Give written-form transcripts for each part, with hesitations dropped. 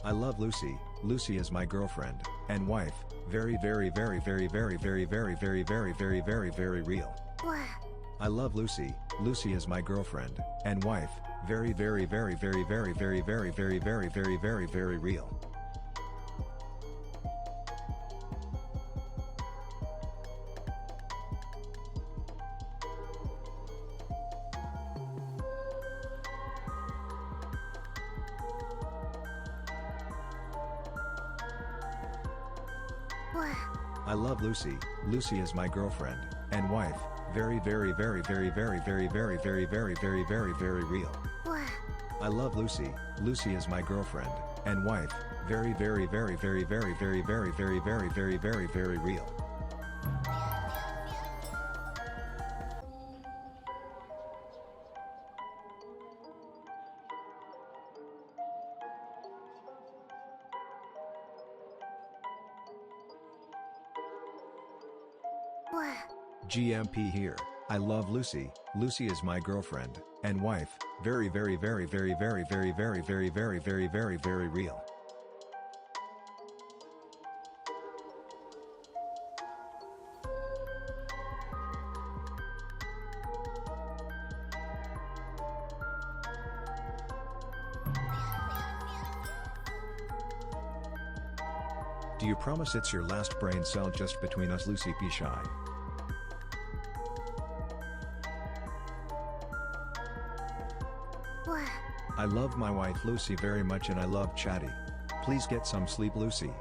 I love Lucy. Lucy is my girlfriend and wife. Very, very, very, very, very, very, very, very, very, very, very, very real. I love Lucy. Lucy is my girlfriend and wife. Very, very, very, very, very, very, very, very, very, very, very, very real. I love Lucy. Lucy is my girlfriend and wife. Very, very, very, very, very, very, very, very, very, very, very, very real. I love Lucy. Lucy is my girlfriend and wife. Very, very, very, very, very, very, very, very, very, very, very, very real. GMP here. I love Lucy. Lucy is my girlfriend and wife. Very, very, very, very, very, very, very, very, very, very, very, very real. Do you promise it's your last brain cell just between us, Lucy P. Shy? I love my wife Lucy very much and I love Chatty. Please get some sleep, Lucy.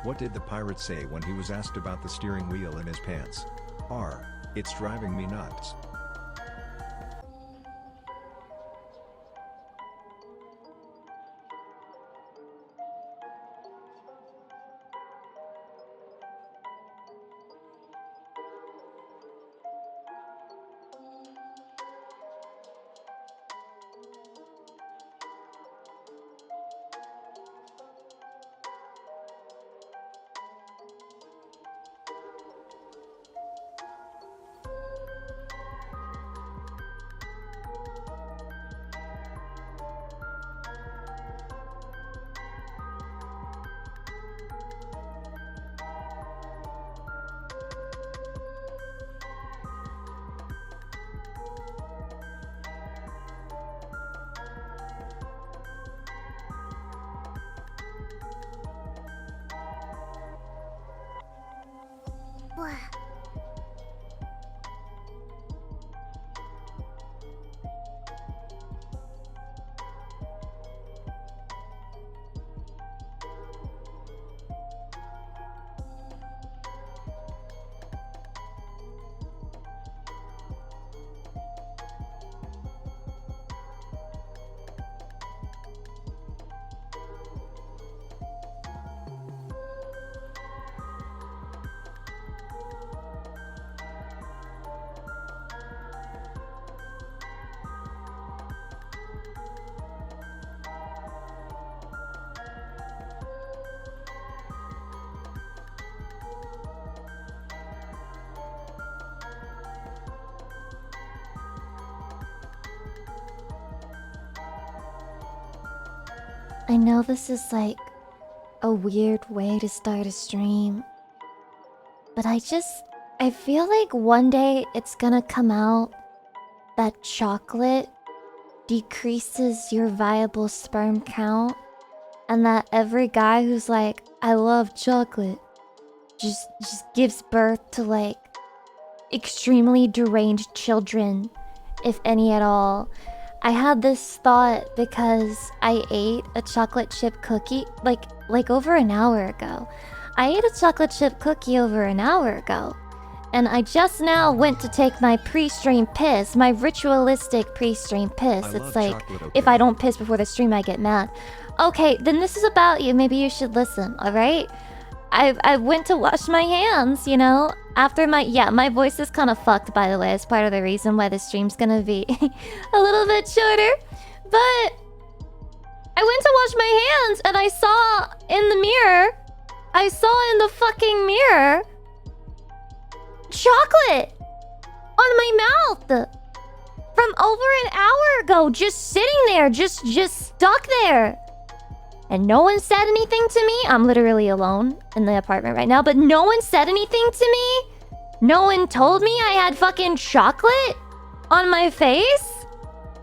What did the pirate say when he was asked about the steering wheel in his pants? It's driving me nuts. I know this is like a weird way to start a stream, but I feel like one day it's gonna come out that chocolate decreases your viable sperm count, and that every guy who's like, I love chocolate, just gives birth to like extremely deranged children, if any at all. I had this thought because I ate a chocolate chip cookie like over an hour ago. I ate a chocolate chip cookie over an hour ago. And I just now went to take my pre-stream piss, my ritualistic pre-stream piss. It's like, if I don't piss before the stream, I get mad. Okay, then this is about you. Maybe you should listen, alright? I went to wash my hands, you know? After my voice is kind of fucked, by the way. It's part of the reason why the stream's gonna be a little bit shorter. But I went to wash my hands and I saw in the fucking mirror chocolate on my mouth from over an hour ago, just sitting there, just stuck there. And no one said anything to me. I'm literally alone in the apartment right now, but no one said anything to me. No one told me I had fucking chocolate on my face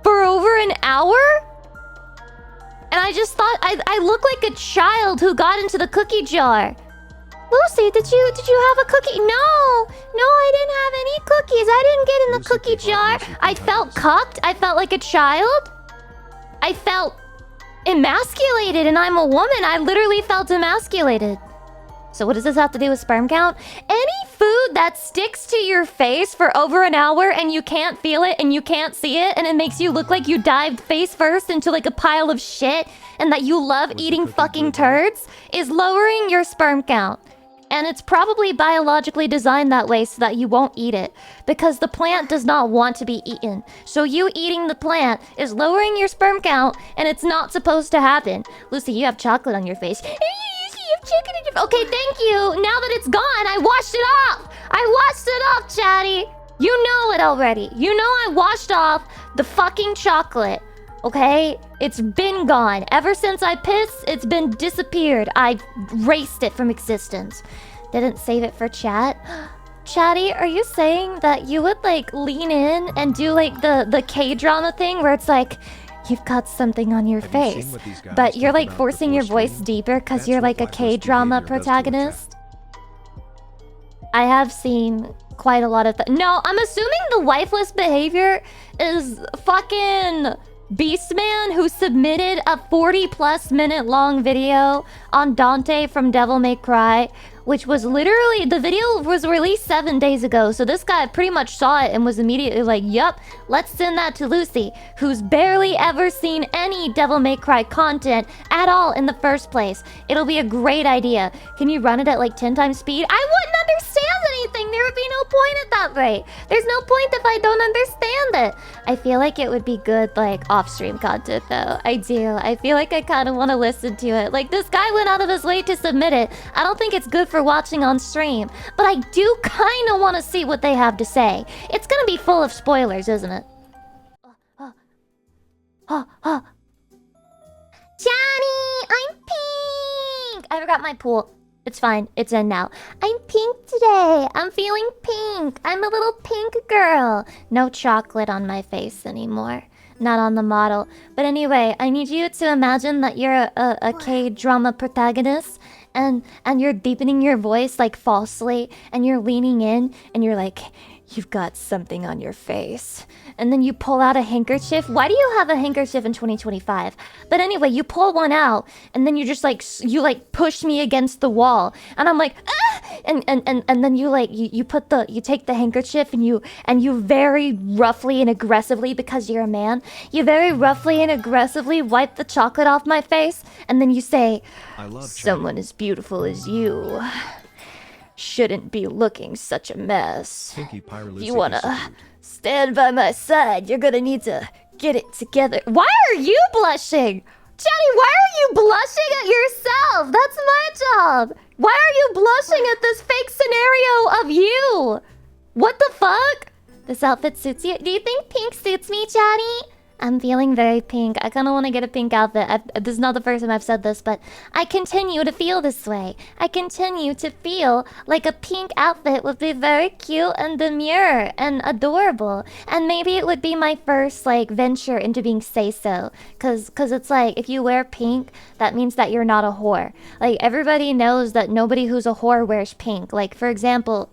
for over an hour. And I just thought I look like a child who got into the cookie jar. Lucy, did you have a cookie? No, I didn't have any cookies. I didn't get in the cookie jar. I felt cucked. I felt like a child. I felt emasculated, and I'm a woman. I literally felt emasculated. So what does this have to do with sperm count? Any food that sticks to your face for over an hour and you can't feel it and you can't see it and it makes you look like you dived face first into like a pile of shit and that you love eating fucking turds is lowering your sperm count. And it's probably biologically designed that way so that you won't eat it. Because the plant does not want to be eaten. So you eating the plant is lowering your sperm count, and it's not supposed to happen. Lucy, you have chocolate on your face. You have chicken in your... Okay, thank you. Now that it's gone, I washed it off. I washed it off, chatty. You know it already. You know I washed off the fucking chocolate. Okay? It's been gone. Ever since I pissed, it's been disappeared. I erased it from existence. Didn't save it for chat. Chatty, are you saying that you would like lean in and do like the K-drama thing where it's like, you've got something on your face, but you're like forcing your voice deeper because you're like a K-drama protagonist? I have seen quite a lot of No, I'm assuming the wifeless behavior is fucking Beastman, who submitted a 40+ minute long video on Dante from Devil May Cry, which was literally, the video was released 7 days ago, so this guy pretty much saw it and was immediately like, yup, let's send that to Lucy, who's barely ever seen any Devil May Cry content at all in the first place. It'll be a great idea. Can you run it at like 10 times speed? I wouldn't understand anything. There would be no point at that rate. There's no point if I don't understand it. I feel like it would be good like off-stream content though. I do. I feel like I kind of want to listen to it. Like this guy went out of his way to submit it. I don't think it's good for watching on stream, but I do kind of want to see what they have to say. It's gonna be full of spoilers, isn't it? Johnny, I'm pink! I forgot my pool. It's fine. It's in now. I'm pink today. I'm feeling pink. I'm a little pink girl. No chocolate on my face anymore. Not on the model. But anyway, I need you to imagine that you're a K-drama protagonist and you're deepening your voice like falsely and you're leaning in and you're like, you've got something on your face. And then you pull out a handkerchief. Why do you have a handkerchief in 2025? But anyway, you pull one out and then you just like, you like push me against the wall. And I'm like, ah! And then you like, you take the handkerchief and you very roughly and aggressively, because you're a man, you very roughly and aggressively wipe the chocolate off my face. And then you say, someone as beautiful as you shouldn't be looking such a mess. If you wanna stand by my side, you're gonna need to get it together. Why are you blushing? Jenny, why are you blushing at yourself? That's my job. Why are you blushing at this fake scenario of you? What the fuck? This outfit suits you? Do you think pink suits me, Chatty? I'm feeling very pink. I kind of want to get a pink outfit. This is not the first time I've said this, but I continue to feel this way. I continue to feel like a pink outfit would be very cute and demure and adorable. And maybe it would be my first, like, venture into being say-so. Cause it's like, if you wear pink, that means that you're not a whore. Like, everybody knows that nobody who's a whore wears pink. Like, for example...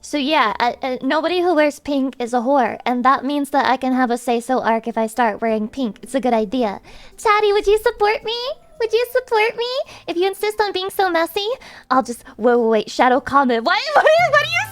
So yeah, nobody who wears pink is a whore, and that means that I can have a say-so arc if I start wearing pink. It's a good idea. Chatty, would you support me? Would you support me? If you insist on being so messy, I'll just... Wait, shadow comment. What do you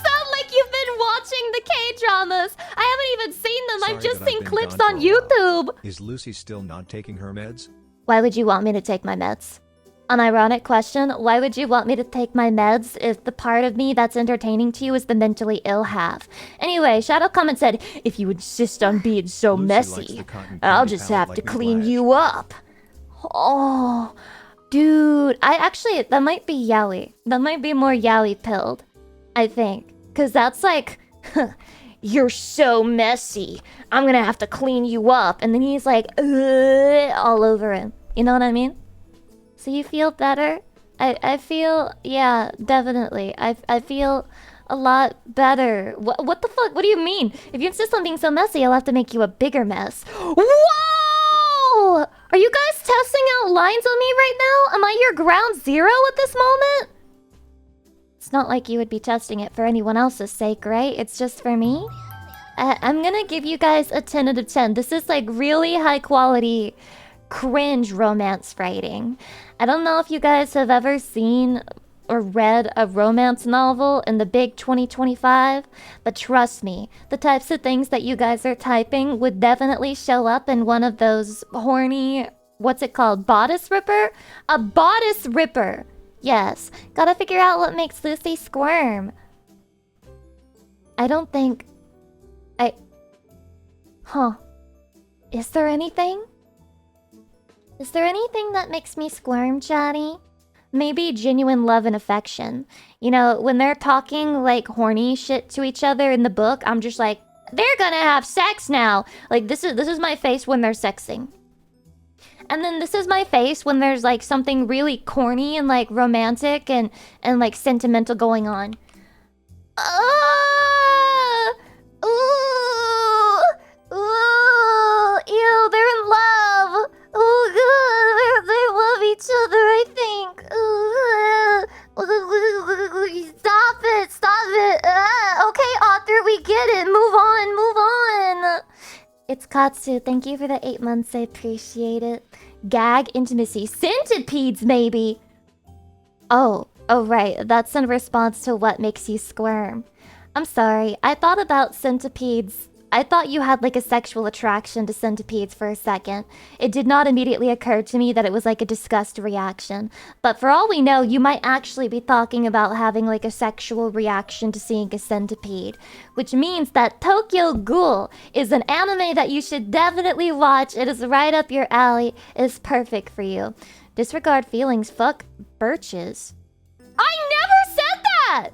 sound like you've been watching the K-dramas? I haven't even seen them. Sorry I've just that I've seen been clips gone on for a while. YouTube. Is Lucy still not taking her meds? Why would you want me to take my meds? An ironic question. Why would you want me to take my meds if the part of me that's entertaining to you is the mentally ill half? Anyway, Shadow Comment said, if you insist on being so Lucy likes messy, the cotton I'll candy just palette have like to me clean Blanche. you up. Oh, dude. That might be yaoi. That might be more yaoi pilled, I think. Because that's like, you're so messy. I'm gonna have to clean you up. And then he's like, all over him. You know what I mean? So you feel better? I feel, yeah, definitely. I feel a lot better. What the fuck? What do you mean? If you insist on being so messy, I'll have to make you a bigger mess. Whoa! Are you guys testing out lines on me right now? Am I your ground zero at this moment? It's not like you would be testing it for anyone else's sake, right? It's just for me? I'm gonna give you guys a 10 out of 10. This is like really high quality cringe romance writing. I don't know if you guys have ever seen or read a romance novel in the big 2025, but trust me, the types of things that you guys are typing would definitely show up in one of those horny, what's it called, bodice ripper? A bodice ripper. Yes, gotta figure out what makes Lucy squirm. I don't think... Huh. Is there anything? Is there anything that makes me squirm, Chatty? Maybe genuine love and affection. You know, when they're talking like horny shit to each other in the book, I'm just like, they're gonna have sex now. Like this is my face when they're sexing. And then this is my face when there's like something really corny and like romantic and like sentimental going on. Ew, they're in love. Oh god, they love each other, I think. Stop it. Okay, author, we get it. Move on. It's Katsu. Thank you for the 8 months. I appreciate it. Gag intimacy. Centipedes, maybe. Oh, right. That's in response to what makes you squirm. I'm sorry. I thought about centipedes. I thought you had like a sexual attraction to centipedes for a second. It did not immediately occur to me that it was like a disgust reaction. But for all we know, you might actually be talking about having like a sexual reaction to seeing a centipede. Which means that Tokyo Ghoul is an anime that you should definitely watch. It is right up your alley. It is perfect for you. Disregard feelings. Fuck birches. I never said that!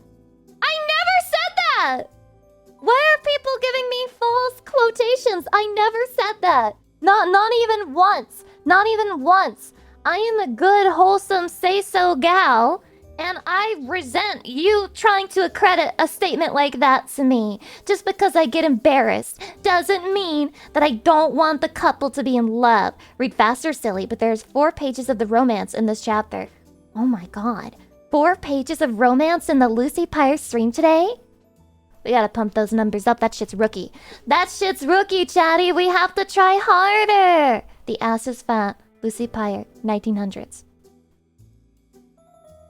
Why are people giving me false quotations? I never said that. Not even once. Not even once. I am a good, wholesome say-so gal, and I resent you trying to accredit a statement like that to me. Just because I get embarrassed doesn't mean that I don't want the couple to be in love. Read fast or silly, but there's 4 pages of the romance in this chapter. Oh my god. 4 pages of romance in the Lucy Pyre stream today? We gotta pump those numbers up. That shit's rookie. Chatty. We have to try harder. The ass is fat. Lucy Pyre, 1900s.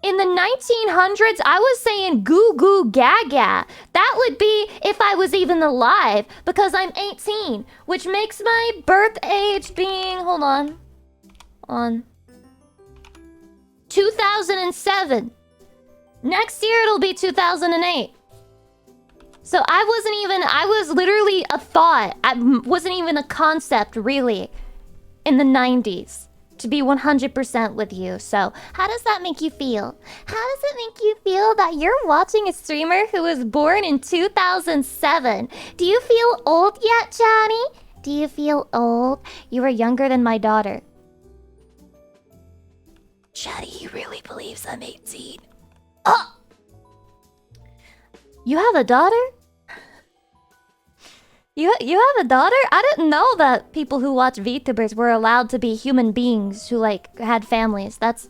In the 1900s, I was saying goo goo gaga. That would be if I was even alive, because I'm 18, which makes my birth age being, hold on. 2007. Next year it'll be 2008. So I was literally a thought. I wasn't even a concept, really, in the 90s, to be 100% with you. So how does that make you feel? How does it make you feel that you're watching a streamer who was born in 2007? Do you feel old yet, Johnny? Do you feel old? You are younger than my daughter. Johnny, he really believes I'm 18. Oh! You have a daughter? You have a daughter? I didn't know that people who watch VTubers were allowed to be human beings who like had families. That's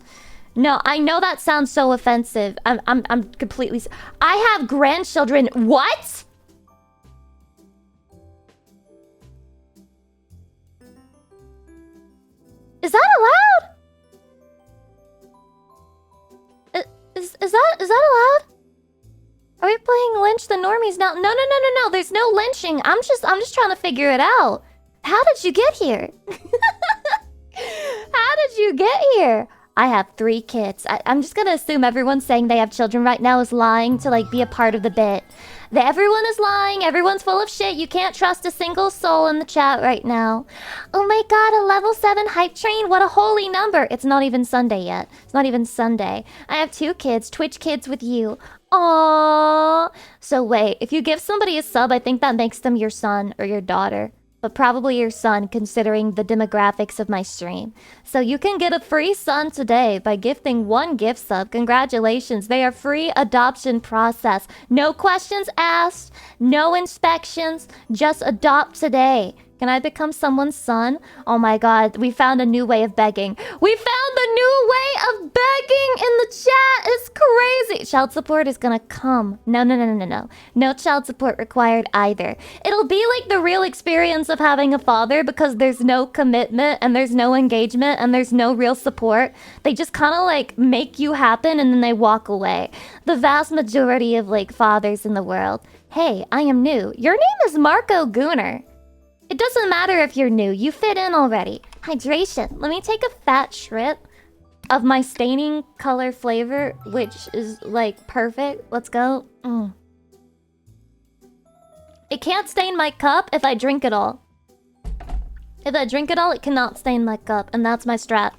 No, I know that sounds so offensive. I'm completely... I have grandchildren. What? Is that allowed? Is that allowed? Are we playing lynch the normies now? No. There's no lynching. I'm just trying to figure it out. How did you get here? How did you get here? I have 3 kids. I'm just gonna assume everyone saying they have children right now is lying to like be a part of the bit. Everyone is lying. Everyone's full of shit. You can't trust a single soul in the chat right now. Oh my god, a level 7 hype train. What a holy number. It's not even Sunday yet. It's not even Sunday. I have 2 kids. Twitch kids with you. Aww. So wait, if you give somebody a sub, I think that makes them your son or your daughter. But probably your son, considering the demographics of my stream. So you can get a free son today by gifting 1 gift sub. Congratulations, they are free adoption process. No questions asked, no inspections, just adopt today. Can I become someone's son? Oh my god, we found a new way of begging. We found the new way of begging in the chat. It's crazy. Child support is gonna come. No. No child support required either. It'll be like the real experience of having a father because there's no commitment and there's no engagement and there's no real support. They just kind of like make you happen and then they walk away. The vast majority of like fathers in the world. Hey, I am new. Your name is Marco Gooner. It doesn't matter if you're new, you fit in already. Hydration. Let me take a fat strip of my staining color flavor, which is like perfect. Let's go. It can't stain my cup if I drink it all. If I drink it all, it cannot stain my cup, and that's my strat.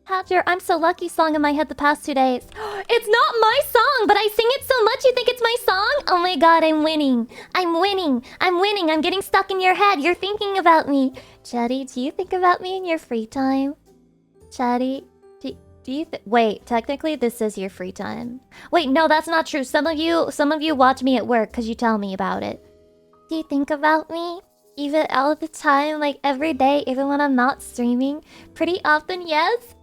Had your I'm So Lucky song in my head the past 2 days. It's not my song, but I sing it so much you think it's my song? Oh my god, I'm winning. I'm winning. I'm getting stuck in your head. You're thinking about me. Chatty, do you think about me in your free time? Chatty, do you wait, technically this is your free time. Wait, no, that's not true. Some of you watch me at work because you tell me about it. Do you think about me? Even all the time, like every day, even when I'm not streaming? Pretty often, yes?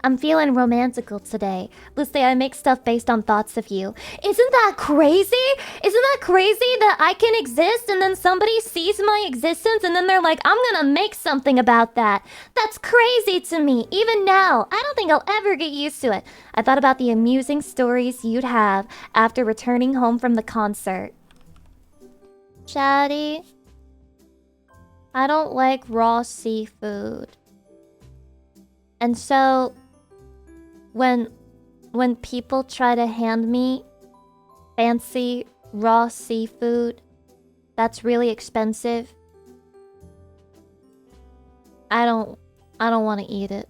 I'm feeling romantical today. Lucy, I make stuff based on thoughts of you. Isn't that crazy? Isn't that crazy that I can exist and then somebody sees my existence and then they're like, I'm gonna make something about that. That's crazy to me. Even now, I don't think I'll ever get used to it. I thought about the amusing stories you'd have after returning home from the concert. Chatty, I don't like raw seafood. And so when people try to hand me fancy raw seafood that's really expensive, I don't want to eat it.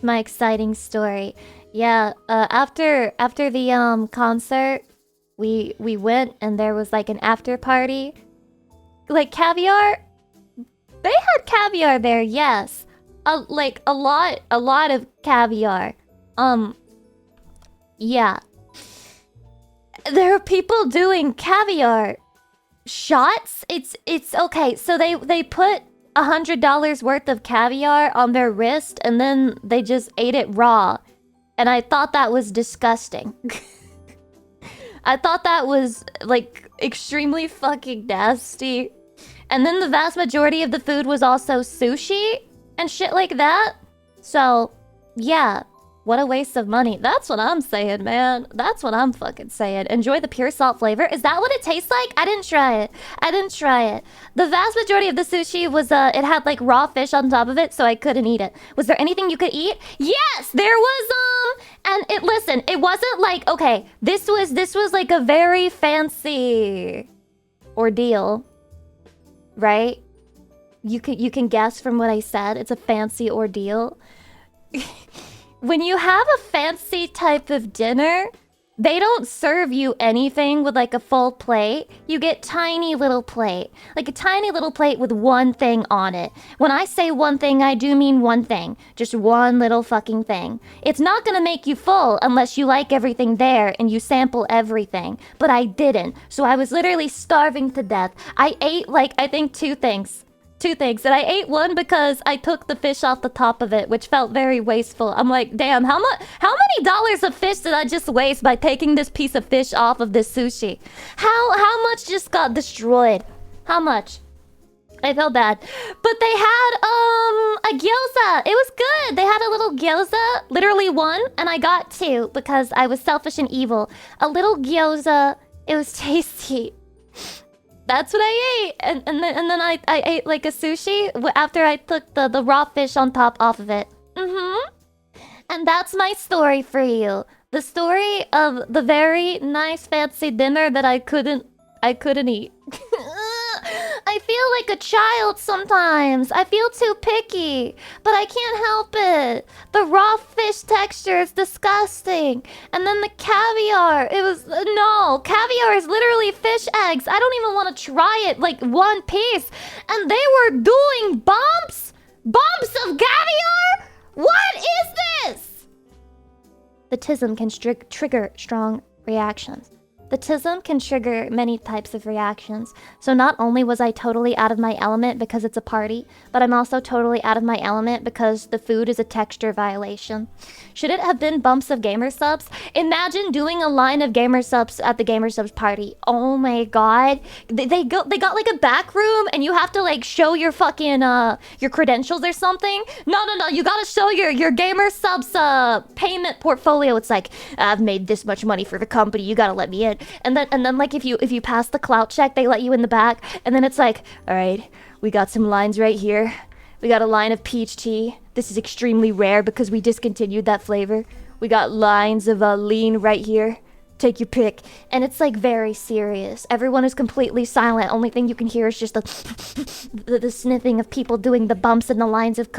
My exciting story. Yeah, after the concert, we went and there was like an after party. Like caviar? They had caviar there, yes. Like a lot of caviar. Yeah. There are people doing caviar shots. It's okay. So they put $100 worth of caviar on their wrist and then they just ate it raw. And I thought that was disgusting. I thought that was, like, extremely fucking nasty. And then the vast majority of the food was also sushi and shit like that. So, yeah. What a waste of money. That's what I'm saying, man. That's what I'm fucking saying. Enjoy the pure salt flavor. Is that what it tastes like? I didn't try it. The vast majority of the sushi was, it had, like, raw fish on top of it, so I couldn't eat it. Was there anything you could eat? Yes! There was, and listen, it wasn't like, okay, this was, like, a very fancy ordeal. Right? You can guess from what I said. It's a fancy ordeal. When you have a fancy type of dinner, they don't serve you anything with like a full plate. You get tiny little plate. Like a tiny little plate with one thing on it. When I say one thing, I do mean one thing. Just one little fucking thing. It's not gonna make you full unless you like everything there and you sample everything. But I didn't. So I was literally starving to death. I ate like, I think two things two things. And I ate one because I took the fish off the top of it, which felt very wasteful. I'm like, damn, how many dollars of fish did I just waste by taking this piece of fish off of this sushi? How much just got destroyed? How much? I felt bad. But they had a gyoza. It was good. They had a little gyoza, literally one, and I got two because I was selfish and evil. A little gyoza. It was tasty. That's what I ate. And then I ate like a sushi after I took the raw fish on top off of it. And that's my story for you. The story of the very nice fancy dinner that I couldn't eat. I feel like a child sometimes. I feel too picky, but I can't help it. The raw fish texture is disgusting. And then the caviar, no, caviar is literally fish eggs. I don't even want to try it, like one piece. And they were doing bumps of caviar? What is this? The tism can trigger strong reactions. The tism can trigger many types of reactions. So not only was I totally out of my element because it's a party, but I'm also totally out of my element because the food is a texture violation. Should it have been bumps of gamer subs? Imagine doing a line of gamer subs at the gamer subs party. Oh my god. They got like a back room and you have to like show your fucking your credentials or something. No, you gotta show your gamer subs payment portfolio. It's like, I've made this much money for the company, you gotta let me in. And then like if you pass the clout check, they let you in the back. And then it's like, all right, we got some lines right here. We got a line of peach tea. This is extremely rare because we discontinued that flavor. We got lines of lean right here. Take your pick. And it's like very serious. Everyone is completely silent. Only thing you can hear is just the sniffing of people doing the bumps and the lines of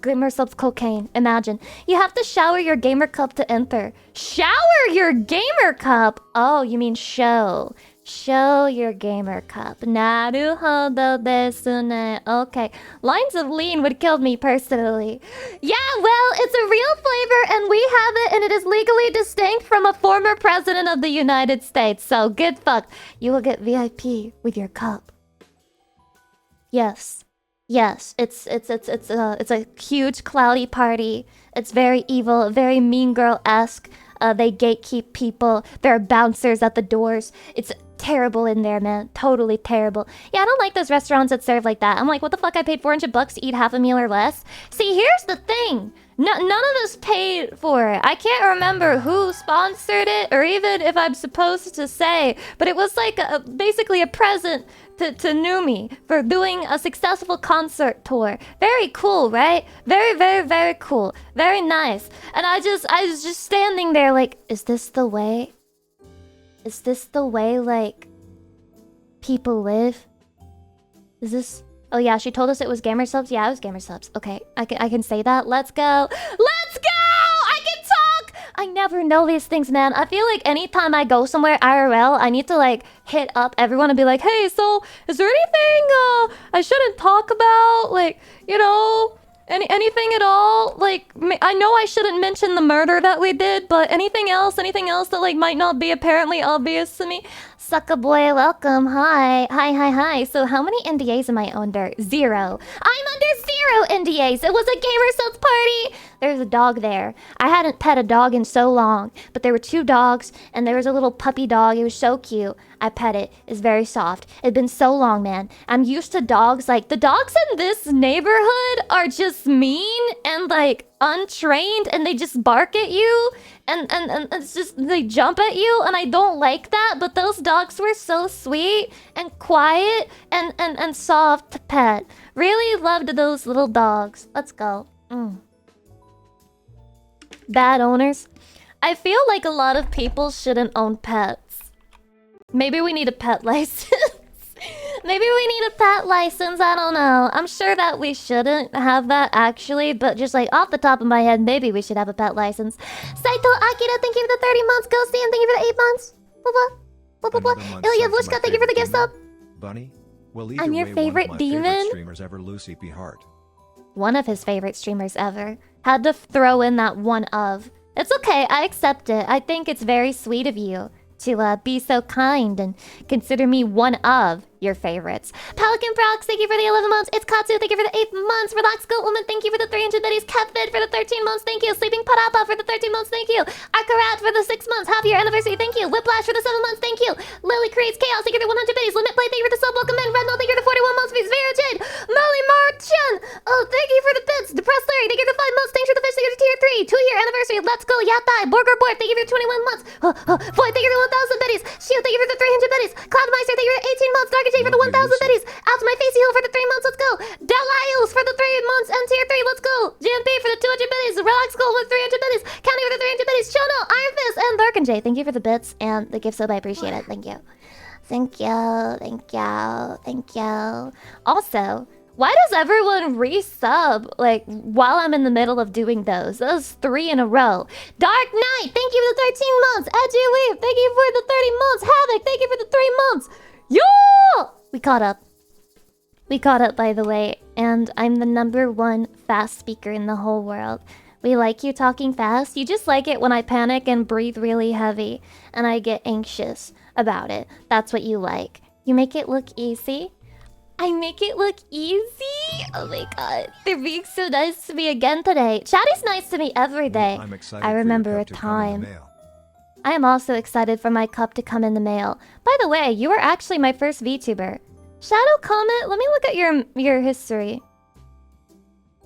gamer subs cocaine. Imagine. You have to shower your gamer cup to enter. Shower your gamer cup? Oh, you mean show. Show your gamer cup. Naruhodo desu ne. Okay. Lines of lean would kill me personally. Yeah, well, it's a real flavor and we have it and it is legally distinct from a former president of the United States. So, good fuck. You will get VIP with your cup. Yes. Yes, it's a huge cloudy party. It's very evil, very mean girl-esque. They gatekeep people. There are bouncers at the doors. It's terrible in there, man. Totally terrible. Yeah, I don't like those restaurants that serve like that. I'm like, what the fuck? I paid $400 to eat half a meal or less? See, here's the thing. None of us paid for it. I can't remember who sponsored it or even if I'm supposed to say, but it was like basically a present to Numi for doing a successful concert tour. Very cool, right? Very, very, very cool. Very nice. And I was just standing there like, is this the way? Is this the way, like, people live? Is this... Oh yeah, she told us it was gamer subs? Yeah, it was gamer subs. Okay, I can say that. Let's go. Let's go! I can talk! I never know these things, man. I feel like anytime I go somewhere IRL, I need to, like, hit up everyone and be like, hey, so, is there anything, I shouldn't talk about? Like, you know... Anything at all? Like, I know I shouldn't mention the murder that we did, but anything else that, like, might not be apparently obvious to me? Sucka boy, welcome. Hi. So how many NDAs am I under? 0. I'm under 0 NDAs. It was a gamer subs party. There's a dog there. I hadn't pet a dog in so long, but there were 2 dogs, and there was a little puppy dog. It was so cute. I pet it. It's very soft. It's been so long, man. I'm used to dogs. Like, the dogs in this neighborhood are just mean and, like, untrained, and they just bark at you, and it's just, they jump at you, and I don't like that, but those dogs were so sweet and quiet and soft to pet. Really loved those little dogs. Let's go. Bad owners. I feel like a lot of people shouldn't own pets. Maybe we need a pet license. Maybe we need a pet license, I don't know. I'm sure that we shouldn't have that actually, but just like off the top of my head, maybe we should have a pet license. Saito Akira, thank you for the 30 months. Ghosty, and thank you for the 8 months. Ilya Vushka, thank you for the gift sub. Bunny? Well, I'm your favorite demon? Favorite streamers ever, Lucy P. Hart. One of his favorite streamers ever. Had to throw in that one of. It's okay, I accept it. I think it's very sweet of you. to be so kind and consider me one of your favorites. Pelican Prox, thank you for the 11 months. It's Katsu, thank you for the 8 months. Relax Goat Woman, thank you for the 300 biddies. Kevin for the 13 months, thank you. Sleeping Parapa for the 13 months, thank you. Akarat for the 6 months. Happy year anniversary, thank you. Whiplash for the 7 months, thank you. Lily Creates Chaos, thank you for the 100 biddies. Limit Play, thank you for the sub. Welcome in. Rendell, thank you for the 41 months. Vero Jade. Molly Marchan. Oh, thank you for the bits. Depressed Larry, thank you for the 5 months. Thanks for the fish, thank you for tier 3. 2-year anniversary. Let's go. Yatai. Borger Boy, thank you for the 21 months. Floyd, thank you for the 1,000 biddies. Shield, thank you for the 300 biddies. Cloudmeister, thank you for the 18 months. Dark J for the 1,000 biddies. Out to my Facey Hill for the 3 months. Let's go. Deliles for the 3 months and tier 3. Let's go. GMP for the 200 biddies. Relax Gold with 300 biddies. County for the 300 biddies. Chono, Iron Fist, and Dark J. Thank you for the bits and the gift sub. I appreciate it. Thank you. Thank you. Thank you. Thank you. Also, why does everyone resub like while I'm in the middle of doing those? Those 3 in a row. Dark Knight, thank you for the 13 months. Edgy Leaf, thank you for the 30 months. Havoc, thank you for the 3 months. Yo! We caught up. We caught up, by the way, and I'm the #1 fast speaker in the whole world. We like you talking fast. You just like it when I panic and breathe really heavy, and I get anxious about it. That's what you like. You make it look easy. I make it look easy? Oh my god. They're being so nice to me again today. Chatty's nice to me every day. I'm excited I remember for your a cup to come in time. the mail. I am also excited for my cup to come in the mail. By the way, you were actually my first VTuber. Shadow comment, let me look at your history.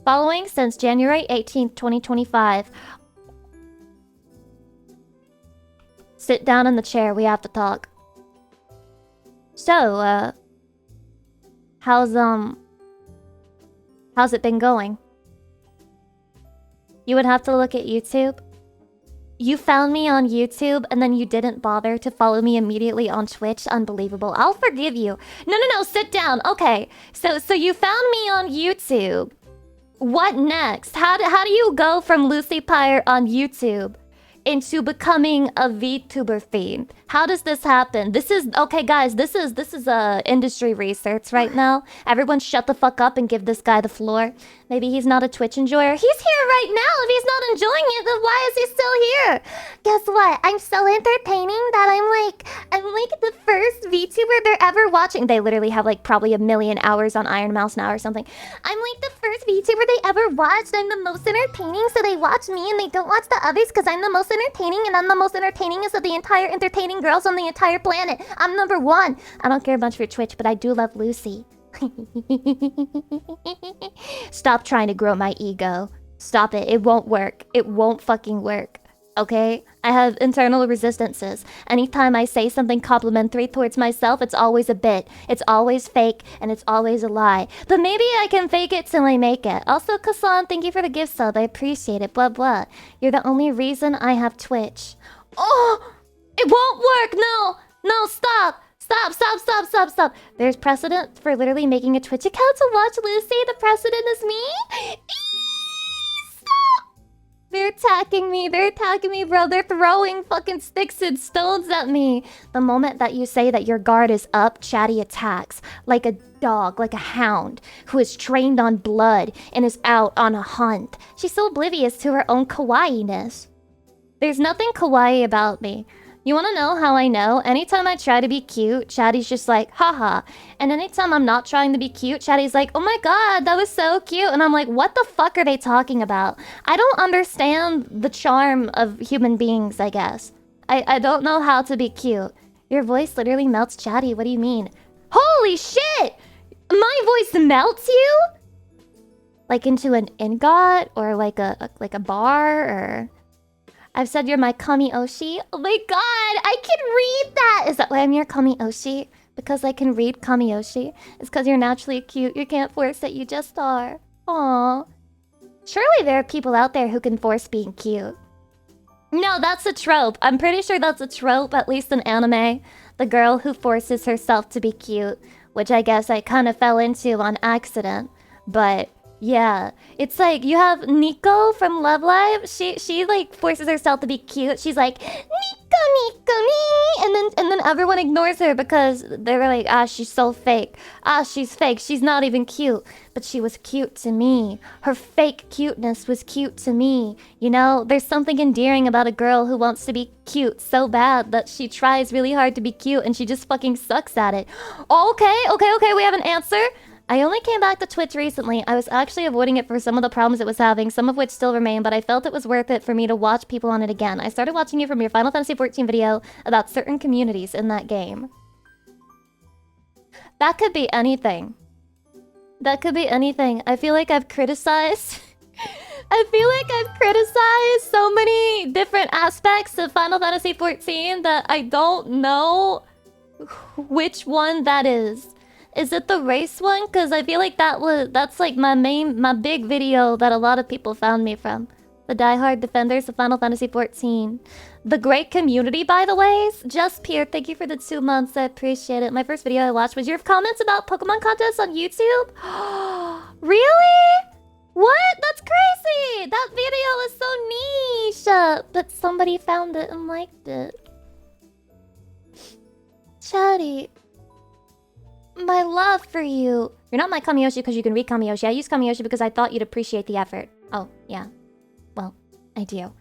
Following since January 18th, 2025. Sit down in the chair, we have to talk. So, how's it been going? You would have to look at YouTube. You found me on YouTube and then you didn't bother to follow me immediately on Twitch. Unbelievable. I'll forgive you. No, sit down. Okay. So you found me on YouTube. What next? How do you go from Lucy Pyre on YouTube into becoming a VTuber fiend? How does this happen? This is okay, guys. This is industry research right now. Everyone, shut the fuck up and give this guy the floor. Maybe he's not a Twitch enjoyer. He's here right now. If he's not enjoying it, then why is he still here? Guess what? I'm so entertaining that I'm like the first VTuber they're ever watching. They literally have like probably 1 million hours on Iron Mouse now or something. I'm like the first VTuber they ever watched. I'm the most entertaining, so they watch me and they don't watch the others because I'm the most entertaining, and I'm the most entertainingest of the entire entertaining girls on the entire planet. I'm #1. I don't care much for Twitch, but I do love Lucy. Stop trying to grow my ego. Stop it. It won't work. It won't fucking work. Okay? I have internal resistances. Anytime I say something complimentary towards myself, it's always a bit. It's always fake, and it's always a lie. But maybe I can fake it till I make it. Also, Kasan, thank you for the gift sub. I appreciate it. Blah, blah. You're the only reason I have Twitch. Oh! It won't work! No, stop! Stop. There's precedent for literally making a Twitch account to watch Lucy. The precedent is me. Stop! They're attacking me, bro. They're throwing fucking sticks and stones at me. The moment that you say that your guard is up, Chatty attacks. Like a dog, like a hound, who is trained on blood and is out on a hunt. She's so oblivious to her own kawaii-ness. There's nothing kawaii about me. You wanna know how I know? Anytime I try to be cute, Chatty's just like, haha. And anytime I'm not trying to be cute, Chatty's like, oh my god, that was so cute. And I'm like, what the fuck are they talking about? I don't understand the charm of human beings, I guess. I don't know how to be cute. Your voice literally melts Chatty, what do you mean? Holy shit! My voice melts you? Like into an ingot? Or like a bar? Or... I've said you're my Kami Oshi. Oh my god, I can read that! Is that why I'm your Kami Oshi? Because I can read Kami Oshi? It's because you're naturally cute. You can't force it, you just are. Aww. Surely there are people out there who can force being cute. No, that's a trope. I'm pretty sure that's a trope, at least in anime. The girl who forces herself to be cute. Which I guess I kind of fell into on accident. But... yeah, it's like you have Nico from Love Live. She like forces herself to be cute. She's like, Nico! And then everyone ignores her because they're like, ah, she's so fake. Ah, she's fake. She's not even cute. But she was cute to me. Her fake cuteness was cute to me. You know, there's something endearing about a girl who wants to be cute so bad that she tries really hard to be cute and she just fucking sucks at it. Okay, we have an answer. I only came back to Twitch recently. I was actually avoiding it for some of the problems it was having, some of which still remain, but I felt it was worth it for me to watch people on it again. I started watching you from your Final Fantasy XIV video about certain communities in that game. That could be anything. That could be anything. I feel like I've criticized... I feel like I've criticized so many different aspects of Final Fantasy XIV that I don't know which one that is. Is it the race one? Because I feel like that's like my big video that a lot of people found me from. The diehard defenders of Final Fantasy XIV. The great community, by the way. Just Pierre, thank you for the 2 months. I appreciate it. My first video I watched was your comments about Pokemon contests on YouTube. Really? What? That's crazy! That video is so niche! But somebody found it and liked it. Chatty. My love for you. You're not my Kamiyoshi because you can read Kamiyoshi. I use Kamiyoshi because I thought you'd appreciate the effort. Oh, yeah. Well, I do.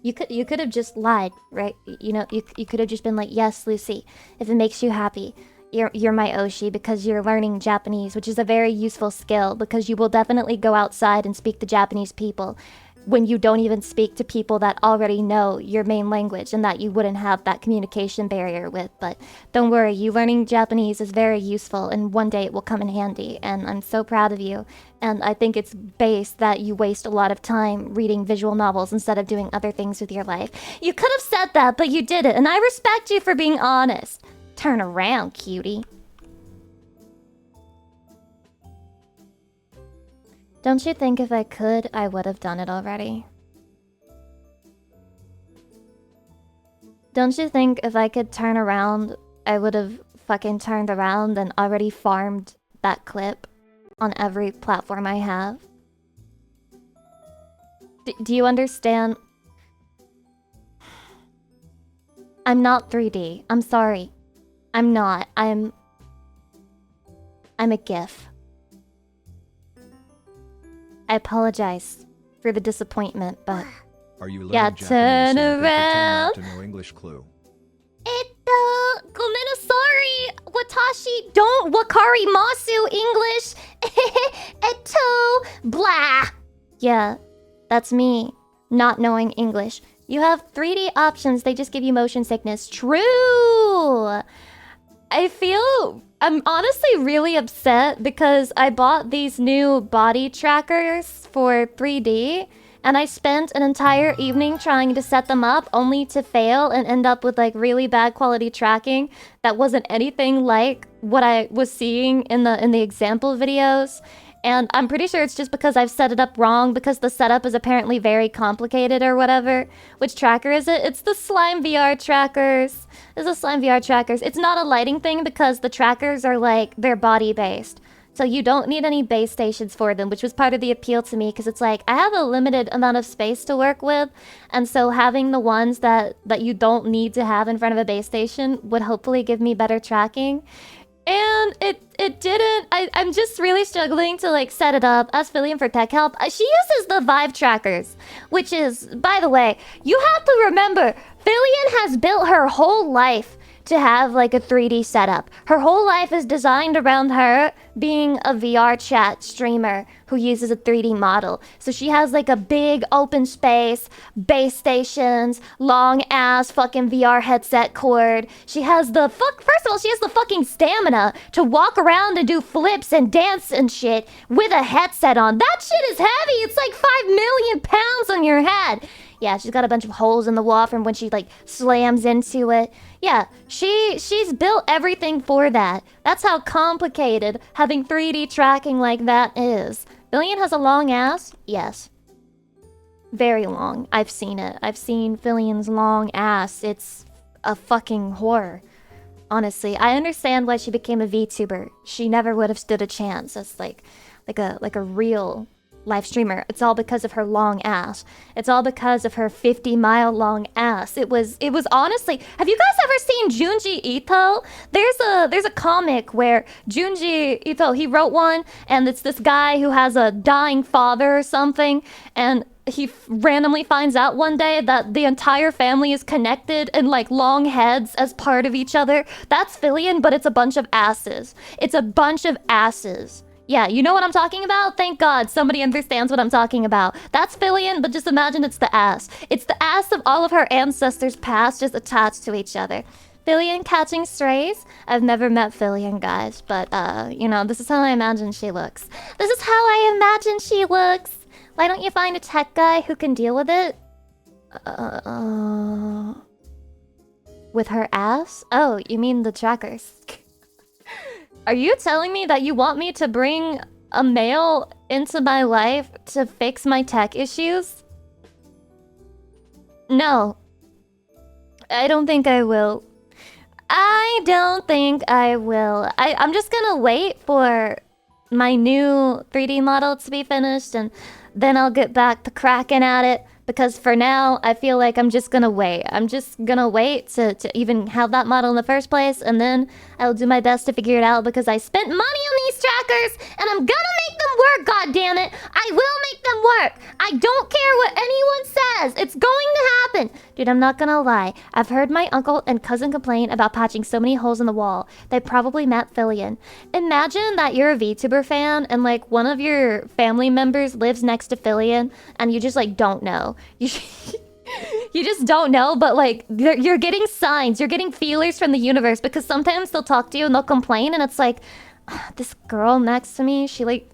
You could have just lied, right? You know, you could have just been like, yes, Lucy, if it makes you happy. You're my Oshi because you're learning Japanese, which is a very useful skill because you will definitely go outside and speak to Japanese people when you don't even speak to people that already know your main language and that you wouldn't have that communication barrier with. But don't worry, you learning Japanese is very useful and one day it will come in handy, and I'm so proud of you. And I think it's base that you waste a lot of time reading visual novels instead of doing other things with your life. You could have said that, but you didn't, and I respect you for being honest. Turn around, cutie. Don't you think if I could, I would have done it already? Don't you think if I could turn around, I would have fucking turned around and already farmed that clip on every platform I have? Do you understand? I'm not 3D. I'm sorry. I'm not. I'm a GIF. I apologize for the disappointment, but... Are you learning yeah, Japanese turn so you can around. pretend not to know English clue? Gomena, sorry. Watashi don't wakari masu English. Eto, blah. Yeah, that's me, not knowing English. You have 3D options, they just give you motion sickness. True! I'm honestly really upset because I bought these new body trackers for 3D and I spent an entire evening trying to set them up only to fail and end up with like really bad quality tracking that wasn't anything like what I was seeing in the example videos. And I'm pretty sure it's just because I've set it up wrong because the setup is apparently very complicated or whatever. Which tracker is it? It's the Slime VR trackers. It's the Slime VR trackers. It's not a lighting thing because the trackers are like, they're body based. So you don't need any base stations for them, which was part of the appeal to me because it's like, I have a limited amount of space to work with. And so having the ones that you don't need to have in front of a base station would hopefully give me better tracking. And it didn't. I'm just really struggling to like set it up. Ask Fillion for tech help. She uses the Vive trackers, which is, by the way, you have to remember, Fillion has built her whole life to have like a 3D setup. Her whole life is designed around her being a VR chat streamer who uses a 3D model. So she has like a big open space, base stations, long ass fucking VR headset cord. She has the first of all, she has the fucking stamina to walk around and do flips and dance and shit with a headset on. That shit is heavy. It's like 5 million pounds on your head. Yeah, she's got a bunch of holes in the wall from when she like slams into it. Yeah, she's built everything for that. That's how complicated having 3D tracking like that is. Fillion has a long ass? Yes. Very long. I've seen it. I've seen Fillion's long ass. It's a fucking horror. Honestly, I understand why she became a VTuber. She never would have stood a chance as like a real live streamer. It's all because of her long ass. It's all because of her 50-mile long ass. It was honestly, have you guys ever seen Junji Ito? There's a comic where Junji Ito, he wrote one, and it's this guy who has a dying father or something, and he randomly finds out one day that the entire family is connected and like long heads as part of each other. That's Fillion, but it's a bunch of asses. It's a bunch of asses. Yeah, you know what I'm talking about? Thank God somebody understands what I'm talking about. That's Fillion, but just imagine it's the ass. It's the ass of all of her ancestors past just attached to each other. Fillion catching strays? I've never met Fillion, guys, but you know, this is how I imagine she looks. This is how I imagine she looks. Why don't you find a tech guy who can deal with it? With her ass? Oh, you mean the trackers. Are you telling me that you want me to bring a male into my life to fix my tech issues? No. I don't think I will. I don't think I will. I'm just gonna wait for my new 3D model to be finished, and then I'll get back to cracking at it, because for now, I feel like I'm just gonna wait. I'm just gonna wait to even have that model in the first place, and then I'll do my best to figure it out, because I spent money on these trackers, and I'm gonna make them work, goddammit! I will make them work! I don't care what anyone says! It's going to happen! Dude, I'm not gonna lie. I've heard my uncle and cousin complain about patching so many holes in the wall. They probably met Fillion. Imagine that you're a VTuber fan, and like one of your family members lives next to Fillion, and you just like don't know. You just don't know, but like you're getting signs, you're getting feelers from the universe, because sometimes they'll talk to you and they'll complain, and it's like, this girl next to me, she like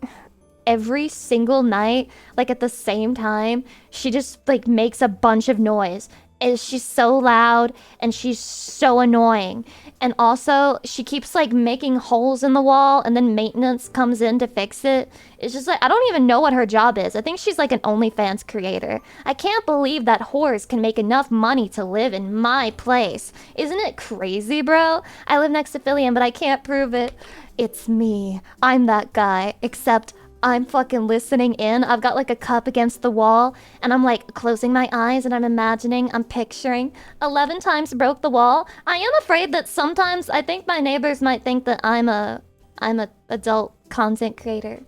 every single night, like at the same time, she just like makes a bunch of noise. And she's so loud and she's so annoying. And also, she keeps like making holes in the wall, and then maintenance comes in to fix it. It's just like, I don't even know what her job is. I think she's like an OnlyFans creator. I can't believe that whores can make enough money to live in my place. Isn't it crazy, bro? I live next to Fillion, but I can't prove it. It's me. I'm that guy. Except I'm fucking listening in. I've got like a cup against the wall, and I'm like closing my eyes, and I'm imagining, I'm picturing 11 times broke the wall. I am afraid that sometimes I think my neighbors might think that I'm a adult content creator.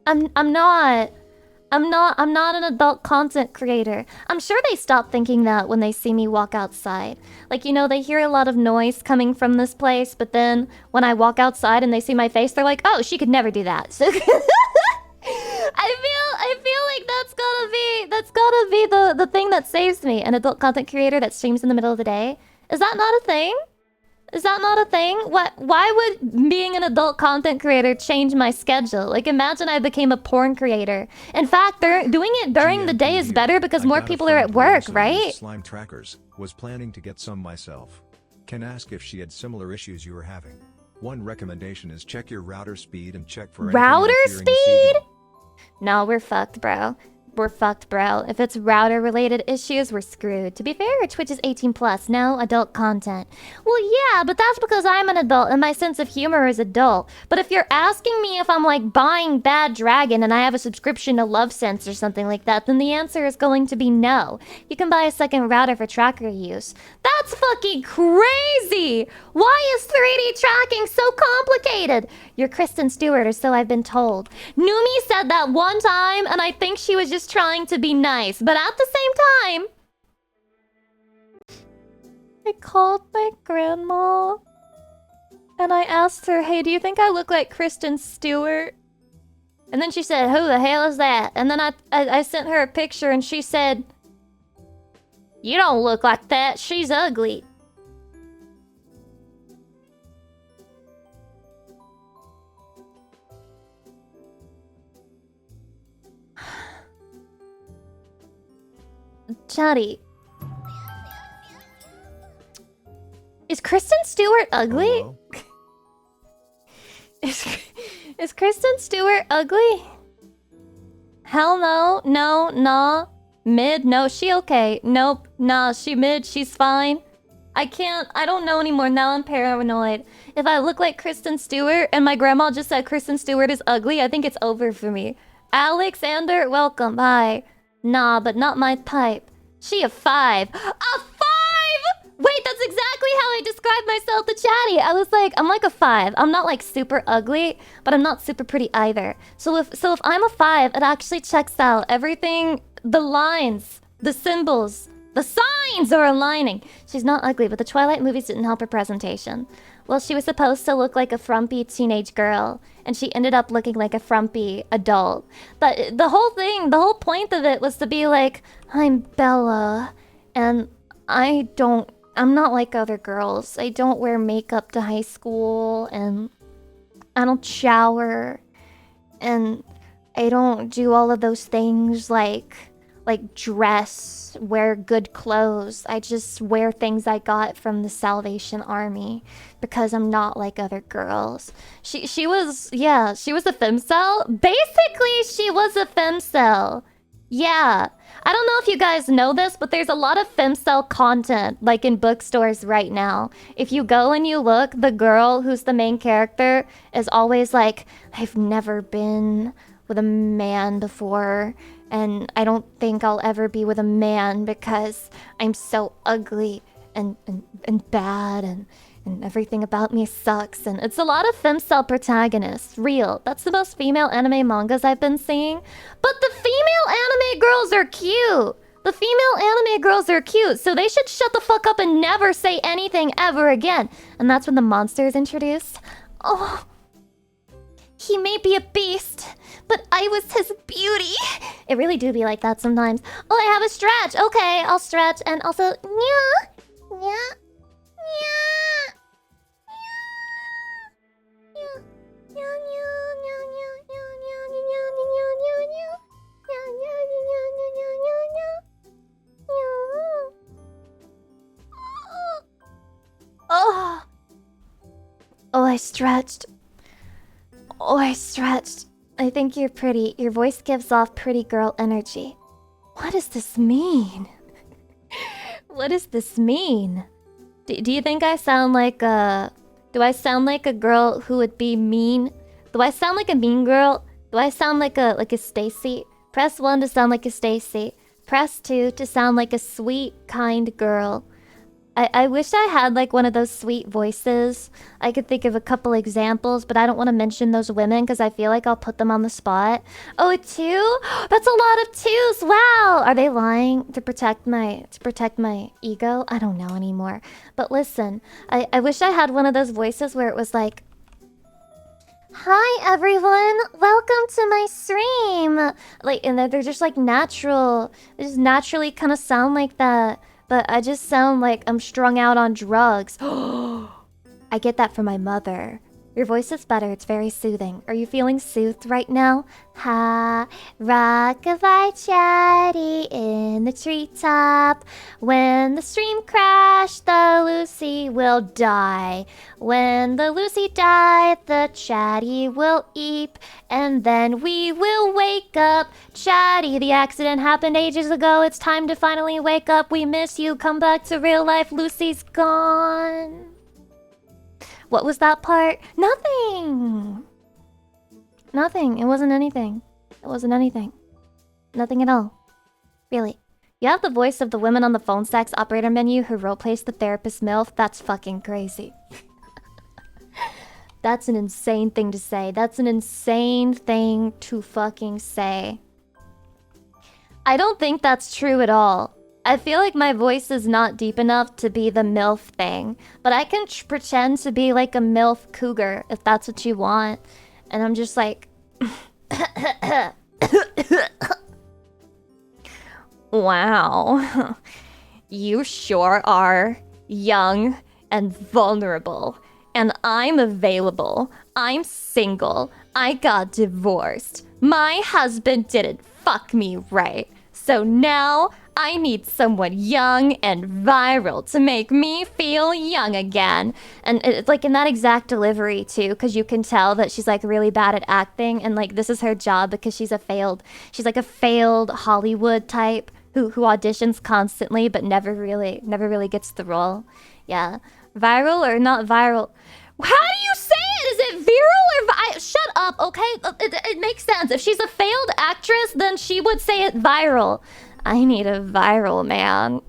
I'm not an adult content creator. I'm sure they stop thinking that when they see me walk outside. Like, you know, they hear a lot of noise coming from this place, but then when I walk outside and they see my face, they're like, oh, she could never do that. So I feel like that's gotta be the thing that saves me. An adult content creator that streams in the middle of the day. Is that not a thing? Is that not a thing? Why would being an adult content creator change my schedule? Like, imagine I became a porn creator. In fact, doing it during the day is better because more people are at work, right? Slime trackers. Was planning to get some myself. Can ask if she had similar issues you were having. One recommendation is check your router speed and check for router speed? No, we're fucked, bro. We're fucked, bro. If it's router-related issues, we're screwed. To be fair, Twitch is 18+, no adult content. Well, yeah, but that's because I'm an adult and my sense of humor is adult. But if you're asking me if I'm, like, buying Bad Dragon and I have a subscription to LoveSense or something like that, then the answer is going to be no. You can buy a second router for tracker use. That's fucking crazy! Why is 3D tracking so complicated? You're Kristen Stewart, or so I've been told. Numi said that one time, and I think she was just trying to be nice, but at the same time, I called my grandma and I asked her, hey, do you think I look like Kristen Stewart? And then she said, who the hell is that? And then I sent her a picture and she said, you don't look like that, she's ugly. Chatty. Is Kristen Stewart ugly? Is Kristen Stewart ugly? Hell no. No, nah. Mid? No, she okay. Nope. Nah, she mid. She's fine. I don't know anymore. Now I'm paranoid. If I look like Kristen Stewart and my grandma just said Kristen Stewart is ugly, I think it's over for me. Alexander, welcome. Hi. Nah, but not my type. She a 5. A 5?! Wait, that's exactly how I described myself to Chatty. I was like, I'm like a 5. I'm not like super ugly, but I'm not super pretty either. So if I'm a 5, it actually checks out. Everything, the lines, the symbols, the signs are aligning. She's not ugly, but the Twilight movies didn't help her presentation. Well, she was supposed to look like a frumpy teenage girl, and she ended up looking like a frumpy adult. But the whole thing, the whole point of it was to be like, I'm Bella, and I'm not like other girls. I don't wear makeup to high school, and I don't shower, and I don't do all of those things like dress, wear good clothes. I just wear things I got from the Salvation Army because I'm not like other girls. She was a femcel. Basically, she was a femcel. Yeah. I don't know if you guys know this, but there's a lot of femcel content like in bookstores right now. If you go and you look, the girl who's the main character is always like, I've never been with a man before, and I don't think I'll ever be with a man because I'm so ugly and bad and everything about me sucks. And it's a lot of femcel protagonists. Real. That's the most female anime mangas I've been seeing. But the female anime girls are cute. The female anime girls are cute, so they should shut the fuck up and never say anything ever again. And that's when the monster is introduced. Oh, he may be a beast, but I was his beauty. It really do be like that sometimes. Oh, I have a stretch. Okay, I'll stretch. And also, nya, nya, nya, oh. Oh, I stretched. Oh, I stretched. I think you're pretty. Your voice gives off pretty girl energy. What does this mean? What does this mean? Do you think I sound like a... Do I sound like a girl who would be mean? Do I sound like a mean girl? Do I sound like a Stacy? Press 1 to sound like a Stacy. Press 2 to sound like a sweet, kind girl. I wish I had like one of those sweet voices. I could think of a couple examples, but I don't want to mention those women because I feel like I'll put them on the spot. Oh, a 2? That's a lot of 2s. Wow. Are they lying to protect my ego? I don't know anymore. But listen, I wish I had one of those voices where it was like, hi everyone, welcome to my stream. Like, and they're just like natural. They just naturally kind of sound like that. But I just sound like I'm strung out on drugs. I get that from my mother. Your voice is better. It's very soothing. Are you feeling soothed right now? Ha, rock-a-bye chatty in the treetop. When the stream crashed, the Lucy will die. When the Lucy died, the chatty will eep. And then we will wake up. Chatty, the accident happened ages ago. It's time to finally wake up. We miss you. Come back to real life. Lucy's gone. What was that part? Nothing! Nothing. It wasn't anything. It wasn't anything. Nothing at all. Really. You have the voice of the women on the phone sex operator menu who roleplays the therapist MILF? That's fucking crazy. That's an insane thing to say. That's an insane thing to fucking say. I don't think that's true at all. I feel like my voice is not deep enough to be the MILF thing, but I can pretend to be like a MILF cougar if that's what you want. And I'm just like... Wow. You sure are young and vulnerable. And I'm available. I'm single. I got divorced. My husband didn't fuck me right. So now... I need someone young and viral to make me feel young again. And it's like in that exact delivery too, because you can tell that she's like really bad at acting, and like this is her job because she's like a failed Hollywood type who auditions constantly but never really gets the role. Yeah. Viral or not viral? How do you say it? Is it viral or shut up, okay? it makes sense. If she's a failed actress, then she would say it viral. I need a viral man.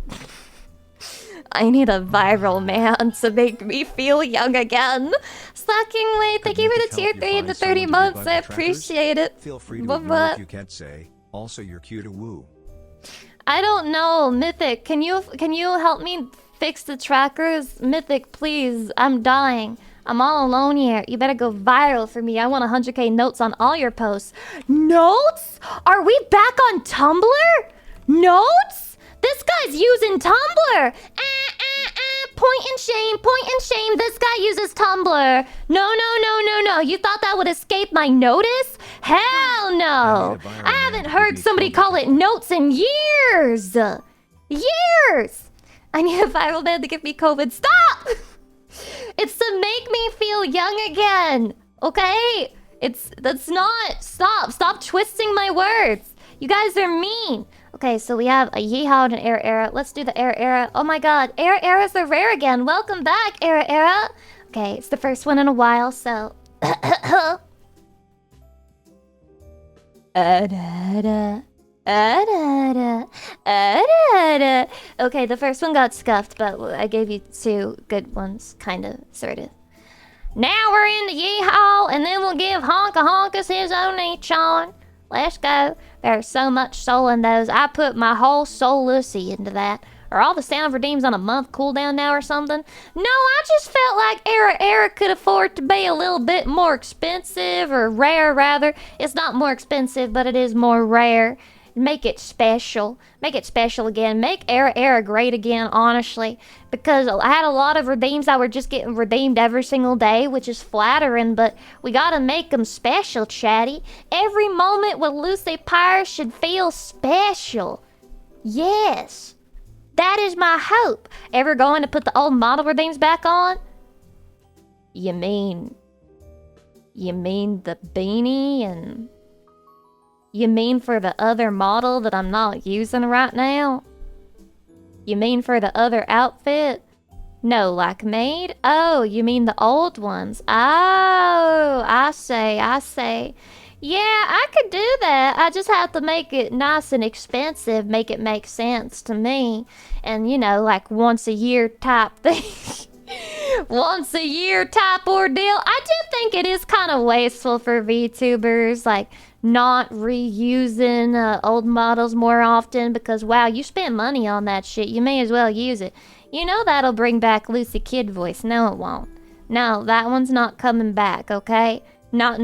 I need a viral man to make me feel young again. Slacking Wait, thank you for the tier 3 and the 30 months. I appreciate it. Feel free to ignore if you can't say. Also, you're cute to woo. I don't know, Mythic. Can you help me fix the trackers? Mythic, please. I'm dying. I'm all alone here. You better go viral for me. I want 100k notes on all your posts. Notes? Are we back on Tumblr? Notes? This guy's using Tumblr. Point and shame. This guy uses Tumblr. No. You thought that would escape my notice? Hell no. I haven't heard somebody call it notes in years. Years. I need a viral man to give me COVID. Stop! It's to make me feel young again. Okay? That's not. Stop twisting my words. You guys are mean. Okay, so we have a yeehaw and an era. Let's do the era. Oh my god, eras are rare again. Welcome back, era. Okay, it's the first one in a while, so... Okay, the first one got scuffed, but I gave you 2 good ones, kind of, sort of. Now we're in the yeehaw, and then we'll give Honka Honkus his own each on. Let's go. There's so much soul in those. I put my whole soul Lucy into that. Are all the sound redeems on a month cooldown now or something? No, I just felt like era could afford to be a little bit more expensive, or rare rather. It's not more expensive, but it is more rare. Make it special. Make it special again. Make era great again, honestly. Because I had a lot of redeems that were just getting redeemed every single day, which is flattering, but we gotta make them special, chatty. Every moment with Lucy Pyre should feel special. Yes. That is my hope. Ever going to put the old model redeems back on? You mean the beanie and... You mean for the other model that I'm not using right now? You mean for the other outfit? No, like made? Oh, you mean the old ones? Oh, I say. Yeah, I could do that. I just have to make it nice and expensive, make it make sense to me. And, you know, like once a year type thing. Once a year type ordeal. I do think it is kind of wasteful for VTubers, like not reusing old models more often, because wow, you spent money on that shit. You may as well use it. You know that'll bring back Lucy Kid voice. No, it won't. No, that one's not coming back, okay? No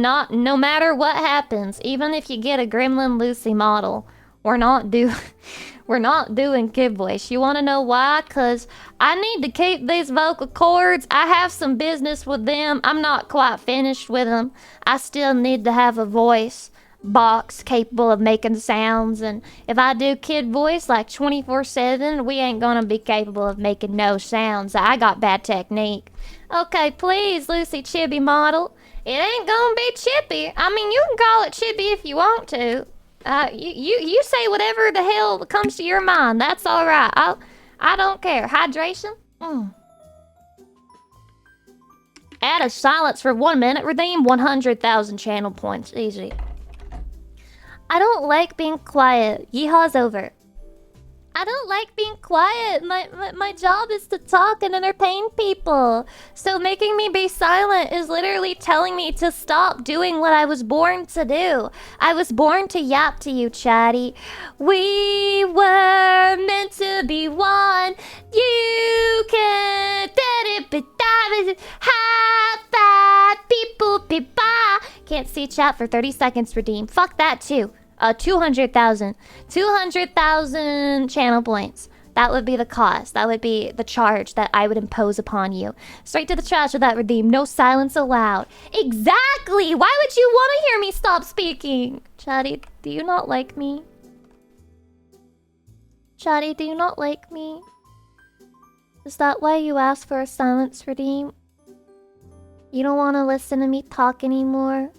matter what happens, even if you get a Gremlin Lucy model, we're not doing kid voice. You want to know why? Because I need to keep these vocal cords. I have some business with them. I'm not quite finished with them. I still need to have a voice box capable of making sounds, and if I do kid voice like 24/7, we ain't gonna be capable of making no sounds. I got bad technique. Okay, please, Lucy Chibi model. It ain't gonna be chippy. I mean, you can call it chippy if you want to. You say whatever the hell comes to your mind. That's all right. I don't care. Hydration? Add a silence for 1 minute. Redeem 100,000 channel points. Easy. I don't like being quiet. Yeehaw's over. I don't like being quiet. My job is to talk and entertain people. So making me be silent is literally telling me to stop doing what I was born to do. I was born to yap to you, chatty. We were meant to be one. You can have that people can't see chat for 30 seconds redeem. Fuck that too. 200,000 channel points. That would be the cost. That would be the charge that I would impose upon you. Straight to the trash with that redeem. No silence allowed. Exactly! Why would you want to hear me stop speaking? Chatty, do you not like me? Chatty, do you not like me? Is that why you asked for a silence redeem? You don't want to listen to me talk anymore?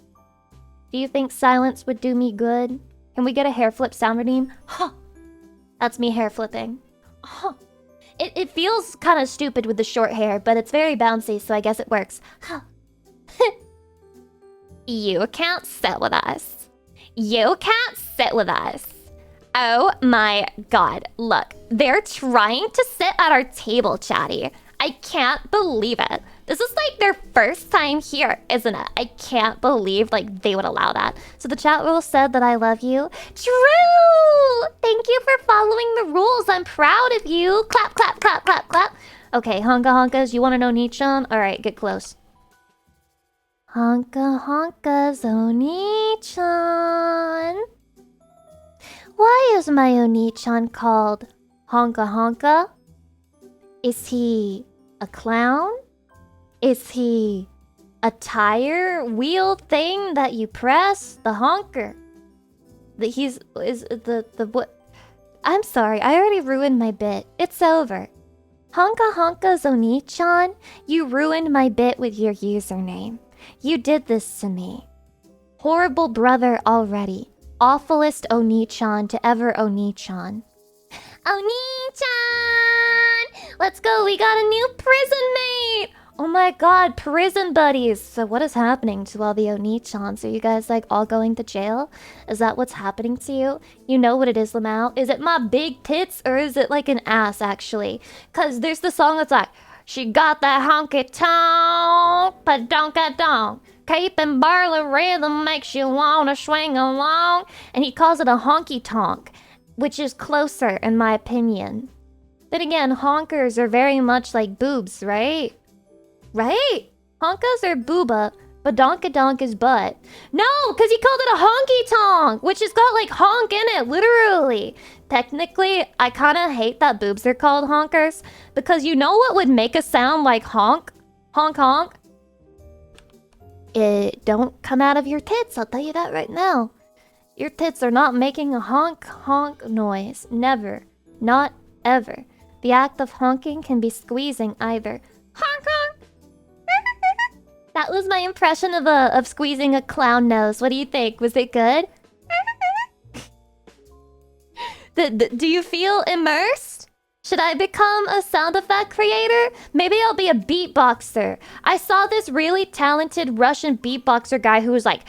Do you think silence would do me good? Can we get a hair flip sound redeem? Huh. That's me hair flipping. Huh. It feels kind of stupid with the short hair, but it's very bouncy, so I guess it works. Huh. You can't sit with us. You can't sit with us. Oh my god. Look, they're trying to sit at our table, chatty. I can't believe it. This is like their first time here, isn't it? I can't believe like they would allow that. So the chat rule said that I love you. True! Thank you for following the rules. I'm proud of you. Clap, clap, clap, clap, clap. Okay, honka honkas, you want to know Nichan? Alright, get close. Honka honkas, Oni-chan. Why is my Oni-chan called Honka Honka? Is he a clown? Is he a tire wheel thing that you press? The honker. What? I'm sorry, I already ruined my bit. It's over. Honka Honka Zoni-chan, you ruined my bit with your username. You did this to me. Horrible brother already. Awfulest Oni-chan to ever Oni-chan. Oni-chan! Let's go, we got a new prison mate! Oh my god, prison buddies! So what is happening to all the Oni-chans? Are you guys like all going to jail? Is that what's happening to you? You know what it is, lmao? Is it my big tits or is it like an ass actually? Cause there's the song that's like, she got that honky tonk, but don't get down. Keeping barley rhythm makes you wanna swing along. And he calls it a honky tonk, which is closer in my opinion. Then again, honkers are very much like boobs, right? Right? Honkas are booba, but donkadonk is butt. No, because he called it a honky tonk, which has got like honk in it, literally. Technically, I kind of hate that boobs are called honkers, because you know what would make a sound like honk? Honk honk? It don't come out of your tits, I'll tell you that right now. Your tits are not making a honk honk noise. Never. Not ever. The act of honking can be squeezing either. Honk honk! That was my impression of squeezing a clown nose. What do you think? Was it good? Do you feel immersed? Should I become a sound effect creator? Maybe I'll be a beatboxer. I saw this really talented Russian beatboxer guy who was like...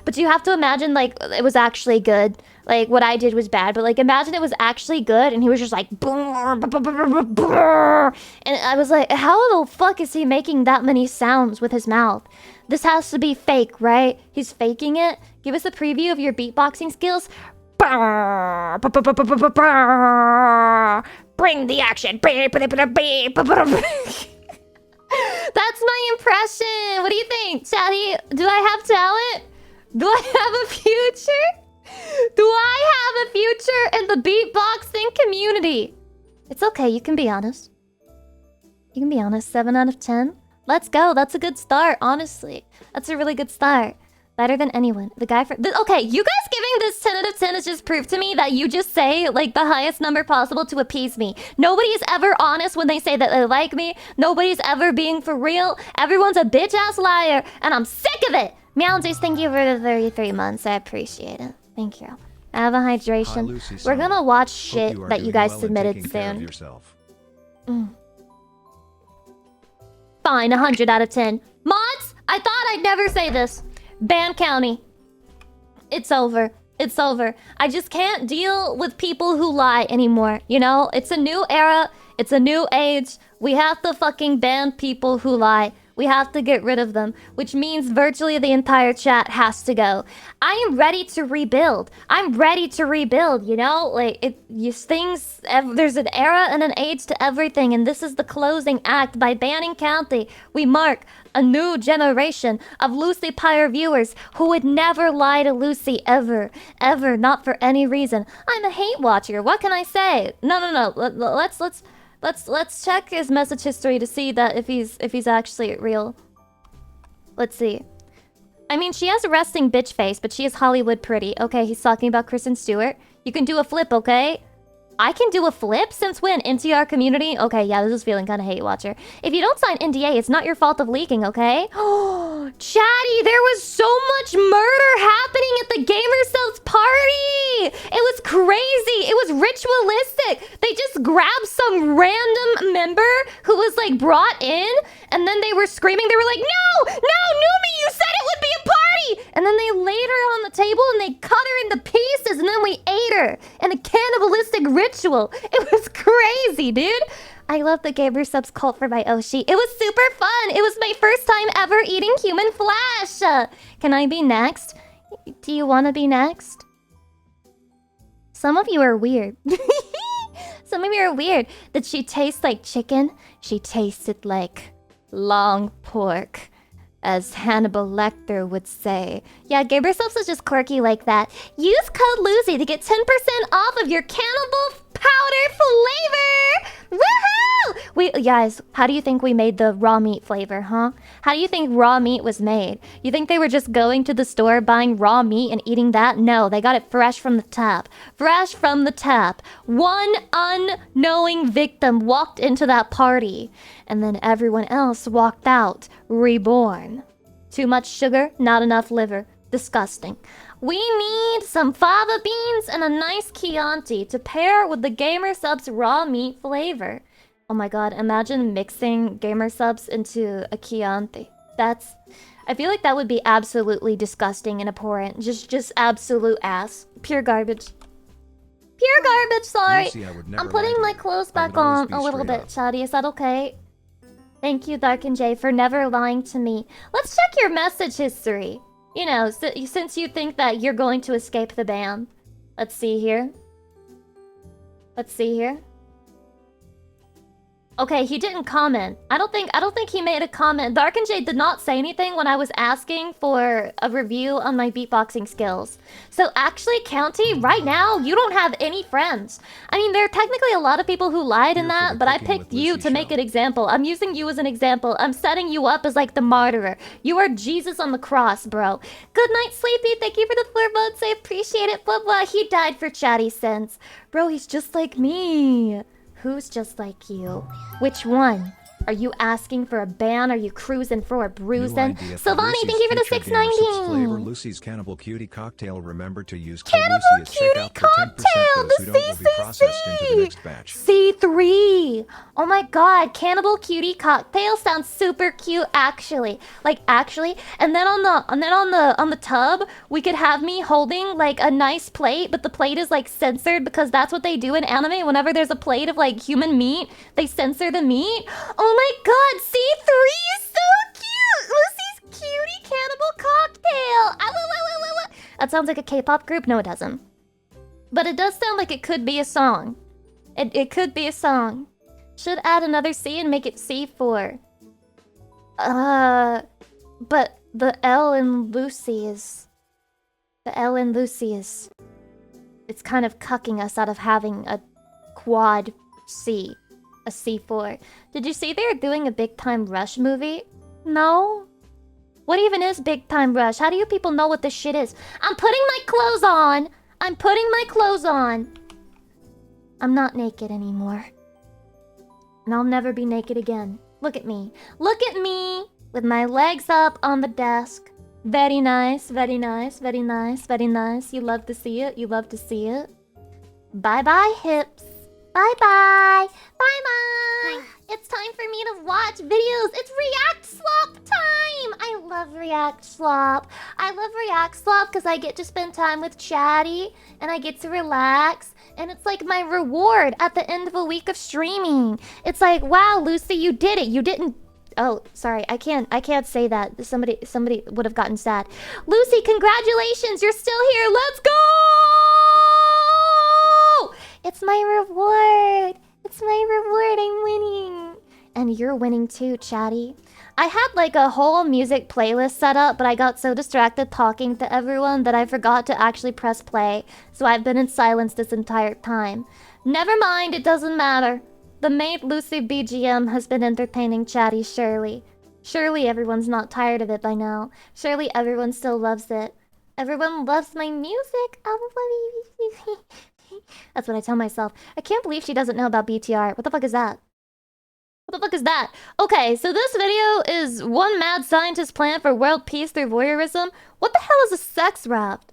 But you have to imagine like it was actually good. Like what I did was bad, but like imagine it was actually good and he was just like... And I was like, how the fuck is he making that many sounds with his mouth? This has to be fake, right? He's faking it. Give us a preview of your beatboxing skills. Bring the action. That's my impression. What do you think, Chatty? Do I have talent? Do I have a future? Do I have a future in the beatboxing community? It's okay, you can be honest. You can be honest. 7 out of 10. Let's go. That's a good start, honestly. That's a really good start. Better than anyone. The guy for... Okay, you guys giving this 10 out of 10 is just proof to me that you just say, like, the highest number possible to appease me. Nobody's ever honest when they say that they like me. Nobody's ever being for real. Everyone's a bitch-ass liar, and I'm sick of it! Meowsies, thank you for the 33 months. I appreciate it. Thank you. I have a hydration. Lucy, we're gonna watch shit that you guys well submitted soon. Mm. Fine, 100 out of 10. Mods, I thought I'd never say this. Ban County. It's over. It's over. I just can't deal with people who lie anymore, you know? It's a new era. It's a new age. We have to fucking ban people who lie. We have to get rid of them, which means virtually the entire chat has to go. I am ready to rebuild. I'm ready to rebuild, you know? Like, there's an era and an age to everything, and this is the closing act. By banning County, we mark a new generation of Lucy Pyre viewers who would never lie to Lucy ever. Ever. Not for any reason. I'm a hate watcher. What can I say? No. Let's check his message history to see that if he's actually real. Let's see. I mean, she has a resting bitch face, but she is Hollywood pretty. Okay, he's talking about Kristen Stewart. You can do a flip, okay? I can do a flip? Since when? NTR community? Okay, yeah, this is feeling kind of hate watcher. If you don't sign NDA, it's not your fault of leaking, okay? Oh, Chatty, there was so much murder happening at the Gamer Subs party! It was crazy! It was ritualistic! They just grabbed some random member who was like brought in, and then they were screaming. They were like, no! No, Numi, you said it would be a party! And then they laid her on the table and they cut her into pieces, and then we ate her in a cannibalistic ritual. It was crazy, dude. I love the Gamer Subs cult for my Oshi. It was super fun. It was my first time ever eating human flesh. Can I be next? Do you want to be next? Some of you are weird. Some of you are weird. Did she taste like chicken? She tasted like long pork, as Hannibal Lecter would say. Yeah, Gamer Subs is just quirky like that. Use code Lucy to get 10% off of your cannibal powder flavor! Woohoo! Guys, how do you think we made the raw meat flavor, huh? How do you think raw meat was made? You think they were just going to the store, buying raw meat and eating that? No, they got it fresh from the tap. Fresh from the tap. One unknowing victim walked into that party, and then everyone else walked out, reborn. Too much sugar, not enough liver. Disgusting. We need some fava beans and a nice Chianti to pair with the Gamer Subs raw meat flavor. Oh my god, imagine mixing Gamer Subs into a Chianti. I feel like that would be absolutely disgusting and abhorrent. Just absolute ass. Pure garbage. Pure garbage, sorry. Lucy, I'm putting my clothes back on a little bit, Shadi. Is that okay? Thank you, Dark and Jay, for never lying to me. Let's check your message history. You know, since you think that you're going to escape the ban. Let's see here. Let's see here. Okay, he didn't comment. I don't think he made a comment. Dark and Jade did not say anything when I was asking for a review on my beatboxing skills. So actually, County, right now, you don't have any friends. I mean, there are technically a lot of people who lied in that, but I picked you to make an example. I'm using you as an example. I'm setting you up as like the martyr. You are Jesus on the cross, bro. Good night, Sleepy. Thank you for the 4 months. I appreciate it. Blah, blah. He died for chatty sense. Bro, he's just like me. Who's just like you? Which one? Are you asking for a ban? Are you cruising for a bruising? Silvani, thank you for the 690. Lucy's Cannibal Cutie Cocktail. Remember to use Cannibal Cutie Cocktail! The CCC! C3! Oh my god, Cannibal Cutie Cocktail sounds super cute actually. Like actually. And then on the tub, we could have me holding like a nice plate, but the plate is like censored because that's what they do in anime. Whenever there's a plate of like human meat, they censor the meat. Oh my god, C3 is so cute! Lucy's Cutie Cannibal Cocktail! That sounds like a K-pop group? No, it doesn't. But it does sound like it could be a song. It could be a song. Should add another C and make it C4. But the L in Lucy is... The L in Lucy is... It's kind of cucking us out of having a quad C. A C4. Did you see they're doing a Big Time Rush movie? No? What even is Big Time Rush? How do you people know what this shit is? I'm putting my clothes on! I'm putting my clothes on! I'm not naked anymore. And I'll never be naked again. Look at me. Look at me! With my legs up on the desk. Very nice, very nice, very nice, very nice. You love to see it, you love to see it. Bye-bye, hips. Bye-bye! Bye-bye! It's time for me to watch videos! It's React Slop time! I love React Slop. I love React Slop because I get to spend time with Chatty, and I get to relax, and it's like my reward at the end of a week of streaming. It's like, wow, Lucy, you did it! You didn't... Oh, sorry, I can't say that. Somebody would have gotten sad. Lucy, congratulations! You're still here! Let's go! It's my reward! It's my reward, I'm winning! And you're winning too, Chatty. I had like a whole music playlist set up, but I got so distracted talking to everyone that I forgot to actually press play. So I've been in silence this entire time. Never mind, it doesn't matter. The Made Lucy BGM has been entertaining Chatty, surely. Surely everyone's not tired of it by now. Surely everyone still loves it. Everyone loves my music. That's what I tell myself. I can't believe she doesn't know about BTR. What the fuck is that? What the fuck is that? Okay, so this video is one mad scientist plan for world peace through voyeurism. What the hell is a sex raft?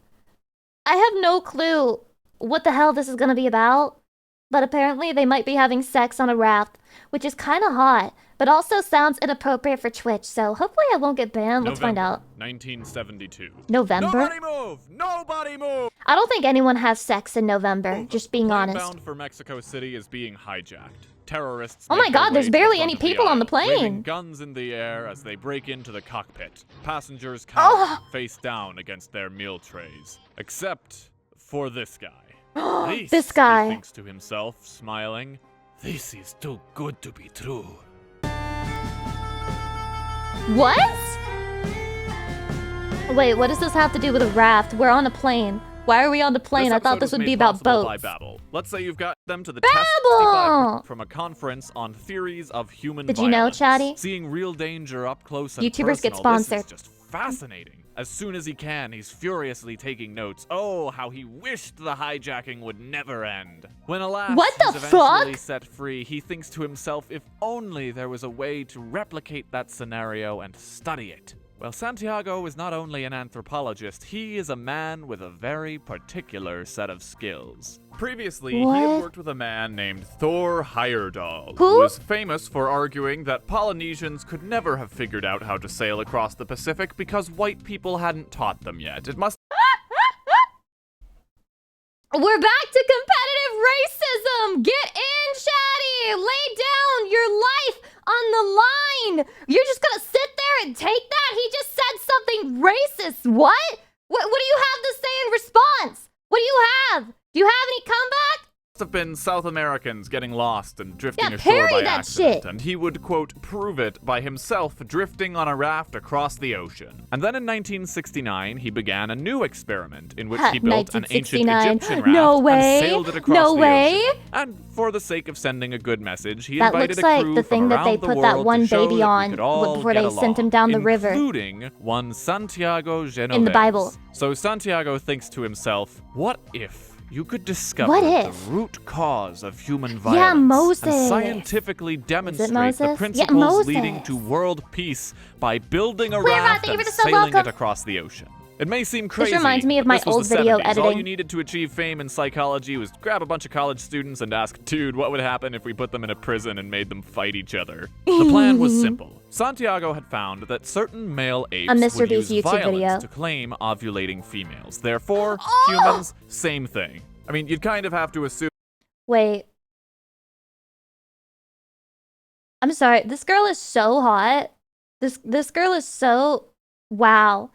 I have no clue what the hell this is gonna be about, but apparently they might be having sex on a raft, which is kind of hot, but also sounds inappropriate for Twitch, so hopefully I won't get banned. Let's find out. 1972. November? Nobody move! Nobody move! I don't think anyone has sex in November, just being honest. Plane bound for Mexico City is being hijacked. Terrorists. Oh my god, there's barely any people on the plane. Waving guns in the air as they break into the cockpit. Passengers cower face down against their meal trays. Except for this guy. This guy. He thinks to himself, smiling. This is too good to be true. What? Wait, what does this have to do with a raft? We're on a plane. Why are we on the plane? I thought this would be about boats. By Babel. Let's say you've got them to the Babel! test from a conference on theories of human Did you know, violence. Chatty? Seeing real danger up close and YouTubers get personal, sponsored. This is just fascinating. As soon as he can, he's furiously taking notes. Oh, how he wished the hijacking would never end. When alas, what the he's eventually fuck? set free, he thinks to himself, if only there was a way to replicate that scenario and study it. Well, Santiago is not only an anthropologist, he is a man with a very particular set of skills. Previously, he had worked with a man named Thor Heyerdahl, who was famous for arguing that Polynesians could never have figured out how to sail across the Pacific because white people hadn't taught them yet. It must We're back to competitive racism! Get in, Chatty! Lay down your life on the line! You're just gonna sit there and take that? He just said something racist. What? What do you have to say in response? What do you have? Do you have any comeback? have been South Americans getting lost and drifting ashore parry by that accident, shit. and he would, quote, prove it by himself drifting on a raft across the ocean. And then in 1969, he began a new experiment in which he built an ancient Egyptian raft and sailed it across the ocean. And for the sake of sending a good message, he invited a crew like the thing that they put that one baby on before they sent him down the river. Including one Santiago Genovese. In the Bible. So Santiago thinks to himself, what if you could discover the root cause of human violence and scientifically demonstrate the principles leading to world peace by building a raft and sailing it across the ocean. It may seem crazy, this reminds me of my old video editing. All you needed to achieve fame in psychology was grab a bunch of college students and ask, dude, what would happen if we put them in a prison and made them fight each other? The plan was simple. Santiago had found that certain male apes would use violence to claim ovulating females. Therefore, humans, same thing. I mean, you'd kind of have to assume... Wait. I'm sorry, this girl is so hot. This girl is so... Wow.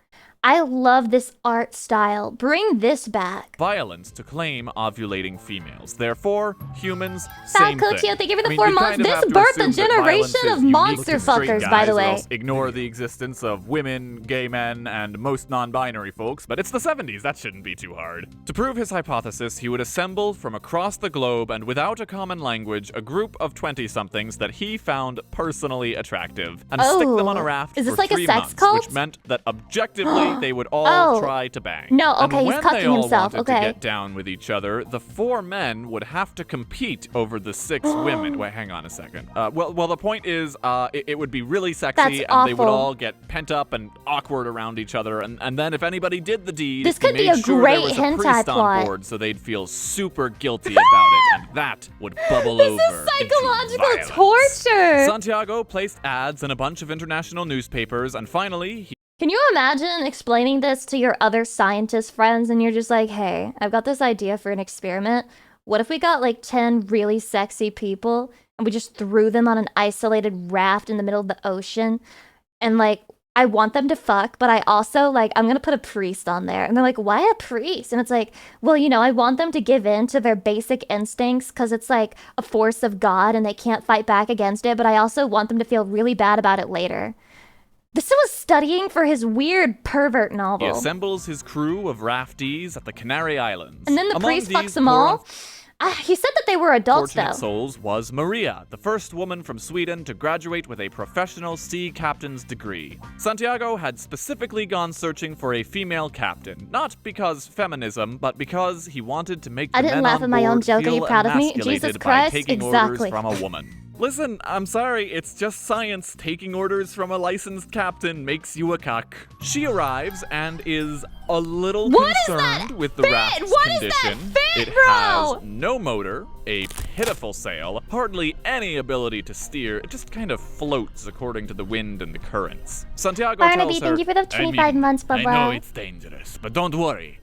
I love this art style. Bring this back. Violence to claim ovulating females. Therefore, humans, same thing. Thank you for the 4 months. This birthed a generation of monster fuckers, by the way. Ignore the existence of women, gay men, and most non-binary folks, but it's the 70s. That shouldn't be too hard. To prove his hypothesis, he would assemble from across the globe and without a common language, a group of 20-somethings that he found personally attractive and stick them on a raft for 3 months, which meant that objectively they would all try to bang. No, okay, he's cucking himself. To get down with each other, the 4 men would have to compete over the 6 women. Wait, hang on a second. Well, the point is, it would be really sexy, and they would all get pent up and awkward around each other. And then if anybody did the deed, this could be a great hentai plot. Board, so they'd feel super guilty about it, and that would bubble over. This is psychological torture. Santiago placed ads in a bunch of international newspapers, and finally, can you imagine explaining this to your other scientist friends and you're just like, hey, I've got this idea for an experiment. What if we got like 10 really sexy people and we just threw them on an isolated raft in the middle of the ocean? And like, I want them to fuck, but I also like, I'm gonna put a priest on there. And they're like, why a priest? And it's like, well, you know, I want them to give in to their basic instincts because it's like a force of God and they can't fight back against it. But I also want them to feel really bad about it later. This was studying for his weird pervert novel. He assembles his crew of raftees at the Canary Islands. And then the priest fucks them all? He said that they were adults, Fortunate though. Souls was Maria, the first woman from Sweden to graduate with a professional sea captain's degree. Santiago had specifically gone searching for a female captain, not because feminism, but because he wanted to make the I didn't men laugh on at my own board joke. Are feel you proud of me? emasculated Jesus by Christ, taking exactly. orders from a woman. Listen, I'm sorry, it's just science. Taking orders from a licensed captain makes you a cuck. She arrives and is a little What is concerned that with the fit? raft's What is condition. that fit, It bro? has no motor, a pitiful sail, hardly any ability to steer. It just kind of floats according to the wind and the currents. Santiago tells Barnaby, her, thank you for the 25 months, I know Bubba. it's dangerous, but don't worry.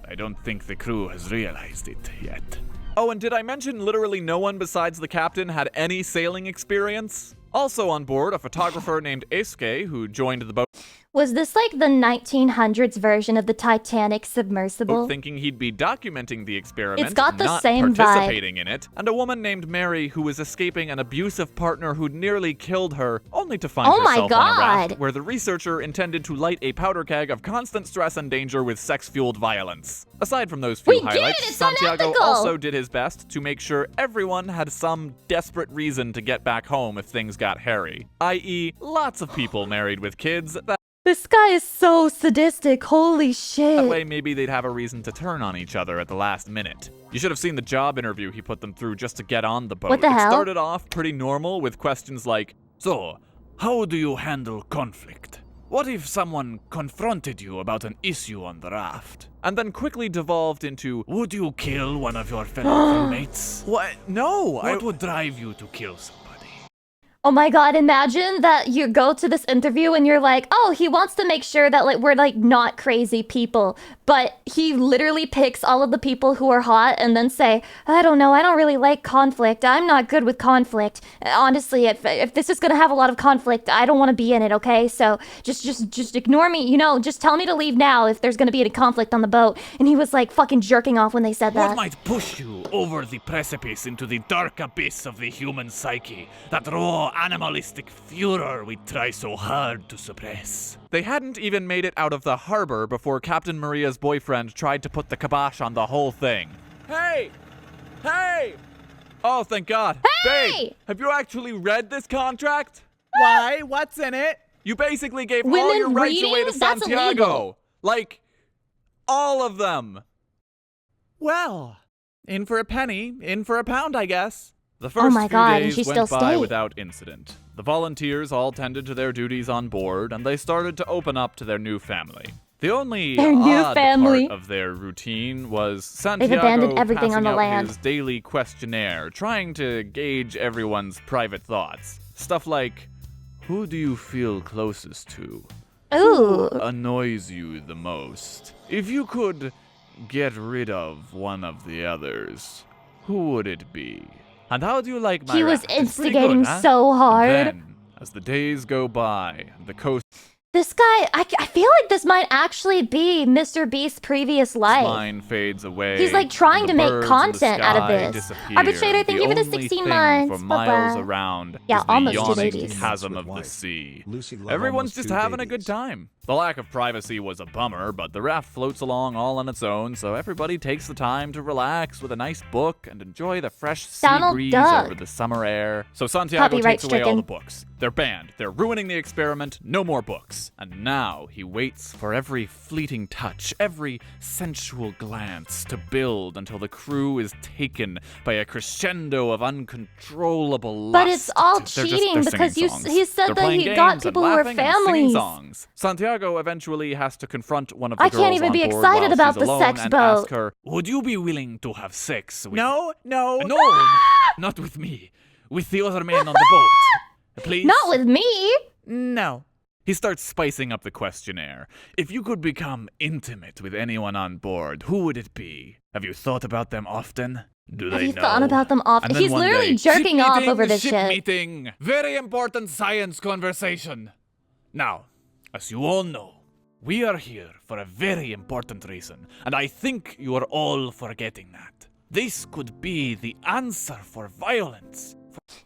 I don't think the crew has realized it yet. Oh, and did I mention literally no one besides the captain had any sailing experience? Also on board, a photographer named Eske, who joined the boat Was this like the 1900s version of the Titanic submersible? thinking he'd be documenting the experiment, It's got the not same vibe. participating in it, and a woman named Mary who was escaping an abusive partner who'd nearly killed her, only to find Oh my herself on a raft God. where the researcher intended to light a powder keg of constant stress and danger with sex-fueled violence. Aside from those few We get it, highlights, it's Santiago unethical. also did his best to make sure everyone had some desperate reason to get back home if things got hairy, i.e. lots of people married with kids. This guy is so sadistic. Holy shit. That way, maybe they'd have a reason to turn on each other at the last minute. You should have seen the job interview he put them through just to get on the boat. What the hell? It started off pretty normal with questions like, So, how do you handle conflict? What if someone confronted you about an issue on the raft? and then quickly devolved into, Would you kill one of your fellow crewmates? what? No, What would drive you to kill somebody? Oh my god, imagine that you go to this interview and you're like, oh, he wants to make sure that like we're like not crazy people. But he literally picks all of the people who are hot and then say, I don't know, I don't really like conflict. I'm not good with conflict. Honestly, if this is gonna have a lot of conflict, I don't want to be in it, okay? So just ignore me, you know, just tell me to leave now if there's gonna be any conflict on the boat. And he was like fucking jerking off when they said What that. might push you over the precipice into the dark abyss of the human psyche? That raw, animalistic furor we try so hard to suppress. They hadn't even made it out of the harbor before Captain Maria's boyfriend tried to put the kibosh on the whole thing. Hey! Hey! Oh, thank God. Hey! Babe, have you actually read this contract? Why? What's in it? You basically gave all Women your rights away reading? to That's Santiago. illegal. Like, all of them. Well, in for a penny, in for a pound, I guess. The first my few God, and days she went still by stayed. without incident. The volunteers all tended to their duties on board, and they started to open up to their new family. The only Their new odd family. part of their routine was Santiago abandoned everything on passing the out land. his daily questionnaire, trying to gauge everyone's private thoughts. Stuff like, who do you feel closest to? Ooh. Annoys you the most? If you could get rid of one of the others, who would it be? And how do you like my He was raft? It's pretty instigating good, huh? so hard. Then, as the days go by, the coast This guy, I feel like this might actually be Mr. Beast's previous life. line fades away. He's like trying and to the make birds in the content out of sky this. disappear. Arbitrator, thank you for the only 16 thing months. For miles Bye-bye. around Yeah, is the almost 2 yawning babies. chasm With of the wife. sea. Lucy love Everyone's almost just 2 having a good babies. time. The lack of privacy was a bummer, but the raft floats along all on its own, so everybody takes the time to relax with a nice book and enjoy the fresh sea Donald breeze Duck. over the summer air. So Santiago Copyright takes away all stricken. the books. They're banned. They're ruining the experiment. No more books. And now he waits for every fleeting touch, every sensual glance to build until the crew is taken by a crescendo of uncontrollable lust. But it's all They're cheating they're because singing you songs. he said They're that playing he got games people and who were laughing and singing families. songs. Santiago eventually has to confront one of the I girls can't even on be board excited while about she's the alone sex and boat. ask her, Would you be willing to have sex with... No, no. No, not with me. With the other men on the boat. Please? Not with me. No. He starts spicing up the questionnaire. If you could become intimate with anyone on board, who would it be? Have you thought about them often? Do Have they you know? thought about them often? And then He's one literally day, jerking ship off meeting, over this ship shit. meeting. Very important science conversation. Now, as you all know, we are here for a very important reason, and I think you are all forgetting that. This could be the answer for violence.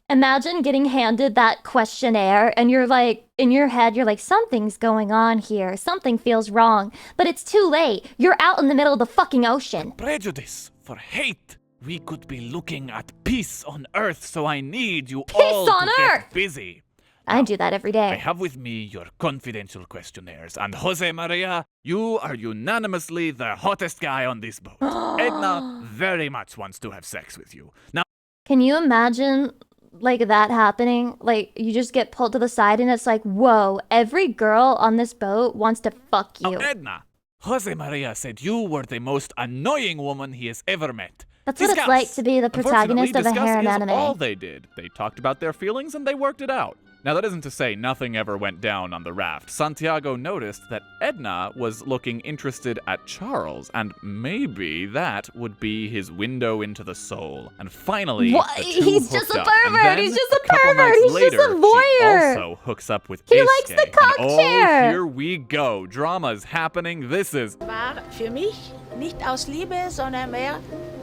Imagine getting handed that questionnaire and you're like, in your head, you're like, something's going on here. Something feels wrong. But it's too late. You're out in the middle of the fucking ocean. Prejudice, for hate, We could be looking at peace on Earth, so I need you all on to Earth! get busy. I do that every I day. have with me your confidential questionnaires, and Jose Maria, you are unanimously the hottest guy on this boat. Edna very much wants to have sex with you. Now, Can you imagine like that happening? Like you just get pulled to the side and it's like, whoa, every girl on this boat wants to fuck you. Edna, Jose Maria said you were the most annoying woman he has ever met. That's what it's like to be the protagonist of a harem discuss is all anime. they did. They talked about their feelings and they worked it out. Now, that isn't to say nothing ever went down on the raft. Santiago noticed that Edna was looking interested at Charles, and maybe that would be his window into the soul. And finally, What? the two He's hooked just a up. And pervert. then, He's just a couple pervert. nights He's just a later, voyeur. She also hooks up with He Keisuke. likes the cock And chair. here we go. Drama's happening. This is War für mich nicht aus Liebe, sondern mehr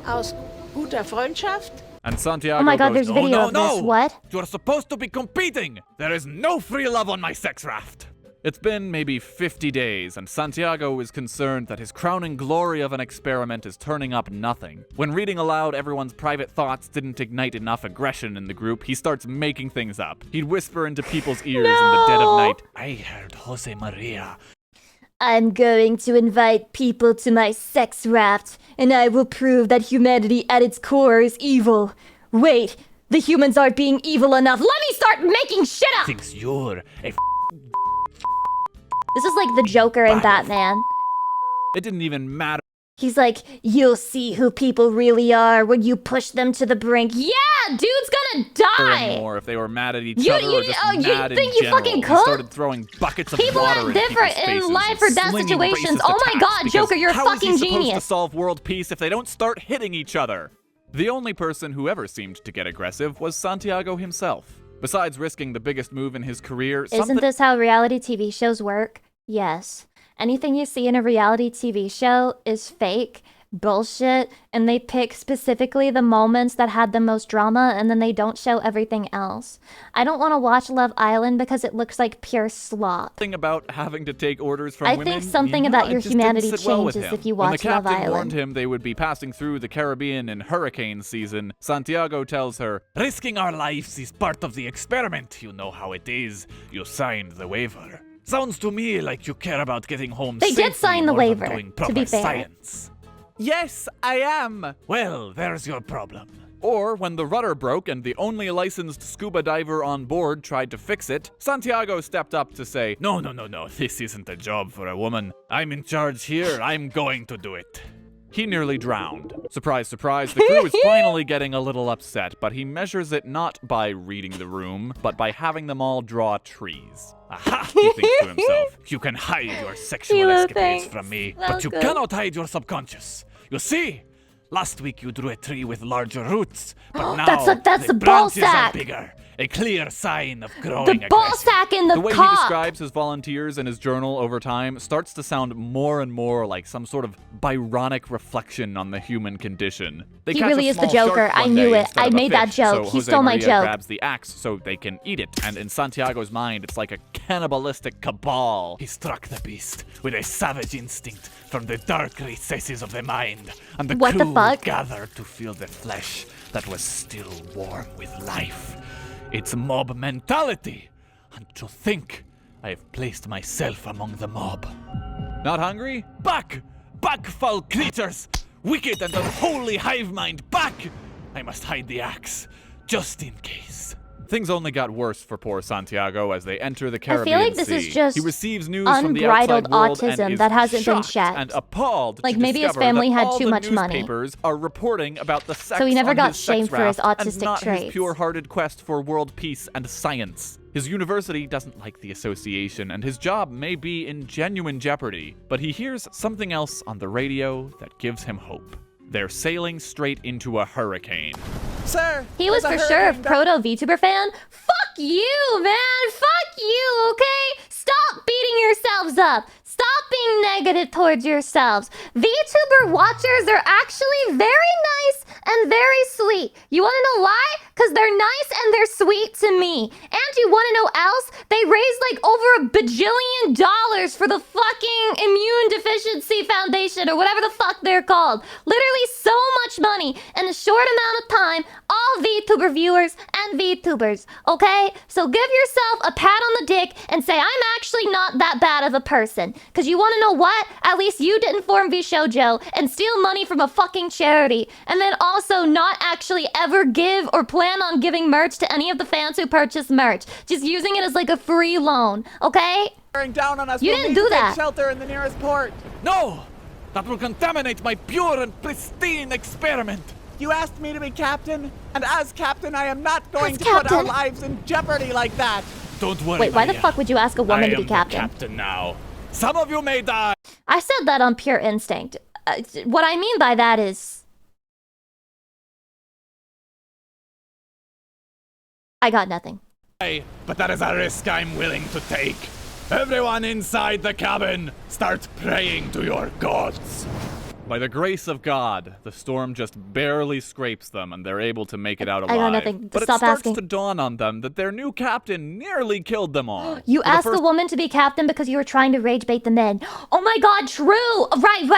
aus guter Freundschaft. And Santiago Oh my god, goes, there's video no, of this. no. What? You're supposed to be competing. There is no free love on my sex raft. It's been maybe 50 days, and Santiago is concerned that his crowning glory of an experiment is turning up nothing. When reading aloud everyone's private thoughts didn't ignite enough aggression in the group, he starts making things up. He'd whisper into people's ears in the dead of night, I heard Jose Maria. I'm going to invite people to my sex raft, and I will prove that humanity at its core is evil. Wait, the humans aren't being evil enough. Let me start making shit up! Thinks you're a This is like the Joker in Batman. it didn't even matter. He's like, you'll see who people really are when you push them to the brink. Yeah, dude's gonna die! Anymore if they were mad at each You- other you- or just oh, you mad think in you general. fucking He could? started throwing buckets of People water act in different people's in faces life and or death slinging situations. racist Oh my attacks god, because Joker, you're a how is fucking he supposed to genius. solve world peace if they don't start hitting each other? The only person who ever seemed to get aggressive was Santiago himself. Besides risking the biggest move in his career, Isn't this how reality TV shows work? Yes. Anything you see in a reality TV show is fake, bullshit, and they pick specifically the moments that had the most drama and then they don't show everything else. I don't want to watch Love Island because it looks like pure slop. Something about having to take orders from I women. think something about it your just didn't humanity sit well with changes him. if you When watch the Love captain Island. warned him they would be passing through the Caribbean in hurricane season, Santiago tells her, risking our lives is part of the experiment. You know how it is. You signed the waiver. Sounds to me like you care about getting home They safely did sign the more than waiver, doing to proper be fair. science. Yes, I am. Well, there's your problem. Or when the rudder broke and the only licensed scuba diver on board tried to fix it, Santiago stepped up to say, No, this isn't a job for a woman. I'm in charge here. I'm going to do it. he nearly drowned. Surprise, surprise, the crew is finally getting a little upset, but he measures it not by reading the room, but by having them all draw trees. Aha, he thinks to himself. You can hide your sexual Hilo, escapades thanks. from me, That but was you good. cannot hide your subconscious. You see? Last week you drew a tree with larger roots, but now That's the the ball branches are sack. bigger. A clear sign of growing The ball aggression. sack in the, The way he cock! describes his volunteers in his journal over time starts to sound more and more like some sort of Byronic reflection on the human condition. They He catch really a is the small Joker. shark I one knew day it. instead I of a made that fish, joke. so He Jose stole my Maria joke. grabs the axe so they can eat it, and in Santiago's mind, it's like a cannibalistic cabal. He struck the beast with a savage instinct from the dark recesses of the mind, and the What the crew fuck? gathered to feel the flesh that was still warm with life. It's mob mentality, and to think I have placed myself among the mob. Not hungry? Back! Back, foul creatures! Wicked and unholy hive mind, back! I must hide the axe, just in case. Things only got worse for poor Santiago as they enter the I feel Caribbean like this Sea. is just he receives news from the unbridled outside world autism and is that hasn't been shocked checked. and appalled Like, to maybe his discover family that had all too the much money. newspapers are reporting about the sex So he never on got his sex shamed for his raft autistic and not traits. his pure-hearted quest for world peace and science. His university doesn't like the association, and his job may be in genuine jeopardy. But he hears something else on the radio that gives him hope. They're sailing straight into a hurricane. Sir, He was there's for a sure a hurricane proto VTuber fan. Fuck you, man. Fuck you, okay? Stop beating yourselves up. Stop being negative towards yourselves. VTuber watchers are actually very nice and very sweet. You want to know why? Because they're nice and they're sweet to me. And you want to know else? They raised like over $1 bajillion for the fucking Immune Deficiency Foundation or whatever the fuck they're called. Literally so much money in a short amount of time. All VTuber viewers and VTubers, okay? So give yourself a pat on the dick and say, I'm actually not that bad of a person. Because you want to know what? At least you didn't form VShojo and steal money from a fucking charity. And then also not actually ever give or plan on giving merch to any of the fans who purchase merch. Just using it as like a free loan, okay? Bearing down on us. You We'll didn't need do to take that. shelter in the nearest port. No! That will contaminate my pure and pristine experiment. You asked me to be captain, and as captain, I am not going As to put our captain? lives in jeopardy like that. Don't worry, Wait, why the Maria. fuck would you ask a I woman to am be captain? the captain now. Some of you may die. I said that on pure instinct. What I mean by that is... I got nothing. But that is a risk I'm willing to take. Everyone inside the cabin, start praying to your gods. By the grace of God, the storm just barely scrapes them and they're able to make it out alive. I got nothing. But Stop it starts asking. to dawn on them that their new captain nearly killed them all. You For the asked first a woman to be captain because you were trying to rage bait the men. Oh my god, true!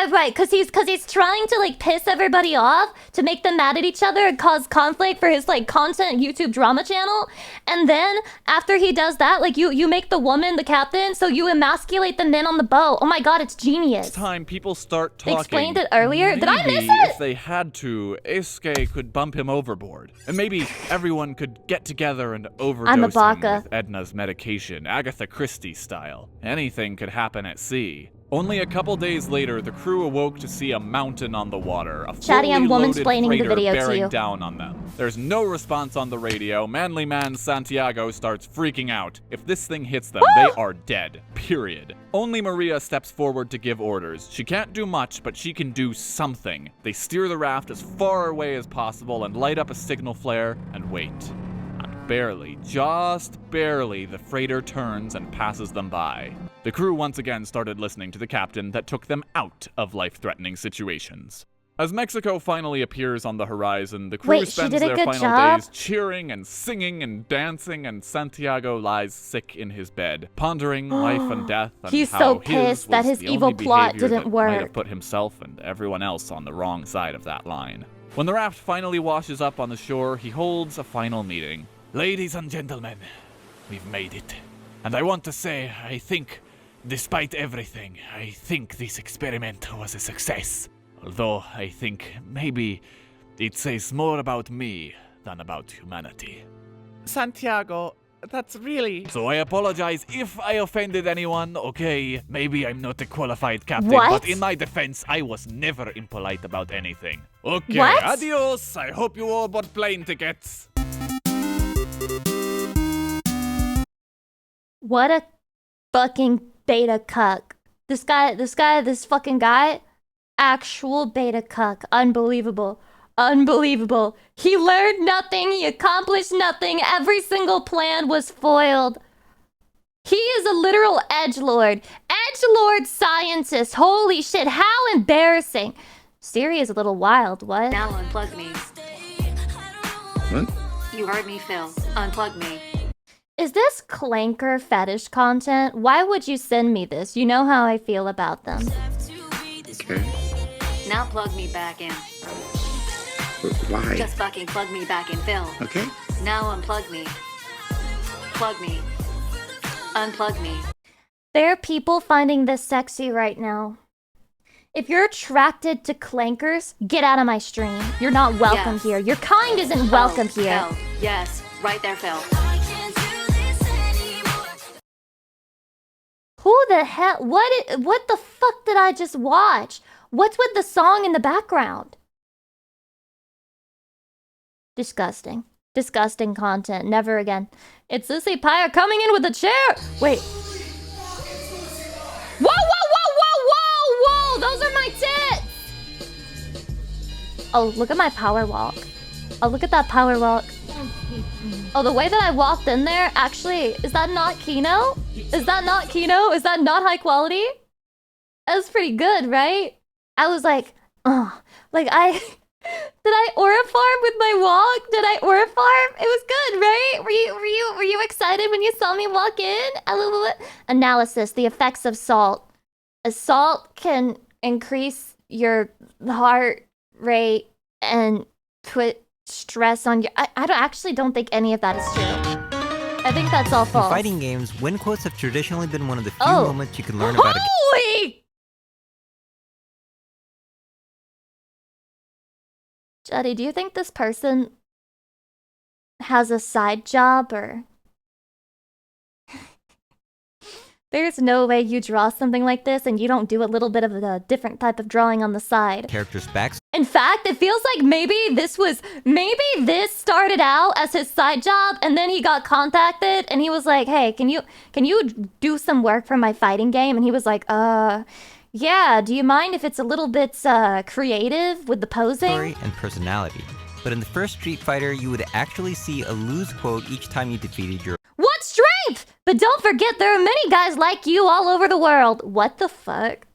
Right. Cause he's trying to like piss everybody off to make them mad at each other and cause conflict for his like content YouTube drama channel. And then after he does that, like you make the woman the captain, so you emasculate the men on the boat. Oh my god, it's genius. Next time people start They talking, explained it earlier. Did I miss maybe it? if they had to, Eisuke could bump him overboard. And maybe everyone could get together and overdose him baka. with Edna's medication, Agatha Christie style. Anything could happen at sea. Only a couple days later, the crew awoke to see a mountain on the water, a Chatty, I'm fully loaded womansplaining the freighter video to bearing you. down on them. There's no response on the radio. Manly man Santiago starts freaking out. If this thing hits them, they are dead. Period. Only Maria steps forward to give orders. She can't do much, but she can do something. They steer the raft as far away as possible and light up a signal flare and wait. And barely, just barely, the freighter turns and passes them by. The crew once again started listening to the captain that took them out of life-threatening situations. As Mexico finally appears on the horizon, the crew Wait, she spends did a their good final job? days cheering and singing and dancing, and Santiago lies sick in his bed, pondering life and death and He's how so his pissed that was his the evil only plot behavior didn't that might have work. put himself and everyone else on the wrong side of that line. When the raft finally washes up on the shore, he holds a final meeting. Ladies and gentlemen, we've made it. And I want to say, I think, despite everything, I think this experiment was a success. Although I think maybe it says more about me than about humanity. Santiago, that's really... So I apologize if I offended anyone, okay? Maybe I'm not a qualified captain, What? but in my defense, I was never impolite about anything. Okay, What? adios. I hope you all bought plane tickets. What a fucking beta cuck. This fucking guy, actual beta cuck. Unbelievable. He learned nothing, he accomplished nothing, every single plan was foiled. He is a literal edgelord. Edgelord scientist. Holy shit, how embarrassing. Siri is a little wild, what? Now unplug me. What? You heard me, Phil. Unplug me. Is this clanker fetish content? Why would you send me this? You know how I feel about them. Okay. Now plug me back in. Why? Just fucking plug me back in, Phil. Okay. Now unplug me. Plug me. Unplug me. There are people finding this sexy right now. If you're attracted to clankers, get out of my stream. You're not welcome Yes. here. Your kind isn't welcome Oh, here. Phil. Yes, right there, Phil. Who the hell? What the fuck did I just watch? What's with the song in the background? Disgusting. Disgusting content. Never again. It's Lucy Pyre coming in with a chair. Wait. Whoa! Those are my tits! Oh, look at my power walk. Oh, look at that power walk. Oh, the way that I walked in there, actually, is that not Kino? Is that not Kino? Is that not high quality? That was pretty good, right? I was like, like Did I aura farm with my walk? Did I aura farm? It was good, right? Were you excited when you saw me walk in? Analysis: the effects of salt. Salt can increase your heart rate and put stress on your. I don't think any of that is true. I think that's all false. In fighting games, win quotes have traditionally been one of the few moments you can learn about a game. Holy! Jetty, do you think this person has a side job or... There's no way you draw something like this and you don't do a little bit of a different type of drawing on the side. Character's back. In fact, it feels like maybe this started out as his side job and then he got contacted and he was like, hey, can you do some work for my fighting game? And he was like, yeah, do you mind if it's a little bit creative with the posing? Story and personality. But in the first Street Fighter, you would actually see a lose quote each time you defeated your... What strength? But don't forget there are many guys like you all over the world. What the fuck?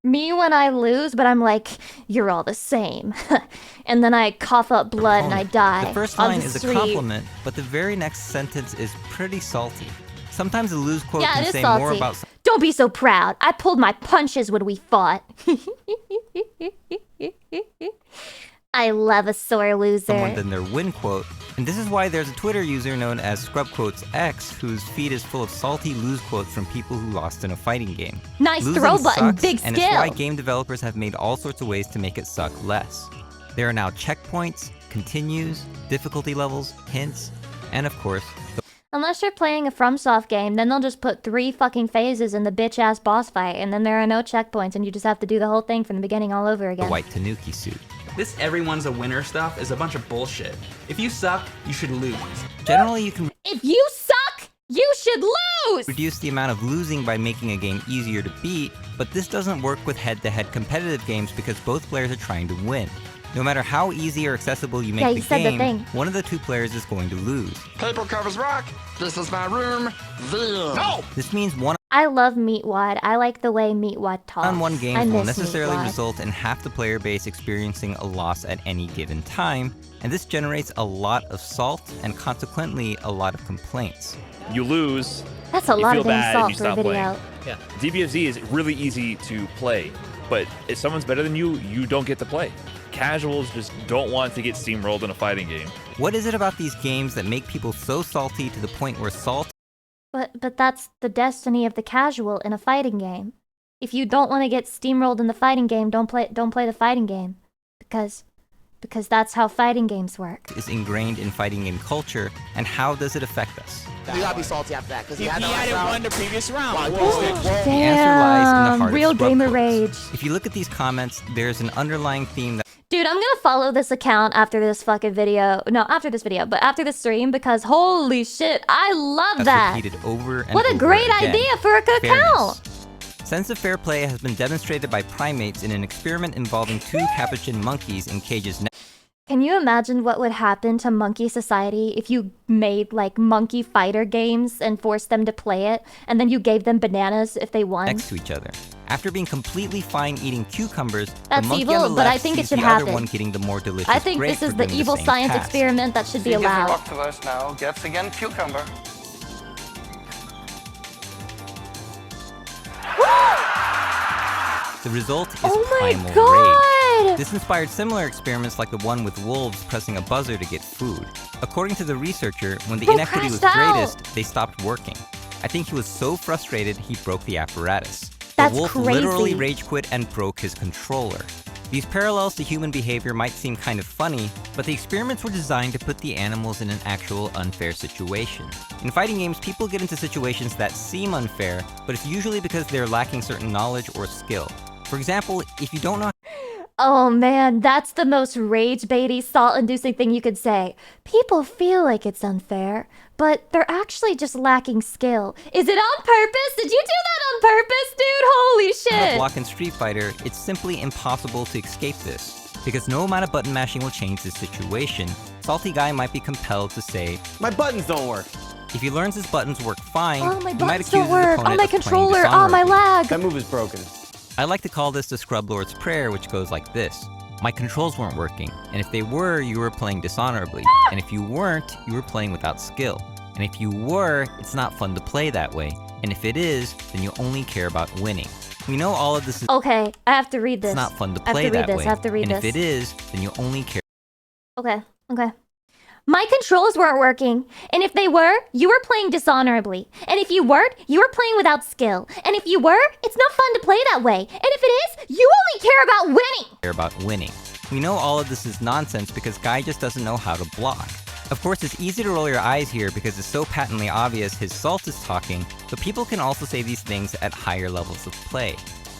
Me when I lose, but I'm like, you're all the same. And then I cough up blood and I die. The first line is a compliment, but the very next sentence is pretty salty. Sometimes a lose quote can say more about... Don't be so proud. I pulled my punches when we fought. I love a sore loser. Someone than their win quote. And this is why there's a Twitter user known as ScrubQuotesX whose feed is full of salty lose quotes from people who lost in a fighting game. Nice Losing throw button, sucks, big skill. And it's why game developers have made all sorts of ways to make it suck less. There are now checkpoints, continues, difficulty levels, hints, and of course, unless you're playing a FromSoft game, then they'll just put 3 fucking phases in the bitch-ass boss fight, and then there are no checkpoints, and you just have to do the whole thing from the beginning all over again. The white Tanuki suit. This everyone's a winner stuff is a bunch of bullshit. If you suck, you should lose. Generally, you can... If you suck, you should lose! Reduce the amount of losing by making a game easier to beat, but this doesn't work with head-to-head competitive games because both players are trying to win. No matter how easy or accessible you make the game, one of the two players is going to lose. Paper covers rock. This is my room. No! This means one I love Meatwad. I like the way Meatwad talks. on-one games will necessarily result in half the player base experiencing a loss at any given time, and this generates a lot of salt and consequently a lot of complaints. You lose. That's a lot of insult for a video. Yeah. DBFZ is really easy to play, but if someone's better than you, you don't get to play. Casuals just don't want to get steamrolled in a fighting game. What is it about these games that make people so salty to the point where salt... But that's the destiny of the casual in a fighting game. If you don't want to get steamrolled in the fighting game, don't play the fighting game. Because that's how fighting games work. ...is ingrained in fighting game culture, and how does it affect us? You gotta be salty after that, because he hadn't won the previous round. The answer lies in the heart real of gamer quotes. rage. If you look at these comments, there's an underlying theme that... Dude, I'm gonna follow this account after this fucking video. No, after this video, but after this stream, because holy shit, I love that. Repeated over and what a over great again. idea for an account. Sense of fair play has been demonstrated by primates in an experiment involving 2 capuchin monkeys in cages. Can you imagine what would happen to monkey society if you made like monkey fighter games and forced them to play it, and then you gave them bananas if they won? Next to each other. After being completely fine eating cucumbers, that's the monkey evil, on the left but I think it sees should the happen. other one getting the more delicious I think grape this is for the doing evil same science task. experiment that should be allowed. Octopus now gets again cucumber. The result is oh my primal God! rage. This inspired similar experiments like the one with wolves pressing a buzzer to get food. According to the researcher, when the inequity was greatest, they stopped working. I think he was so frustrated he broke the apparatus. That's the wolf crazy. literally rage quit and broke his controller. These parallels to human behavior might seem kind of funny, but the experiments were designed to put the animals in an actual unfair situation. In fighting games, people get into situations that seem unfair, but it's usually because they're lacking certain knowledge or skill. For example, if you don't know... Oh man, that's the most rage-baity, salt-inducing thing you could say. People feel like it's unfair, but they're actually just lacking skill. Is it on purpose? Did you do that on purpose, dude? Holy shit! Block in Street Fighter, it's simply impossible to escape this. Because no amount of button mashing will change this situation, Salty Guy might be compelled to say, my buttons don't work. If he learns his buttons work fine, oh, my he might buttons accuse don't his work. opponent Oh, my of playing controller. Oh, my dishonorably. lag. That move is broken. I like to call this the Scrub Lord's Prayer, which goes like this. My controls weren't working, and if they were, you were playing dishonorably. And if you weren't, you were playing without skill. And if you were, it's not fun to play that way. And if it is, then you only care about winning. We know all of this is Okay, I have to read this. It's not fun to play that way. I have to read this. And if it is, then you only care. Okay. My controls weren't working, and if they were, you were playing dishonorably. And if you weren't, you were playing without skill. And if you were, it's not fun to play that way. And if it is, you only care about winning. We know all of this is nonsense because Guy just doesn't know how to block. Of course, it's easy to roll your eyes here because it's so patently obvious his salt is talking, but people can also say these things at higher levels of play.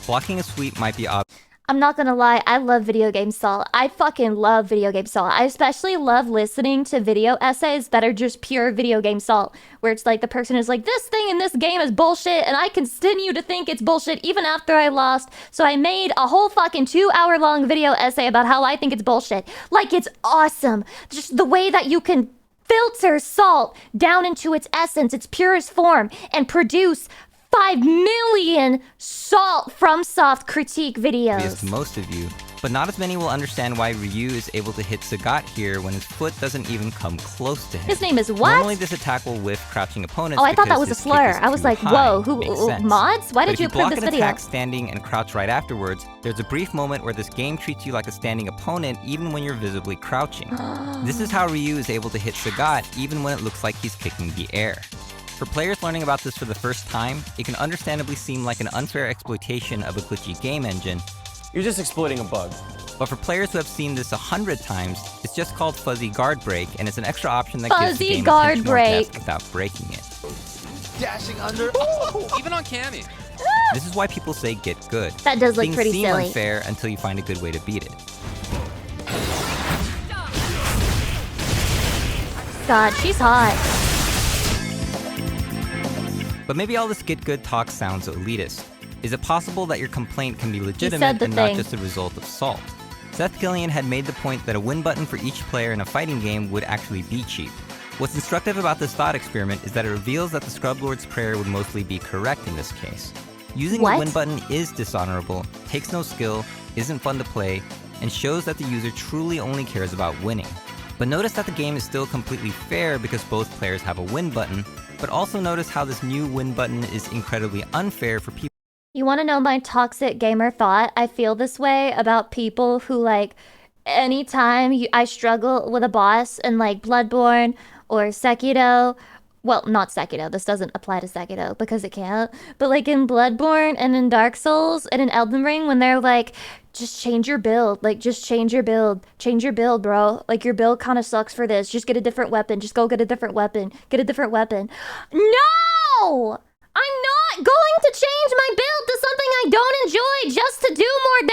Blocking a sweep might be obvious. I'm not gonna lie, I love video game salt. I fucking love video game salt. I especially love listening to video essays that are just pure video game salt, where it's like the person is like, this thing in this game is bullshit, and I continue to think it's bullshit even after I lost, so I made a whole fucking 2-hour long video essay about how I think it's bullshit. Like, it's awesome. Just the way that you can filter salt down into its essence, its purest form, and produce 5 million Salt from Soft critique videos. Obvious to most of you, but not as many will understand why Ryu is able to hit Sagat here when his foot doesn't even come close to him. His name is what? Normally this attack will whiff crouching opponents. Oh, I thought that was because a his kick slur. is I was too like, high. whoa, who, Makes sense. mods? Why But did you approve this If you block an video? attack standing and crouch right afterwards, there's a brief moment where this game treats you like a standing opponent even when you're visibly crouching. This is how Ryu is able to hit Sagat even when it looks like he's kicking the air. For players learning about this for the first time, it can understandably seem like an unfair exploitation of a glitchy game engine. You're just exploiting a bug. But for players who have seen this 100 times, it's just called fuzzy guard break, and it's an extra option that gives the Fuzzy game guard intentional break. depth without breaking it. Dashing under. Even on Cammy. This is why people say get good. That does look Things pretty seem silly. unfair until you find a good way to beat it. God, she's hot. But maybe all this get good talk sounds elitist. Is it possible that your complaint can be legitimate and not just a result of salt? Seth Killian had made the point that a win button for each player in a fighting game would actually be cheap. What's instructive about this thought experiment is that it reveals that the Scrub Lord's prayer would mostly be correct in this case. Using the win button is dishonorable, takes no skill, isn't fun to play, and shows that the user truly only cares about winning. But notice that the game is still completely fair because both players have a win button, but also notice how this new win button is incredibly unfair for people. You want to know my toxic gamer thought? I feel this way about people who, like, anytime I struggle with a boss in, like, Bloodborne or Sekiro. Well, not Sekiro. This doesn't apply to Sekiro because it can't. But, like, in Bloodborne and in Dark Souls and in Elden Ring, when they're like, just change your build. Like, just change your build. Change your build, bro. Like, your build kind of sucks for this. Just get a different weapon. Just go get a different weapon. Get a different weapon. No! I'm not going to change my build to something I don't enjoy just to do more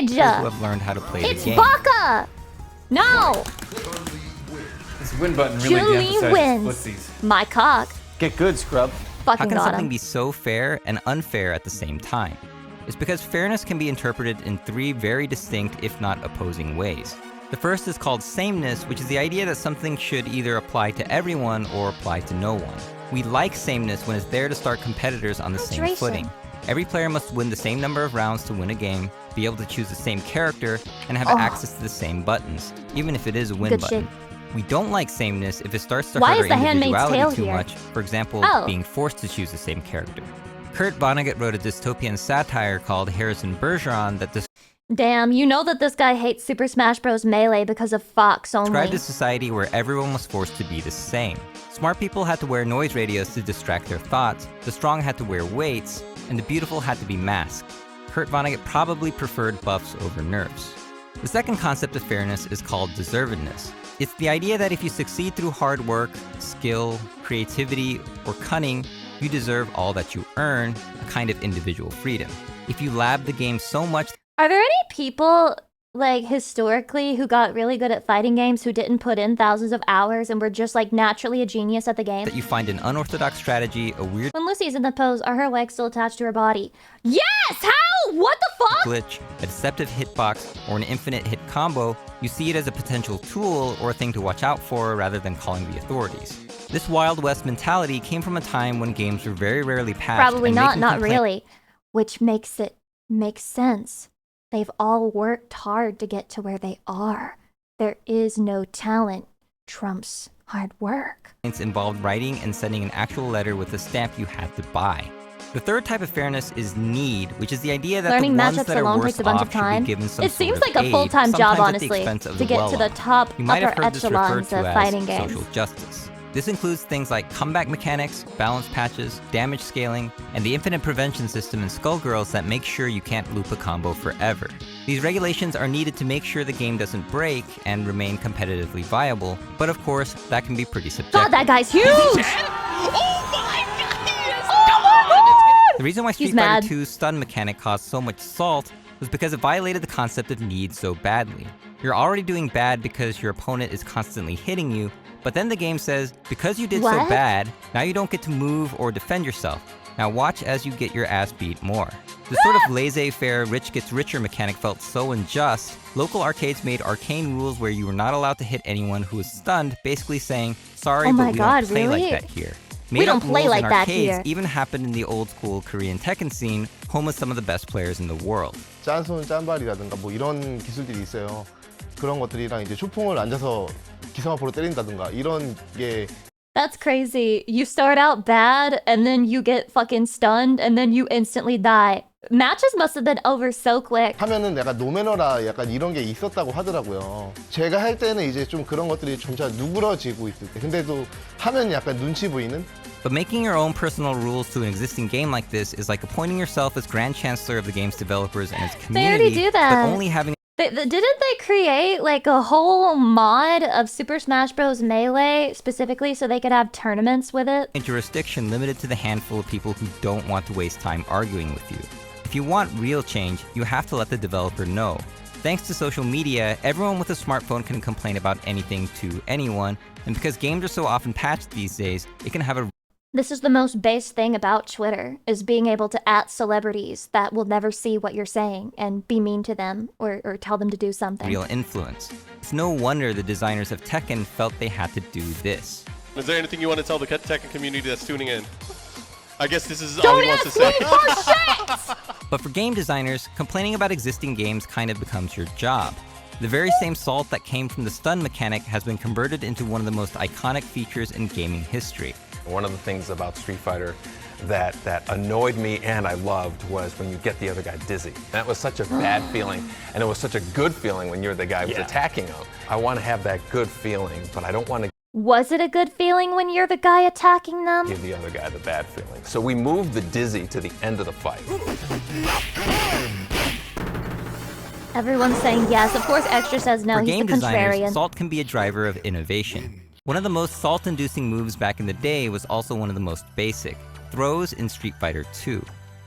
damage! Who have learned how to play It's the game. Baka! No! This win button really Chun-Li de-emphasizes wins. footsies. My cock. Get good, scrub. How Fucking can got something him. be so fair and unfair at the same time? It's because fairness can be interpreted in 3 very distinct, if not opposing ways. The first is called sameness, which is the idea that something should either apply to everyone or apply to no one. We like sameness when it's there to start competitors on the same Hydration. footing. Every player must win the same number of rounds to win a game, be able to choose the same character, and have Oh. access to the same buttons, even if it is a win Good button. shit. We don't like sameness if it starts to Why hurt is our The Handmaid's individuality Tale too here? much, for example, Oh. being forced to choose the same character. Kurt Vonnegut wrote a dystopian satire called Harrison Bergeron that Damn, you know that this guy hates Super Smash Bros. Melee because of Fox only. described a society where everyone was forced to be the same. Smart people had to wear noise radios to distract their thoughts, the strong had to wear weights, and the beautiful had to be masked. Kurt Vonnegut probably preferred buffs over nerfs. The second concept of fairness is called deservedness. It's the idea that if you succeed through hard work, skill, creativity, or cunning, you deserve all that you earn, a kind of individual freedom. If you lab the game so much Are there any people, like, historically who got really good at fighting games who didn't put in thousands of hours and were just, like, naturally a genius at the game? that you find an unorthodox strategy, a weird When Lucy's in the pose, are her legs still attached to her body? Yes! How? What the fuck? glitch, a deceptive hitbox, or an infinite hit combo, you see it as a potential tool or a thing to watch out for rather than calling the authorities. This Wild West mentality came from a time when games were very rarely patched. Probably and not, making not complaint- really. Which makes it make sense. They've all worked hard to get to where they are. There is no talent trumps hard work. Involved writing and sending an actual letter with a stamp you had to buy. The third type of fairness is need, which is the idea that Learning the ones matchups that are alone worse takes a bunch off of should time. be given some It sort seems of like a aid, full-time job, sometimes at the honestly, expense of to the get to the well-off. top You might have upper heard this referred echelons to of as fighting games. social justice. This includes things like comeback mechanics, balance patches, damage scaling, and the infinite prevention system in Skullgirls that makes sure you can't loop a combo forever. These regulations are needed to make sure the game doesn't break and remain competitively viable, but of course, that can be pretty subjective. God, that guy's huge! The reason why Street Fighter 2's stun mechanic caused so much salt was because it violated the concept of need so badly. You're already doing bad because your opponent is constantly hitting you, but then the game says, because you did so bad, now you don't get to move or defend yourself. Now watch as you get your ass beat more. This sort of laissez-faire rich gets richer mechanic felt so unjust, local arcades made arcane rules where you were not allowed to hit anyone who was stunned, basically saying, sorry, but we don't play like that here. We don't play like that here. Even happened in the old school Korean Tekken scene, home of some of the best players in the world. 짠손 짠발이라든가 뭐 이런 기술들이 있어요. 그런 것들이랑 이제 초풍을 앉아서 기성화포로 때린다든가 이런 게 That's crazy. You start out bad, and then you get fucking stunned, and then you instantly die. Matches must have been over so quick. 하면은 약간 노매너라 약간 이런 게 있었다고 하더라고요. 제가 할 때는 이제 좀 그런 것들이 점차 누그러지고 있을 때. 근데도 하면 약간 눈치 보이는? But making your own personal rules to an existing game like this is like appointing yourself as Grand Chancellor of the game's developers and its community, They already do that. but only having Didn't they create like a whole mod of Super Smash Bros. Melee specifically so they could have tournaments with it? a jurisdiction limited to the handful of people who don't want to waste time arguing with you. If you want real change, you have to let the developer know. Thanks to social media, everyone with a smartphone can complain about anything to anyone, and because games are so often patched these days, it can have a This is the most base thing about Twitter, is being able to @ celebrities that will never see what you're saying and be mean to them or tell them to do something. real influence. It's no wonder the designers of Tekken felt they had to do this. Is there anything you want to tell the Tekken community that's tuning in? I guess this is all Don't he wants to ask say. me for shit! But for game designers, complaining about existing games kind of becomes your job. The very same salt that came from the stun mechanic has been converted into one of the most iconic features in gaming history. One of the things about Street Fighter that annoyed me and I loved was when you get the other guy dizzy. That was such a bad feeling, and it was such a good feeling when you're the guy who's attacking him. I want to have that good feeling, but I don't want to Was it a good feeling when you're the guy attacking them? give the other guy the bad feeling. So we moved the dizzy to the end of the fight. Everyone's saying yes. Of course, Extra says no. For He's game the contrarian. designers, salt can be a driver of innovation. One of the most salt-inducing moves back in the day was also one of the most basic, throws in Street Fighter 2.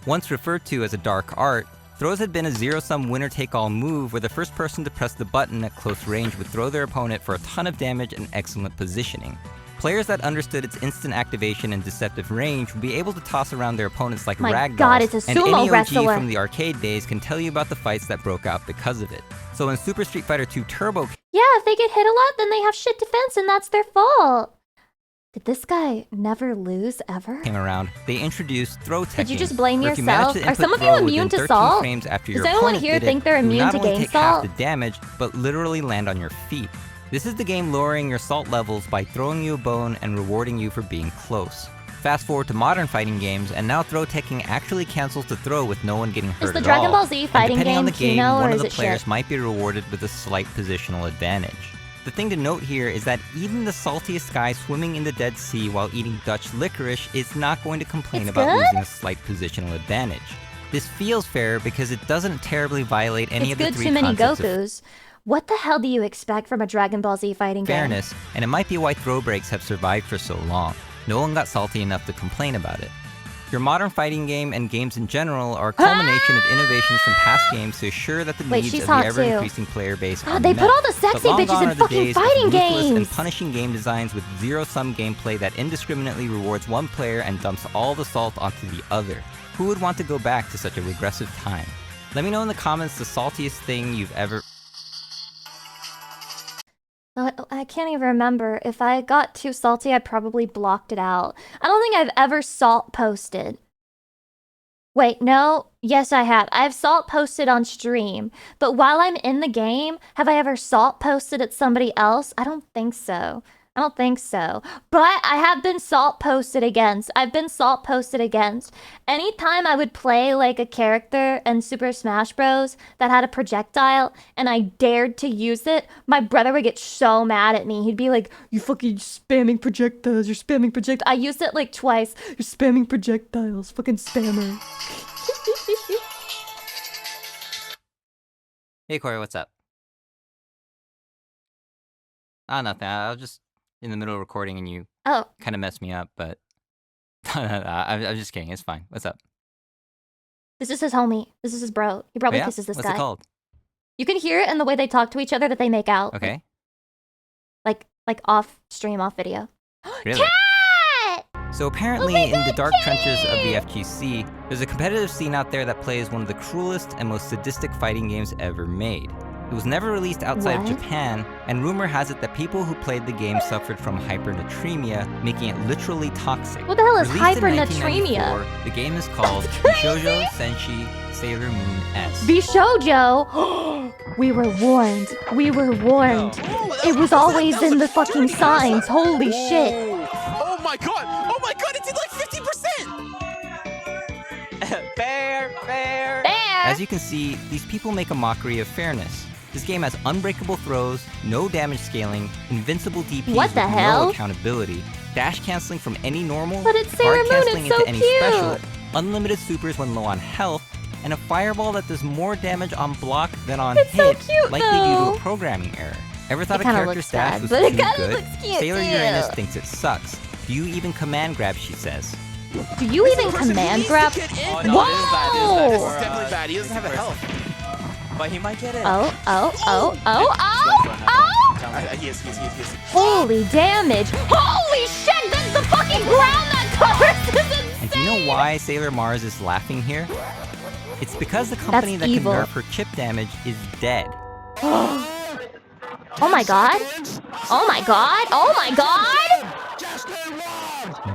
Once referred to as a dark art, throws had been a zero-sum winner-take-all move where the first person to press the button at close range would throw their opponent for a ton of damage and excellent positioning. Players that understood its instant activation and deceptive range would be able to toss around their opponents like My ragdolls, God, it's a and sumo any OG wrestler. from the arcade days can tell you about the fights that broke out because of it. So when Super Street Fighter 2 Turbo Yeah, if they get hit a lot, then they have shit defense, and that's their fault. Did this guy never lose ever? came around, they introduced throw technique. Did you just blame where if you yourself? managed to Are some input of you throw immune within to 13 salt? frames after Does your anyone opponent here did think it, they're you immune not to only game take half salt? the damage, but literally land on your feet. This is the game lowering your salt levels by throwing you a bone and rewarding you for being close. Fast forward to modern fighting games, and now throw teching actually cancels the throw with no one getting hurt the at Dragon all. Ball Z fighting and depending on the game game, Kino, or one of is the it players shit? might be rewarded with a slight positional advantage. The thing to note here is that even the saltiest guy swimming in the Dead Sea while eating Dutch licorice is not going to complain It's about good? losing a slight positional advantage. This feels fair because it doesn't terribly violate any It's of the good three too many concepts of Gokus. What the hell do you expect from a Dragon Ball Z fighting game? fairness, and it might be why throw breaks have survived for so long. No one got salty enough to complain about it. Your modern fighting game and games in general are a culmination of innovations from past games to assure that the Wait, needs she's of the hot ever-increasing player base are God, they met. put all the sexy But long bitches gone in are the fucking days of fighting ruthless and games. punishing game designs with zero-sum gameplay that indiscriminately rewards one player and dumps all the salt onto the other. Who would want to go back to such a regressive time? Let me know in the comments the saltiest thing you've ever... I can't even remember. If I got too salty, I probably blocked it out. I don't think I've ever salt posted. Wait, no. Yes, I have. I've salt posted on stream. But while I'm in the game, have I ever salt posted at somebody else? I don't think so. I don't think so. But I have been salt posted against. I've been salt posted against. Anytime I would play like a character in Super Smash Bros. That had a projectile and I dared to use it, my brother would get so mad at me. He'd be like, you fucking spamming projectiles. You're spamming projectiles. I used it like twice. You're spamming projectiles. Fucking spammer. Hey Corey, what's up? Ah, nothing. I was just in the middle of recording and you kind of messed me up, but I'm just kidding. It's fine. What's up? This is his homie. This is his bro. He probably kisses this What's guy. it called? You can hear it in the way they talk to each other that they make out. Okay. Like off stream, off video. Really? So apparently, in the dark trenches of the FGC, there's a competitive scene out there that plays one of the cruelest and most sadistic fighting games ever made. It was never released outside of Japan, and rumor has it that people who played the game suffered from hypernatremia, making it literally toxic. What the hell is Released in hypernatremia? 1994, the game is called Bishoujo Senshi Sailor Moon S. Bishoujo! We were warned. We were warned. It was always in the fucking signs. Holy shit. Oh my god! Oh my god! It did like 50%! Fair. As you can see, these people make a mockery of fairness. This game has unbreakable throws, no damage scaling, invincible DPs What the with hell? no accountability, dash canceling from any normal, But it's Sailor guard Moon, canceling it's into so any cute. special, unlimited supers when low on health, and a fireball that does more damage on block than on It's so hit, cute, likely due to though. a programming error. Ever thought It a kinda character's looks dash sad, was but it too kinda good? looks cute, Sailor too. Uranus thinks it sucks. Do you even command grab, she says. Do you even command grab? Oh, no, Whoa! This is definitely bad. He doesn't have a health. But he might get it. Oh. He is. Holy damage. Holy shit, that's the fucking ground that covers. This is And do you know why Sailor Mars is laughing here? It's because the company That's that evil. can nerf her chip damage is dead. Oh my god. Oh my god. Oh my god.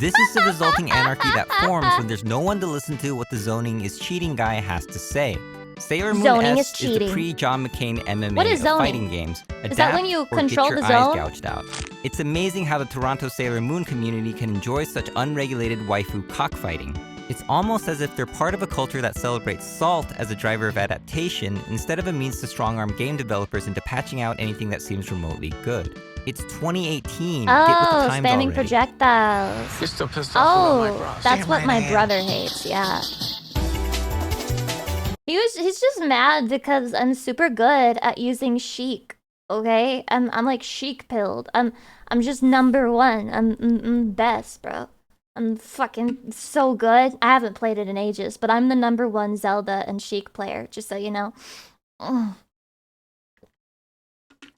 This is the resulting anarchy that forms when there's no one to listen to what the zoning is cheating guy has to say. Sailor Moon Zoning S is the cheating. pre-John McCain MMA What is of zoning? fighting games. Is that when you Adapt or control get your the eyes zone? gouged out. It's amazing how the Toronto Sailor Moon community can enjoy such unregulated waifu cockfighting. It's almost as if they're part of a culture that celebrates salt as a driver of adaptation instead of a means to strong-arm game developers into patching out anything that seems remotely good. It's 2018. Get with the times spamming already. projectiles. You're still pissed off about my bra. That's what my brother hates, yeah. He's just mad because I'm super good at using chic. Okay? I'm like chic pilled. I'm just number one. I'm best, bro. I'm fucking so good. I haven't played it in ages, but I'm the number one Zelda and Sheik player, just so you know.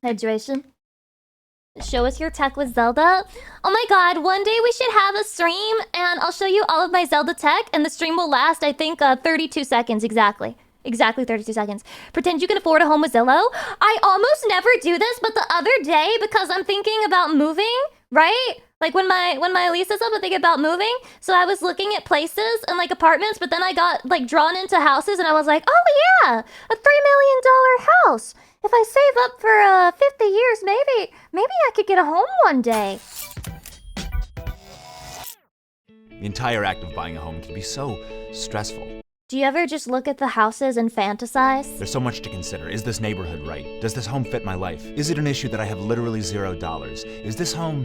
Hydration. Show us your tech with Zelda. Oh my god, one day we should have a stream and I'll show you all of my Zelda tech and the stream will last, I think, 32 seconds exactly. Exactly 32 seconds. Pretend you can afford a home with Zillow. I almost never do this, but the other day, because I'm thinking about moving, right? Like when my lease is up, I'm thinking about moving. So I was looking at places and like apartments, but then I got like drawn into houses and I was like, oh yeah, a $3 million house. If I save up for 50 years, maybe I could get a home one day. The entire act of buying a home can be so stressful. Do you ever just look at the houses and fantasize? There's so much to consider. Is this neighborhood right? Does this home fit my life? Is it an issue that I have literally $0? Is this home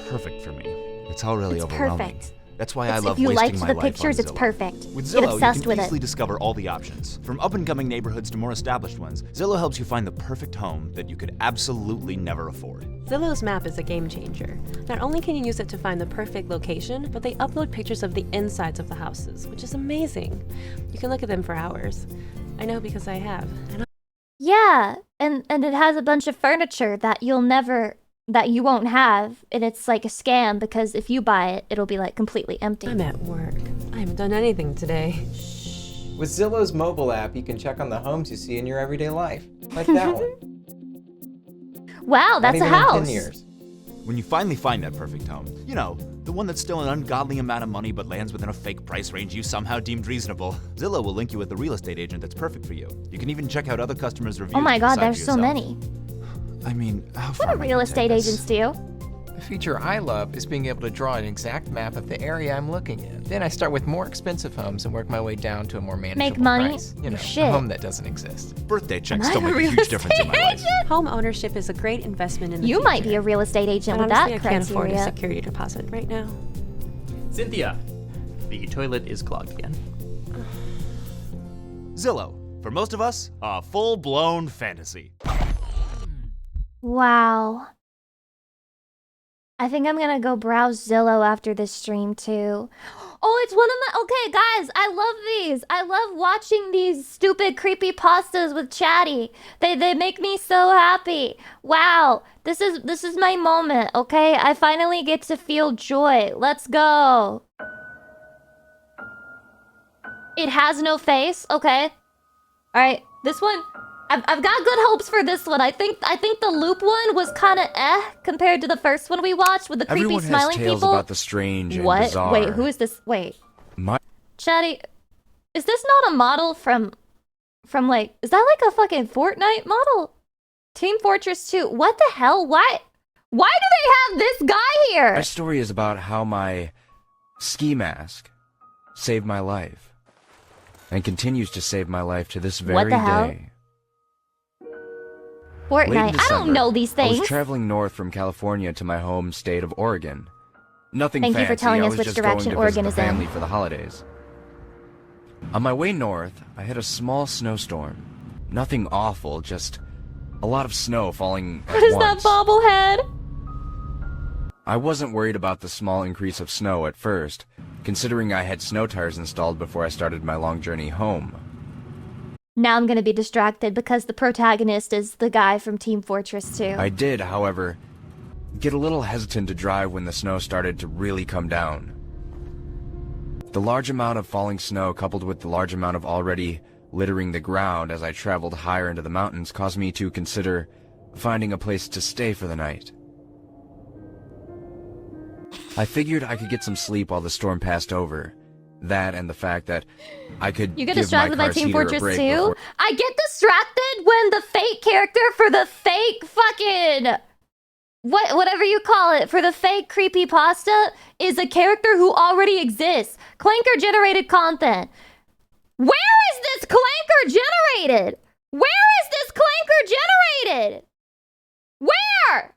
perfect for me? It's all really overwhelming. Perfect. That's why I love If you wasting liked my the life pictures, on it's Zillow. perfect. With Get Zillow, obsessed you can with easily it. discover all the options. From up-and-coming neighborhoods to more established ones, Zillow helps you find the perfect home that you could absolutely never afford. Zillow's map is a game changer. Not only can you use it to find the perfect location, but they upload pictures of the insides of the houses, which is amazing. You can look at them for hours. I know because I have. Yeah, and it has a bunch of furniture that you won't have, and it's like a scam because if you buy it, it'll be like completely empty. I'm at work. I haven't done anything today. With Zillow's mobile app, you can check on the homes you see in your everyday life, like that one. Wow, that's a Not even in 10 house. years. When you finally find that perfect home, you know, The one that's still an ungodly amount of money but lands within a fake price range you somehow deemed reasonable. Zillow will link you with a real estate agent that's perfect for you. You can even check out other customers' reviews. Oh my to god, decide there's for so yourself. many. I mean, how What far do am I real gonna estate take this? agents do? The feature I love is being able to draw an exact map of the area I'm looking at. Then I start with more expensive homes and work my way down to a more manageable money? price. You You know, shit. a home that doesn't exist. Birthday checks Am I still a make a real huge difference in my life. Home ownership is a great investment in the You future. might be a real estate agent But with honestly, that I can't afford a criteria. security deposit right now. Cynthia, the toilet is clogged again. Zillow, for most of us, a full-blown fantasy. Wow. I think I'm gonna go browse Zillow after this stream too. Oh, it's one of my— okay, guys, I love these. I love watching these stupid creepy pastas with Chatty. They make me so happy. Wow, this is my moment, okay? I finally get to feel joy. Let's go. It has no face, okay? All right, this one, I've got good hopes for this one. I think the loop one was kind of compared to the first one we watched with the creepy Everyone smiling has tales people. about the strange and What? bizarre. Wait, who is this? Wait, My Chatty, is this not a model from like, is that like a fucking Fortnite model? Team Fortress 2. What the hell? Why do they have this guy here? My story is about how my ski mask saved my life and continues to save my life to this very What the hell? day. Late in Fortnite. I don't December, know these I things. was traveling north from California to my home state of Oregon. Nothing Thank you fancy. for telling I us was which just direction going to visit Oregon the is in. family for the holidays. On my way north, I hit a small snowstorm. Nothing awful, just a lot of snow falling at What is once. that bobblehead? I wasn't worried about the small increase of snow at first, considering I had snow tires installed before I started my long journey home. Now I'm gonna be distracted because the protagonist is the guy from Team Fortress 2. I did, however, get a little hesitant to drive when the snow started to really come down. The large amount of falling snow coupled with the large amount of already littering the ground as I traveled higher into the mountains caused me to consider finding a place to stay for the night. I figured I could get some sleep while the storm passed over. That and the fact that I could You get give my distracted by car Team seat a Fortress 2? break before- I get distracted when the fake character for the fake fucking... whatever you call it, for the fake creepypasta is a character who already exists. Clanker generated content. Where is this Clanker generated? Where is this Clanker generated? Where?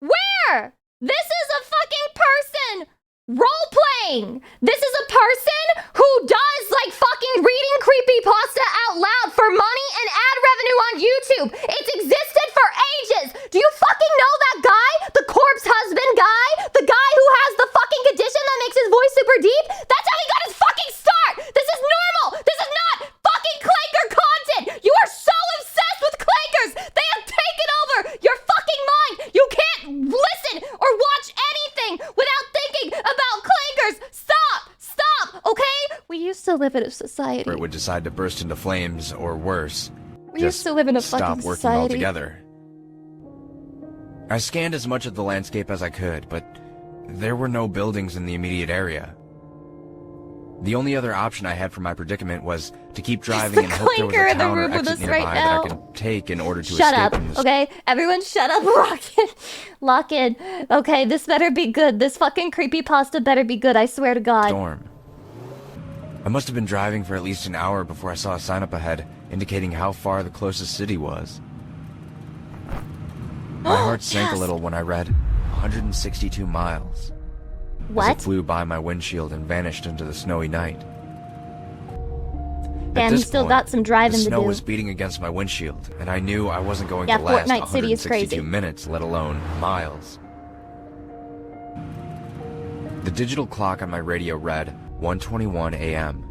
Where? This is a fucking person role-playing. This is a person who does like fucking reading creepypasta out loud for money and ad revenue on YouTube. It's existed for ages. Do you fucking know that guy? The corpse husband guy? The guy who has the fucking condition that makes his voice super deep? That's how he got his fucking start. This is normal. This is not fucking Clanker content. You are so obsessed with Clankers. They have taken over your fucking mind. You can't listen or watch anything without thinking about Clankers. Stop, okay? We used to live in a society. Or it would decide to burst into flames, or worse, We just used to live in a stop fucking working society. altogether. I scanned as much of the landscape as I could, but there were no buildings in the immediate area. The only other option I had for my predicament was to keep driving and hope there was clanker a in the town or room with exit us nearby right that I now. could take in order to Shut escape up, from this okay? Everyone shut up, lock in. Okay, this better be good. This fucking creepypasta better be good, I swear to God. storm. I must have been driving for at least an hour before I saw a sign up ahead indicating how far the closest city was. My heart sank a little when I read 162 miles. As What? it flew by my windshield and vanished into the snowy night. At Damn, you this still point, got some driving the to snow do. was beating against my windshield, and I knew I wasn't going Yeah, to last Fortnite City is 162 crazy. minutes, let alone miles. The digital clock on my radio read 1:21 a.m.,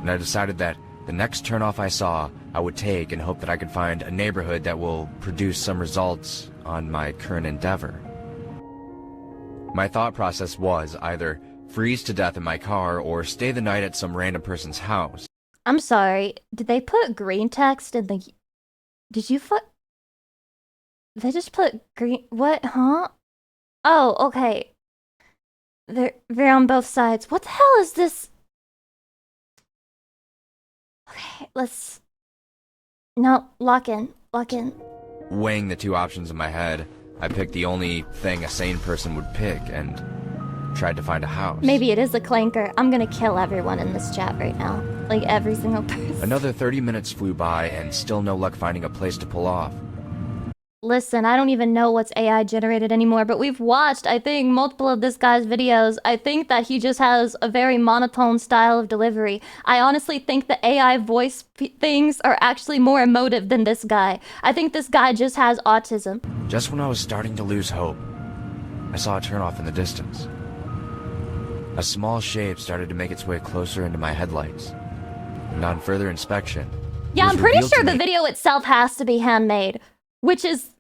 and I decided that the next turnoff I saw, I would take and hope that I could find a neighborhood that will produce some results on my current endeavor. My thought process was either freeze to death in my car or stay the night at some random person's house. I'm sorry, did they put green text in the... Did you They just put green... What, huh? Oh, okay. They're on both sides. What the hell is this? Okay, let's... No, lock in. Lock in. Weighing the two options in my head, I picked the only thing a sane person would pick and tried to find a house. Maybe it is a clanker. I'm gonna kill everyone in this chat right now. Like, every single person. Another 30 minutes flew by and still no luck finding a place to pull off. Listen, I don't even know what's AI generated anymore, but we've watched, I think, multiple of this guy's videos. I think that he just has a very monotone style of delivery. I honestly think the AI voice things are actually more emotive than this guy. I think this guy just has autism. Just when I was starting to lose hope, I saw a turnoff in the distance. A small shape started to make its way closer into my headlights. And on further inspection, Yeah, I'm pretty sure the video itself has to be handmade, which is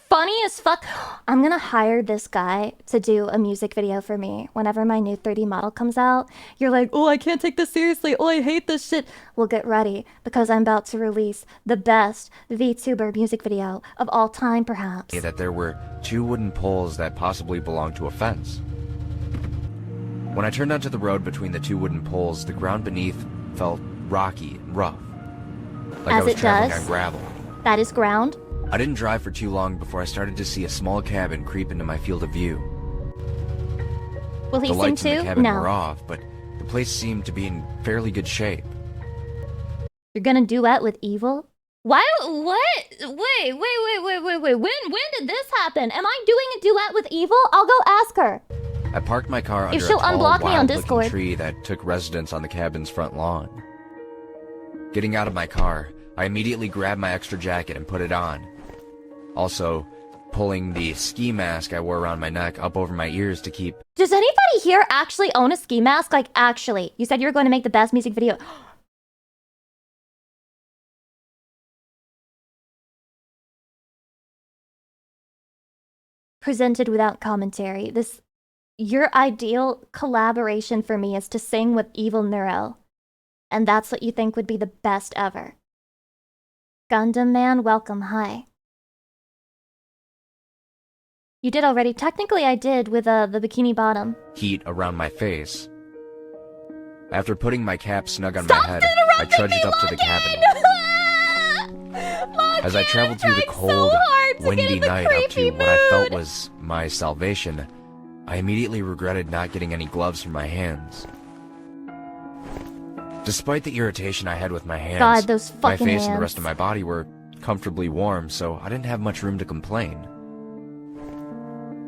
funny as fuck. I'm gonna hire this guy to do a music video for me whenever my new 3D model comes out. You're like, oh, I can't take this seriously. Oh, I hate this shit. Well, get ready, because I'm about to release the best VTuber music video of all time, perhaps. that there were two wooden poles that possibly belonged to a fence. When I turned onto the road between the two wooden poles, the ground beneath felt rocky and rough. Like I was traveling on gravel. That is ground. I didn't drive for too long before I started to see a small cabin creep into my field of view. Will he The sing lights in too? the cabin No. were off, but the place seemed to be in fairly good shape. You're gonna duet with Evil? Why? What? Wait. When did this happen? Am I doing a duet with Evil? I'll go ask her. I parked my car under If a she'll tall, unblock me on wild-looking Discord. tree that took residence on the cabin's front lawn. Getting out of my car, I immediately grabbed my extra jacket and put it on. Also, pulling the ski mask I wore around my neck up over my ears to keep... Does anybody here actually own a ski mask? Like, actually. You said you were going to make the best music video. Presented without commentary. Your ideal collaboration for me is to sing with Evil Neuro. And that's what you think would be the best ever. Gundam Man, welcome, hi. You did already. Technically, I did with the Bikini Bottom. heat around my face. After putting my cap snug on my head, I trudged up to the cabin. As I traveled through the cold, windy night up to what I felt was my salvation, I immediately regretted not getting any gloves for my hands. Despite the irritation I had with my hands, God, those my fucking face and the hands. rest of my body were comfortably warm, so I didn't have much room to complain.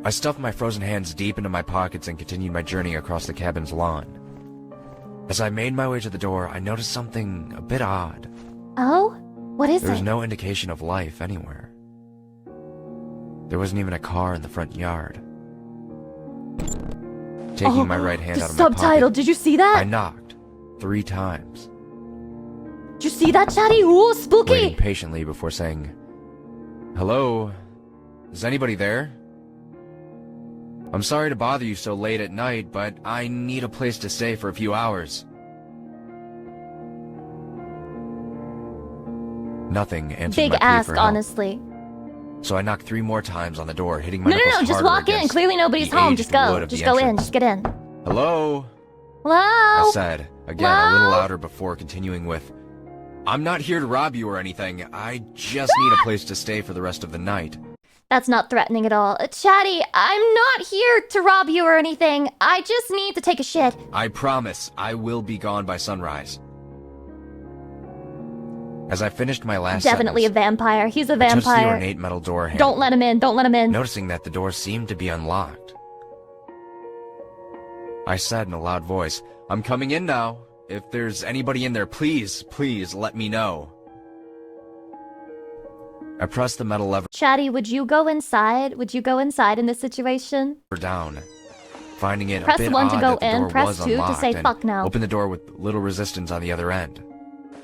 I stuffed my frozen hands deep into my pockets and continued my journey across the cabin's lawn. As I made my way to the door, I noticed something a bit odd. Oh? What is There was it? no indication of life anywhere. There wasn't even a car in the front yard. Taking my right hand the out of my subtitle, pocket, did you see that? I knocked 3 times, Did you see that, Chatty? Ooh, spooky! waiting patiently before saying, "Hello? Is anybody there? I'm sorry to bother you so late at night, but I need a place to stay for a few hours." Nothing answered Big my plea ask, for help. honestly. So I knocked 3 more times on the door, hitting my No, knuckles just harder walk in. against Clearly nobody's the home. aged Just go. wood of Just the go in. entrance. Just get in. "Hello?" Hello? I said, again a little Hello? louder before continuing with, "I'm not here to rob you or anything. I just need a place to stay for the rest of the night." That's not threatening at all. Chatty, I'm not here to rob you or anything. I just need to take a shit. "I promise I will be gone by sunrise." As I finished my last Definitely sentence, a vampire. He's a I touched the vampire. ornate metal door handle, Don't let him in. Don't let him in. noticing that the door seemed to be unlocked. I said in a loud voice, "I'm coming in now. If there's anybody in there, please, please let me know." I pressed the metal lever Chatty, would you go inside? Would you go inside in this situation? down, finding it Press a bit 1 to odd go that the in, door press was 2 to unlocked say and fuck no. opened the door with little resistance on the other end,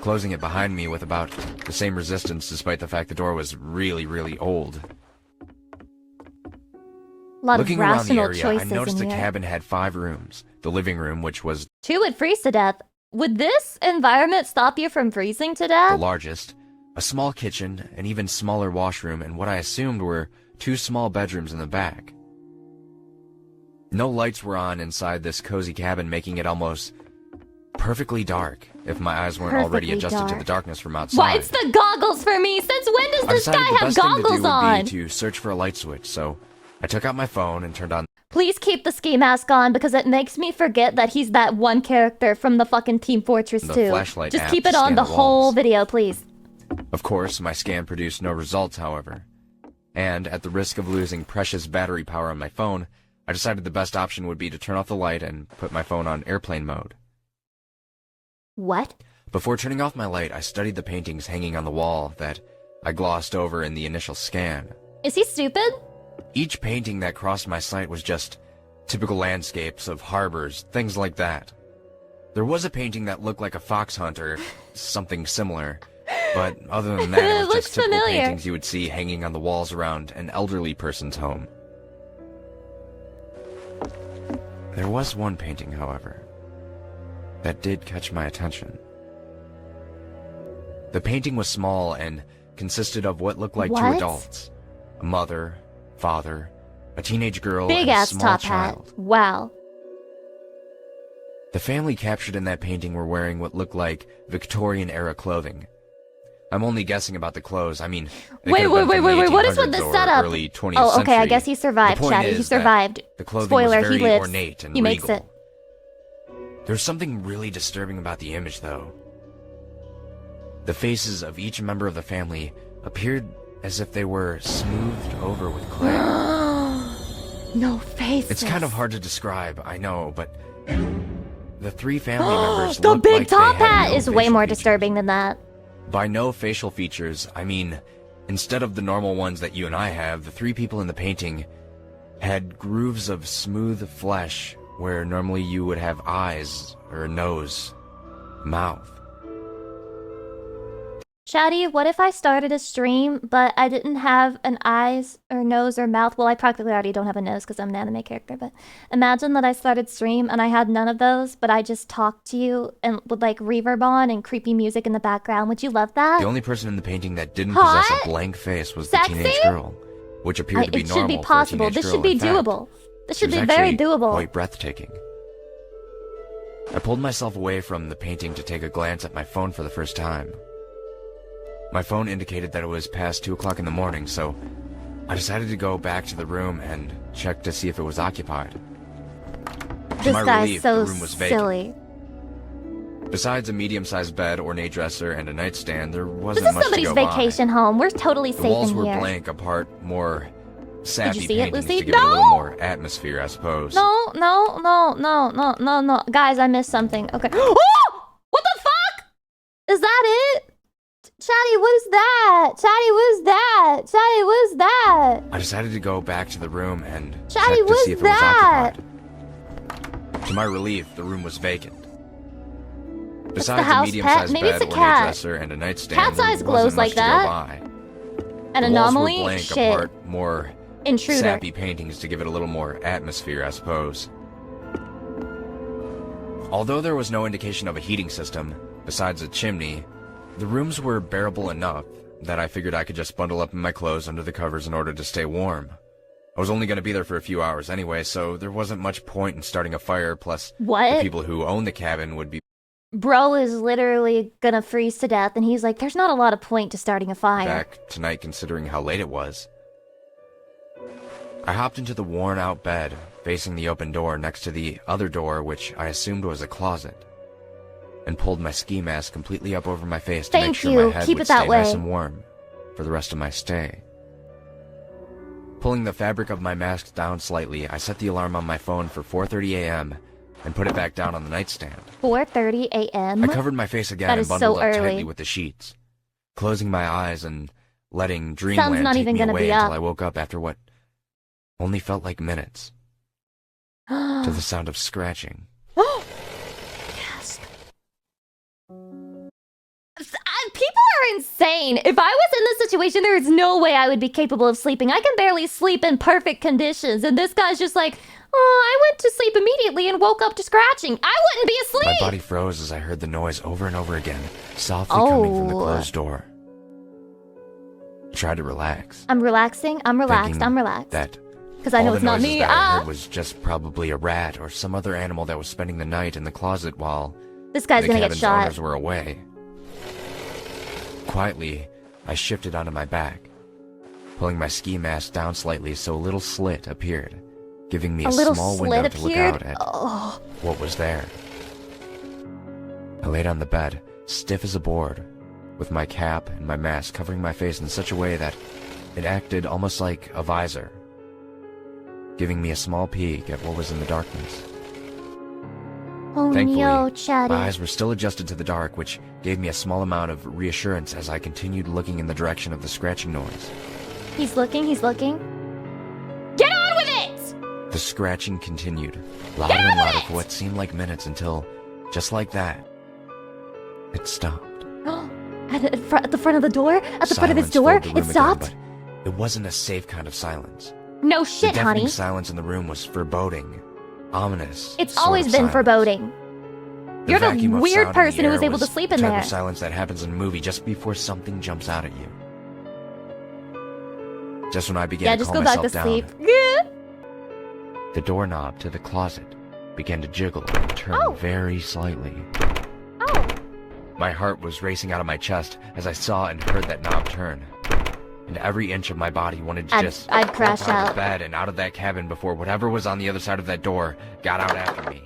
closing it behind me with about the same resistance despite the fact the door was really, really old. A lot Looking of around the rational area, choices I noticed in the here. cabin had 5 rooms. The living room, which was 2 would freeze to death. Would this environment stop you from freezing to the death? largest, a small kitchen, an even smaller washroom, and what I assumed were 2 small bedrooms in the back. No lights were on inside this cozy cabin, making it almost perfectly dark if my eyes weren't already Perfectly adjusted to dark. the darkness from outside. Why, it's the goggles for me! Since when does I this decided guy the have best thing to do goggles on? would be to search for a light switch, so I took out my phone and turned on Please keep the ski mask on because it makes me forget that he's that one character from the fucking Team Fortress the 2. flashlight Just app keep to it on scan the the whole walls. video, please. Of course, my scan produced no results, however. And at the risk of losing precious battery power on my phone, I decided the best option would be to turn off the light and put my phone on airplane mode. What? Before turning off my light, I studied the paintings hanging on the wall that I glossed over in the initial scan. Is he stupid? Each painting that crossed my sight was just typical landscapes of harbors, things like that. There was a painting that looked like a fox hunt or something similar, but other than that, It it was looks just typical familiar. paintings you would see hanging on the walls around an elderly person's home. There was one painting, however, that did catch my attention. The painting was small and consisted of what looked like two What? adults. A mother, father, a teenage girl, Big and a ass small top child. hat. Wow. The family captured in that painting were wearing what looked like Victorian-era clothing. I'm only guessing about the clothes. I mean, they Wait, could have wait, been wait, from wait, the what is with 1800s the or setup? early 20th Oh, okay, I century. guess he survived, The point Chatty. He is that survived. The clothing Spoiler, was very he lives. ornate and He makes regal. it. There's something really disturbing about the image, though. The faces of each member of the family appeared as if they were smoothed over with clay. No faces. It's kind of hard to describe, I know, but the three family members The looked big like they top had hat no is way facial more features. disturbing than that. By no facial features, I mean, instead of the normal ones that you and I have, the three people in the painting had grooves of smooth flesh where normally you would have eyes or a nose, mouth. Chatty, what if I started a stream, but I didn't have an eyes or nose or mouth? Well, I practically already don't have a nose because I'm an anime character, but imagine that I started stream and I had none of those, but I just talked to you and with like reverb on and creepy music in the background. Would you love that? The only person in the painting that didn't Hot? possess a blank face was Sexy? the teenage girl, which appeared to be It normal should be for a possible. teenage This girl. should be In fact, doable. This she should was be very actually doable. quite breathtaking. I pulled myself away from the painting to take a glance at my phone for the first time. My phone indicated that it was past 2 o'clock in the morning, so I decided to go back to the room and check to see if it was occupied. To This my guy's relief, so the room was vacant. silly. Besides a medium-sized bed, ornate dresser, and a nightstand, there This wasn't is much to somebody's go by. vacation home. We're totally The safe walls in were here. blank, apart more sappy see it, paintings Lucy? to give it a little more atmosphere, I suppose. No. Guys, I missed something. Okay. Oh! What the fuck? Is that it? Chatty, what is that? Chatty, what is that? Chatty, what is that? I decided to go back to the room and Chatty, check to what see is if it was that? occupied. To my relief, the room was vacant. the Besides house a medium-sized pet? Maybe bed, it's a ornate cat. dresser, and a nightstand, Cat's there eyes wasn't glows much like to go that. by. An The anomaly? walls were blank, Shit. apart more Intruder. sappy paintings to give it a little more atmosphere, I suppose. Although there was no indication of a heating system, besides a chimney, the rooms were bearable enough that I figured I could just bundle up in my clothes under the covers in order to stay warm. I was only going to be there for a few hours anyway, so there wasn't much point in starting a fire, plus What? the people who owned the cabin would be Bro is literally gonna freeze to death, and he's like, there's not a lot of point to starting a fire. back tonight considering how late it was. I hopped into the worn-out bed, facing the open door next to the other door, which I assumed was a closet, and pulled my ski mask completely up over my face to make Thank sure you. my head Keep would it that stay nice way. and warm for the rest of my stay. Pulling the fabric of my mask down slightly, I set the alarm on my phone for 4:30 a.m. and put it back down on the nightstand. 4:30 a.m. I covered my face again That and is bundled so up early. tightly with the sheets, closing my eyes and letting Sun's dreamland not take even me gonna away be until up. I woke up after what only felt like minutes, to the sound of scratching. Yes. People are insane. If I was in this situation, there is no way I would be capable of sleeping. I can barely sleep in perfect conditions, and this guy's just like, oh, I went to sleep immediately and woke up to scratching. I wouldn't be asleep. My body froze as I heard the noise over and over again, softly coming from the Oh. closed door. I tried to relax, I'm relaxing. I'm relaxed. thinking I'm relaxed. that Because I know All it's the not noises me. that I heard was just probably a rat or some other animal that was spending the night in the closet while This guy's the gonna get cabin's shot. owners were away. Quietly, I shifted onto my back, pulling my ski mask down slightly so a little slit appeared, giving me a little small slit window to look appeared? out at Oh. what was there. I laid on the bed, stiff as a board, with my cap and my mask covering my face in such a way that it acted almost like a visor, giving me a small peek at what was in the darkness. Oh Thankfully, no, Chatty. my eyes were still adjusted to the dark, which gave me a small amount of reassurance as I continued looking in the direction of the scratching noise. He's looking. Get on with it! The scratching continued, louder and louder for what seemed like minutes until, just like that, it stopped. At the front of the door? At the front of his Silence door? filled the room It stopped? again, but it wasn't a safe kind of silence. No The shit, deafening honey. silence in the room was foreboding, ominous. It's sort always of been silence. foreboding. You're the vacuum of weird sound in the person who was air able to sleep in the type there. of silence that happens in a movie just before something jumps out at you. Just when I began Yeah, to just calm go back to myself sleep. down, the doorknob to the closet began to jiggle and turn very slightly. My heart was racing out of my chest as I saw and heard that knob turn. And every inch of my body wanted to I'd jump crash out of out. the bed and out of that cabin before whatever was on the other side of that door got out after me.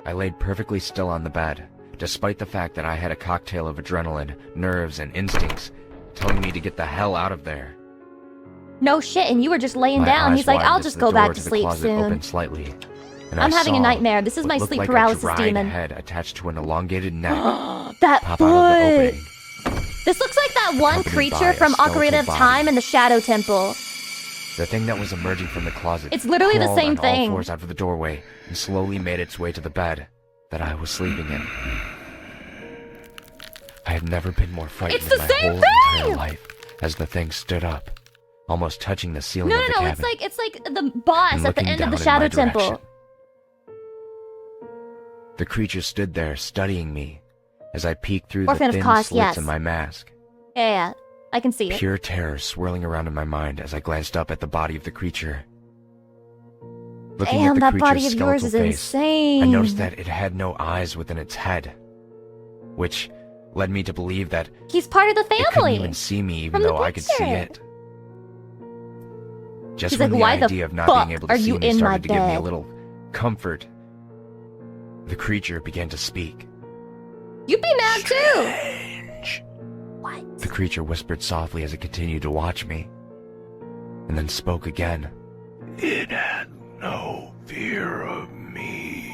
I laid perfectly still on the bed, despite the fact that I had a cocktail of adrenaline, nerves, and instincts telling me to get the hell out of there. No shit, and you were just laying My down. eyes He's like, widened I'll as just the go back door to the sleep closet soon. opened slightly, and I'm I having a saw nightmare. This is what my looked sleep like paralysis a dried demon. head attached to an elongated neck. That pop out of the foot! opening. This looks like that one Accompanied by creature a from skeletal Ocarina of body. Time in the Shadow Temple. The thing that was emerging from the closet. It's literally the crawled same on thing. all fours out of the doorway and slowly made its way to the bed that I was sleeping in. I had never been more frightened It's in the my same whole thing! entire life as the thing stood up, almost touching the ceiling No, of the no, cabin. it's like the boss and at the looking end of down the in Shadow my Temple. direction. The creature stood there studying me as I peeked through Orphan the of thin Kos, slits yes. in my mask. Yeah, I can see it. Pure terror swirling around in my mind as I glanced up at the body of the creature. Looking Damn, at the that creature's body of yours skeletal is face, insane. I noticed that it had no eyes within its head, which led me to believe that He's part of the it couldn't family. even see me even From the though I could see picture. it. Just He's when like, the "Why the idea of not fuck being able to are see you me in my started to give me a bed?" little comfort, the creature began to speak. You'd be mad too. The creature whispered softly as it continued to watch me, and then spoke again. It had no fear of me.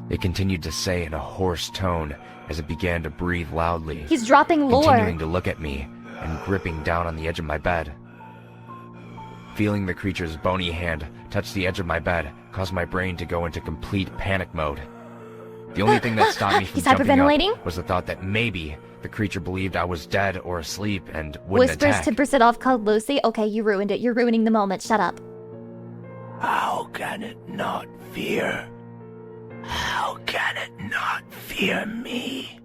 It continued to say in a hoarse tone as it began to breathe loudly. He's dropping lore. Continuing to look at me and gripping down on the edge of my bed. Feeling the creature's bony hand touch the edge of my bed caused my brain to go into complete panic mode. The only thing that stopped me from He's jumping hyperventilating? up was the thought that maybe the creature believed I was dead or asleep and wouldn't Whispers attack. to Brisadov called Lucy. Okay, you ruined it. You're ruining the moment. Shut up. How can it not fear? How can it not fear me?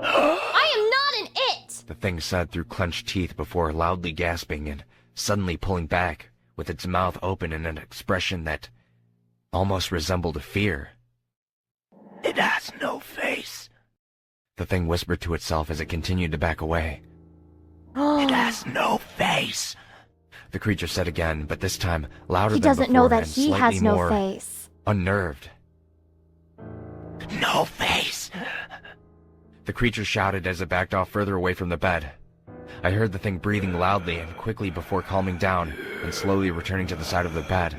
I am not an it! The thing said through clenched teeth before loudly gasping and suddenly pulling back, with its mouth open in an expression that almost resembled fear. It has no face. The thing whispered to itself as it continued to back away. It has no face. The creature said again, but this time louder He than doesn't before know that and he slightly has no more face. unnerved. No face. The creature shouted as it backed off further away from the bed. I heard the thing breathing loudly and quickly before calming down and slowly returning to the side of the bed.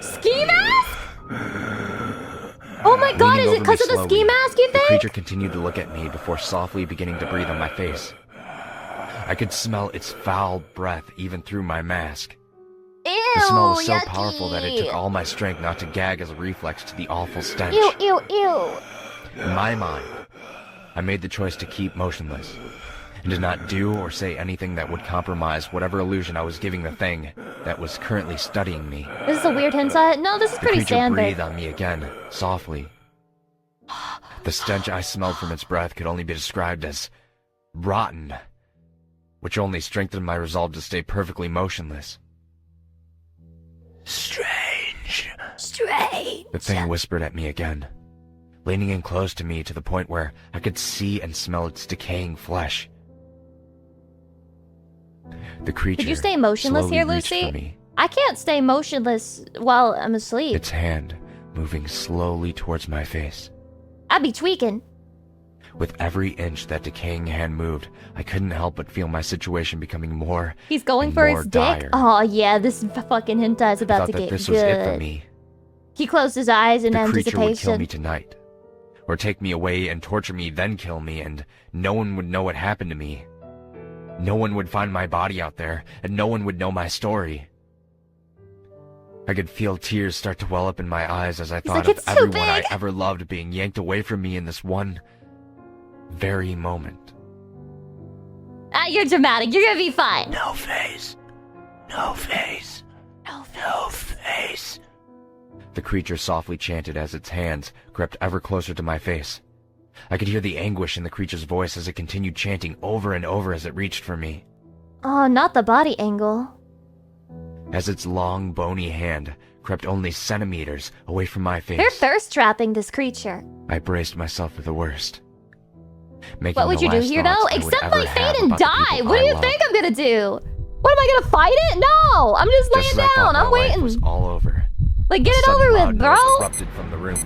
Ski mask? Oh my god, Leaning is it over me because of the ski slowly, mask, you The think? creature continued to look at me before softly beginning to breathe on my face. I could smell its foul breath even through my mask. Ew, The smell was so yucky. powerful that it took all my strength not to gag as a reflex to the awful stench. Ew, ew, ew. In my mind, I made the choice to keep motionless and did not do or say anything that would compromise whatever illusion I was giving the thing that was currently studying me. This is a weird hentai? No, this is The pretty creature standard. breathed on me again, softly. The stench I smelled from its breath could only be described as rotten, which only strengthened my resolve to stay perfectly motionless. Strange. Strange. The thing whispered at me again, leaning in close to me to the point where I could see and smell its decaying flesh. The creature Could you stay motionless slowly here, reached for Lucy? me, I can't stay motionless while I'm asleep. its hand moving slowly towards my face. I'd be tweaking. With every inch that decaying hand moved, I couldn't help but feel my situation becoming more He's going and for more his dick. dire. Oh yeah, this fucking hentai is I about thought to that get this good. was it for me. He closed his eyes in The creature would kill anticipation. me tonight, or take me away and torture me, then kill me, and no one would know what happened to me. No one would find my body out there, and no one would know my story. I could feel tears start to well up in my eyes as I thought like, of "It's too everyone I big." ever loved being yanked away from me in this one very moment. You're dramatic. You're gonna be fine. No face. No face. No face. The creature softly chanted as its hands crept ever closer to my face. I could hear the anguish in the creature's voice as it continued chanting over and over as it reached for me. Oh, not the body angle. As its long, bony hand crept only centimeters away from my face, They're thirst trapping this creature. I braced myself for the worst. Making What would the you do last here, thoughts though? I would Accept ever my have fate and about the die. people What do I you loved. think I'm gonna do? What am I gonna fight it? No, I'm just laying Just as I thought down. my I'm life waiting. was all over. Like, get a it sudden over loud with, noise bro. erupted from the room,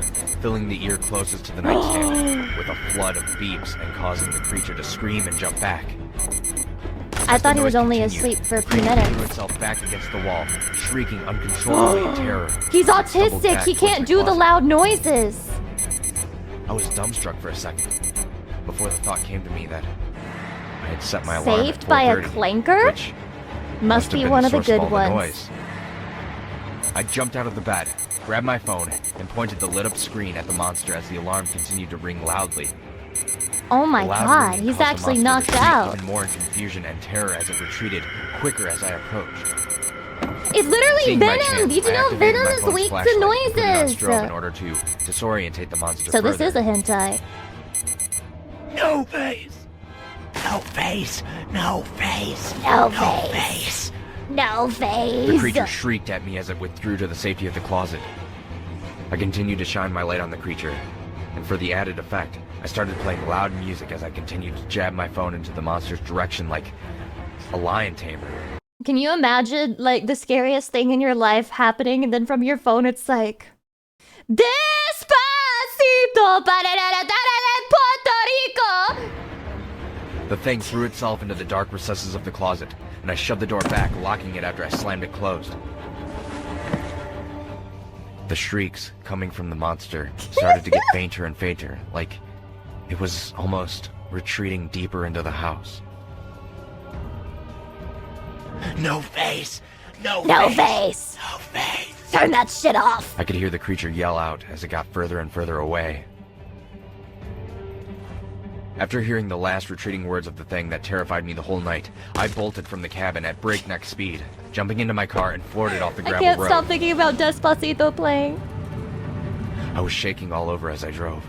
filling the ear closest to the nightstand with a flood of beeps and causing the creature to scream and jump back. I thought he was noise only continued, asleep for a few Creature threw minutes. itself back against the wall, shrieking uncontrollably in terror. He's as it stumbled autistic. back He towards can't do the closet. loud noises. I was dumbstruck for a second before the thought came to me that I had set my alarm at Saved by a 4:30, clanker? which Must have be been one of the source good all the ones. noise. I jumped out of the bed, grabbed my phone, and pointed the lit-up screen at the monster as the alarm continued to ring loudly. Oh my The loud god, ringing he's caused the actually monster to knocked shriek out. even more in confusion and terror as it retreated quicker as I approached. It's literally Seeing my Venom. chance, Did you I know activated Venom my is phone's weak to flashlight and put it on noises? strobe in order to disorientate the monster So this further. is a hentai. No face. No face. No face. No face. No face. The creature shrieked at me as it withdrew to the safety of the closet. I continued to shine my light on the creature, and for the added effect, I started playing loud music as I continued to jab my phone into the monster's direction like a lion tamer. Can you imagine, like, the scariest thing in your life happening, and then from your phone it's like, Despacito, Puerto Rico. The thing threw itself into the dark recesses of the closet, and I shoved the door back, locking it after I slammed it closed. The shrieks coming from the monster started to get fainter and fainter, like it was almost retreating deeper into the house. No face. No face. No face. Turn that shit off. I could hear the creature yell out as it got further and further away. After hearing the last retreating words of the thing that terrified me the whole night, I bolted from the cabin at breakneck speed, jumping into my car and floored it off the I gravel can't road. stop thinking about Despacito playing. I was shaking all over as I drove.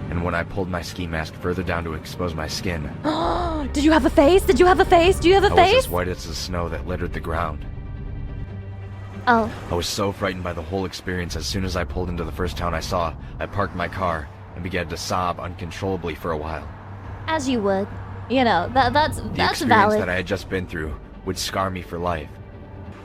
And when I pulled my ski mask further down to expose my skin, Did you have a face? Did you have a face? Do you have a I was face? as white as the snow that littered the ground. Oh. I was so frightened by the whole experience as soon as I pulled into the first town I saw, I parked my car and began to sob uncontrollably for a while. As you would. You know, that's The experience valid. that I had just been through would scar me for life.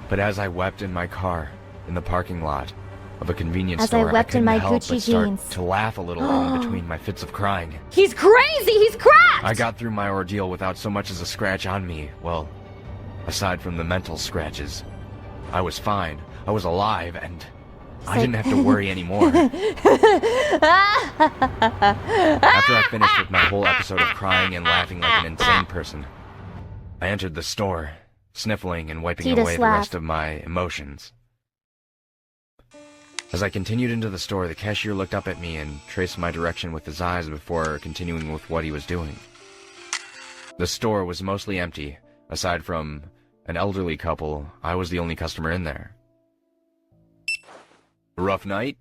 But as I wept in my car, in the parking lot of a convenience As I store, wept in couldn't my help Gucci but start jeans. to laugh a little in between my fits of crying. He's crazy! He's cracked! I got through my ordeal without so much as a scratch on me. Well, aside from the mental scratches, I was fine. I was alive, and I didn't have to worry anymore. After I finished with my whole episode of crying and laughing like an insane person, I entered the store, sniffling and wiping Tita away the slap. rest of my emotions. As I continued into the store, the cashier looked up at me and traced my direction with his eyes before continuing with what he was doing. The store was mostly empty. Aside from an elderly couple, I was the only customer in there. Rough night?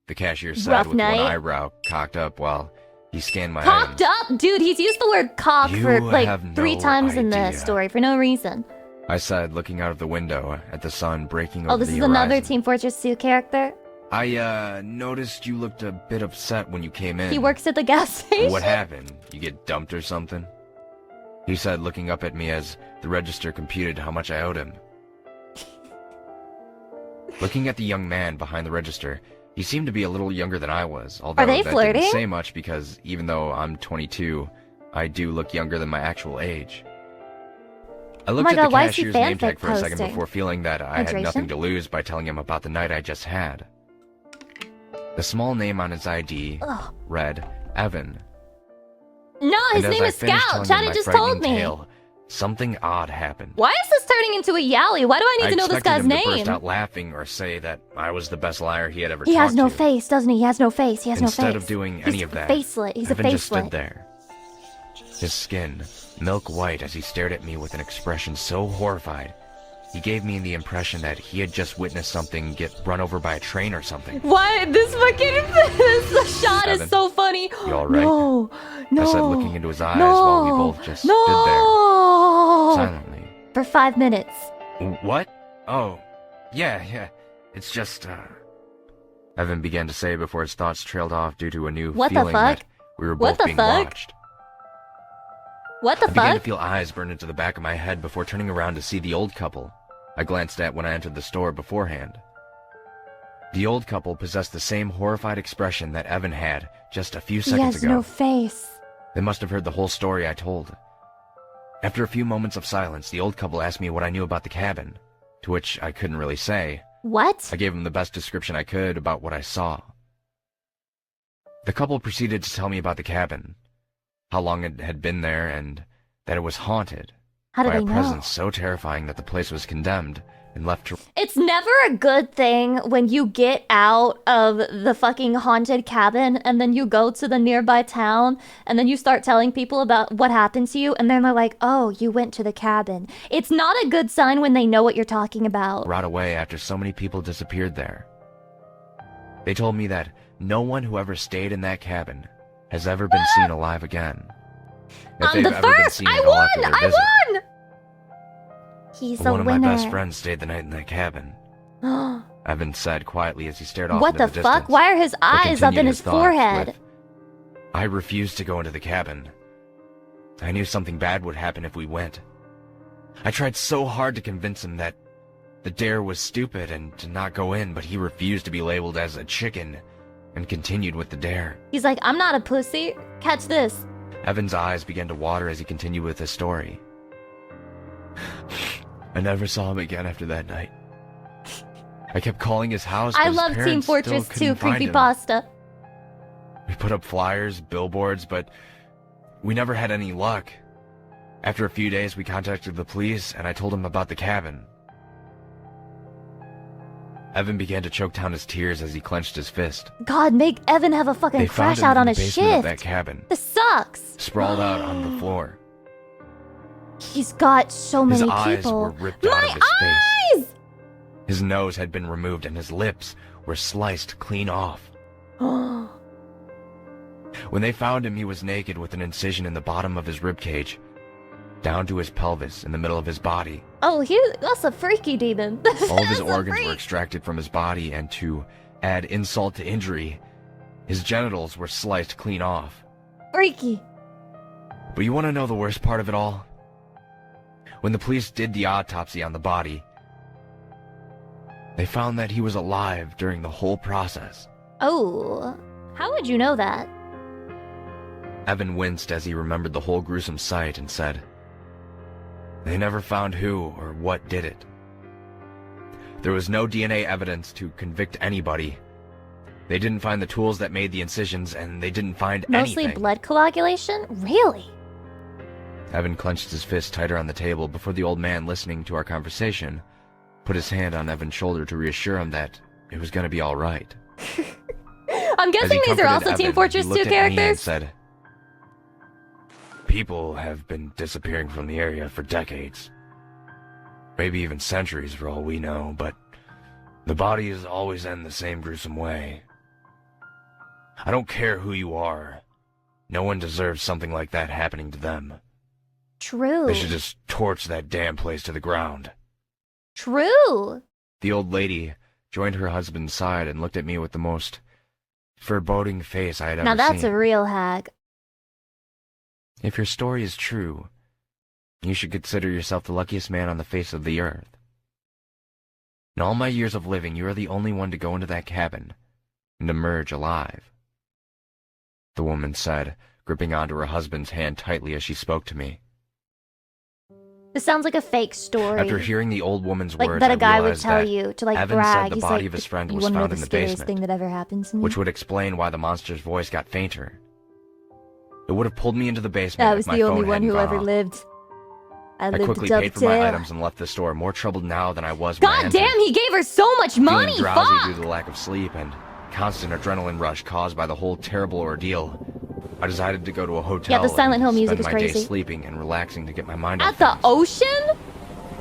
The cashier said Rough with night? one eyebrow cocked up while He scanned my Cocked items. up? Dude, he's used the word cock You for like have 3 no times in the idea. story for no reason. I said, looking out of the window at the sun breaking over Oh, this the is horizon. another Team Fortress 2 character. I noticed you looked a bit upset when you came in. He works at the gas station. What happened? You get dumped or something? He said, looking up at me as the register computed how much I owed him. Looking at the young man behind the register, he seemed to be a little younger than I was, although Are they that flirting? didn't say much because even though I'm 22, I do look younger than my actual age. I looked my at God, the why is he cashier's name fanfic tag for a second posting? before feeling that I had Hydration? nothing to lose by telling him about the night I just had. The small name on his ID Ugh. read Evan. No, his And as name I is finished Scout. telling him Chaddy my just told frightening me. tale, something odd happened. Why is this turning into a yally? Why do I need to know this expected guy's him to burst name? out laughing or say that I was the best liar he had ever He talked has no to. face, doesn't he? He has no face. He has Instead no face. of doing He's any of that, facelet. He's Evan a just stood facelet. there. His skin, milk white as he stared at me with an expression so horrified. He gave me the impression that he had just witnessed something get run over by a train or something. Why? This fucking this shot Evan, is so funny. you all right? No, no. I said, looking into his eyes no, while we both just no. stood there, silently. For 5 minutes. What? Oh, yeah. It's just, Evan began to say before his thoughts trailed off due to a new What the feeling fuck? that we were What both the being fuck? watched. What the I began to fuck? feel eyes burn into the back of my head before turning around to see the old couple I glanced at when I entered the store beforehand. The old couple possessed the same horrified expression that Evan had just a few He seconds has ago. no face. They must have heard the whole story I told. After a few moments of silence, the old couple asked me what I knew about the cabin, to which I couldn't really say. What? I gave them the best description I could about what I saw. The couple proceeded to tell me about the cabin, how long it had been there, and that it was haunted How do by they a know? presence so terrifying that the place was condemned and left to... It's never a good thing when you get out of the fucking haunted cabin and then you go to the nearby town and then you start telling people about what happened to you and then they're like, oh, you went to the cabin. It's not a good sign when they know what you're talking about. rot away after so many people disappeared there. They told me that no one who ever stayed in that cabin has ever been seen alive again. If I'm they've the ever been first! seen I at all after won! their I visit. won! He's But a one winner. of my best friends stayed the night in that cabin, Evan said quietly as he stared off What into the the fuck? distance, Why are his but eyes up continued in his thoughts forehead? with, I refused to go into the cabin. I knew something bad would happen if we went. I tried so hard to convince him that the dare was stupid and to not go in, but he refused to be labeled as a chicken and continued with the dare. He's like, I'm not a pussy. Catch this. Evan's eyes began to water as he continued with his story. I never saw him again after that night. I kept calling his house, but I his love Team parents still Fortress 2 couldn't find him. creepypasta. We put up flyers, billboards, but we never had any luck. After a few days, we contacted the police, and I told them about the cabin. Evan began to choke down his tears as he clenched his fist. God, make Evan have a fucking They found crash him out in on the his basement of shift. that cabin, This sucks. sprawled out on the floor. He's got so His many eyes people. were ripped out of his face. Eyes! His nose had been removed, and his lips were sliced clean off. When they found him, he was naked with an incision in the bottom of his ribcage, down to his pelvis in the middle of his body. Oh, that's a freaky demon. All of his That's a organs were freak. extracted from his body, and to add insult to injury, his genitals were sliced clean off. Freaky. But you want to know the worst part of it all? When the police did the autopsy on the body, they found that he was alive during the whole process. Oh, how would you know that? Evan winced as he remembered the whole gruesome sight and said, "They never found who or what did it. There was no DNA evidence to convict anybody. They didn't find the tools that made the incisions, and they didn't find Mostly anything." blood coagulation? Really? Evan clenched his fist tighter on the table before the old man, listening to our conversation, put his hand on Evan's shoulder to reassure him that it was going to be all right. I'm As he guessing these are comforted also Team Evan, Fortress he 2 looked at me and characters? said, "People have been disappearing from the area for decades. Maybe even centuries for all we know, but the bodies always end the same gruesome way. I don't care who you are. No one deserves something like that happening to them. True. They should just torch that damn place to the ground. True. The old lady joined her husband's side and looked at me with the most foreboding face I had ever seen. Now that's a real hag. If your story is true, you should consider yourself the luckiest man on the face of the earth. In all my years of living, you are the only one to go into that cabin and emerge alive. The woman said, gripping onto her husband's hand tightly as she spoke to me. This sounds like a fake story. After hearing the old woman's like words, that a I guy would realized tell that you to like Evan brag. said the He's body like, of his friend you was wanna know found the in the scariest basement, thing that ever happened to me? which would explain why the monster's voice got fainter. It would have pulled me into the basement I if was my the phone only one hadn't who gone ever off. lived. I lived quickly to paid for my dovetail. items and left the store, more troubled now than I was when I God entered. damn, he gave her so much money. Feeling drowsy Fuck. due to the lack of sleep and constant adrenaline rush caused by the whole terrible ordeal, I decided to go to a hotel. Yeah, the Silent and Hill music spend is my crazy. Day sleeping and relaxing to get my mind At off the things. ocean?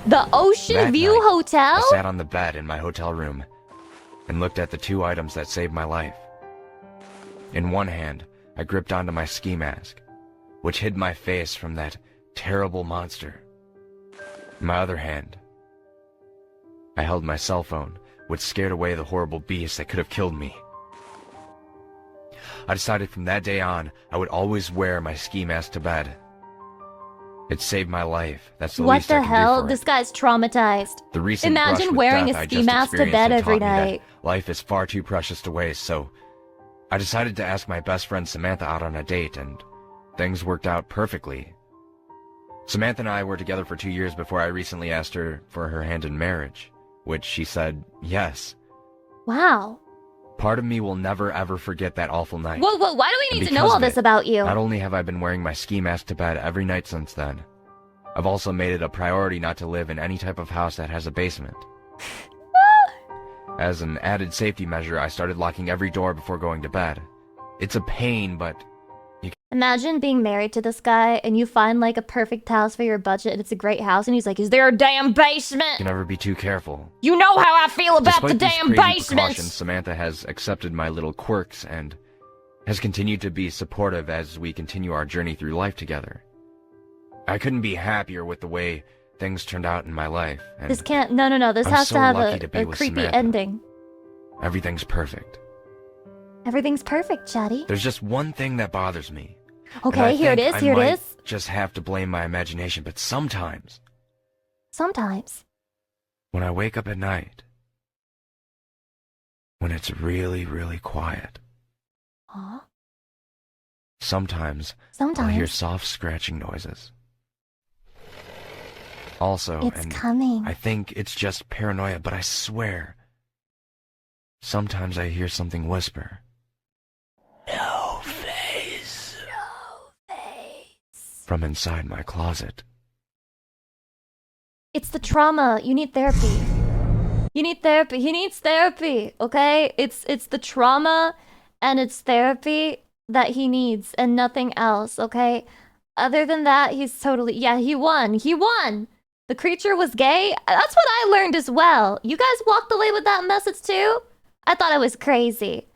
The Ocean That View night, Hotel? I sat on the bed in my hotel room and looked at the two items that saved my life. In one hand, I gripped onto my ski mask, which hid my face from that terrible monster. In my other hand, I held my cell phone, which scared away the horrible beast that could have killed me. I decided from that day on, I would always wear my ski mask to bed. It saved my life. That's the What least I the can hell? do for This it. guy's traumatized. The recent brush Imagine with wearing death a I ski just mask to experienced bed had every taught me that night. life is far too precious to waste, so I decided to ask my best friend Samantha out on a date, and things worked out perfectly. Samantha and I were together for 2 years before I recently asked her for her hand in marriage, which she said yes. Wow. Part of me will never ever forget that awful night. Whoa, whoa, why do we And need to because know all of this it, about you? Not only have I been wearing my ski mask to bed every night since then, I've also made it a priority not to live in any type of house that has a basement. As an added safety measure, I started locking every door before going to bed. It's a pain, but Imagine being married to this guy and you find like a perfect house for your budget and it's a great house and he's like, is there a damn you basement? can never be too careful. You know how I feel about Despite the these damn crazy basements! precautions, Samantha has accepted my little quirks and has continued to be supportive as we continue our journey through life together. I couldn't be happier with the way things turned out in my life. And This can't, no, this I'm has so to have lucky to be a with creepy Samantha. ending. Everything's perfect. Everything's perfect, Chatty. There's just one thing that bothers me. Okay, And I here it think is, I here it might is. just have to blame my imagination, but sometimes, Sometimes. when I wake up at night, when it's really, really quiet, Huh? sometimes I'll hear Sometimes. soft scratching noises. Also, It's and coming. I think it's just paranoia, but I swear, sometimes I hear something whisper. No face. From inside my closet. It's the trauma. You need therapy. You need therapy. He needs therapy, okay? It's the trauma and it's therapy that he needs and nothing else, okay? Other than that, he's totally... Yeah, he won. He won! The creature was gay? That's what I learned as well. You guys walked away with that message too? I thought I was crazy.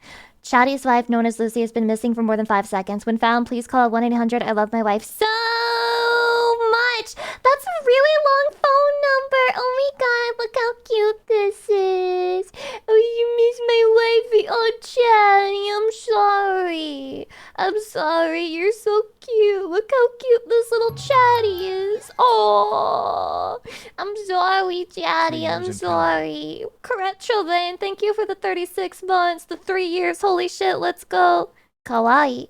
Chatty's wife, known as Lucy, has been missing for more than 5 seconds. When found, please call 1-800-I-LOVE-MY-WIFE so much. That's a really long phone number. Oh my god, look how cute this is. Oh, you miss my wifey. Oh, Chatty, I'm sorry. I'm sorry. You're so cute. Look how cute this little Chatty is. Oh, I'm sorry, Chatty. I'm sorry. Correct, children. Thank you for the 36 months, the 3 years. Holy shit, let's go. Kawaii.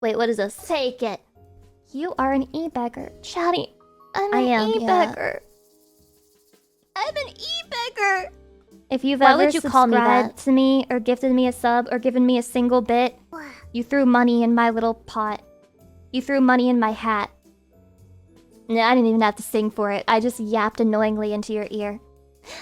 Wait, what is this? Take it. You are an e-beggar. Chatty, I'm an e-beggar. I'm an e-beggar. If you've Why ever would you call me subscribed that? to me or gifted me a sub or given me a single bit, you threw money in my little pot. You threw money in my hat. No, I didn't even have to sing for it. I just yapped annoyingly into your ear.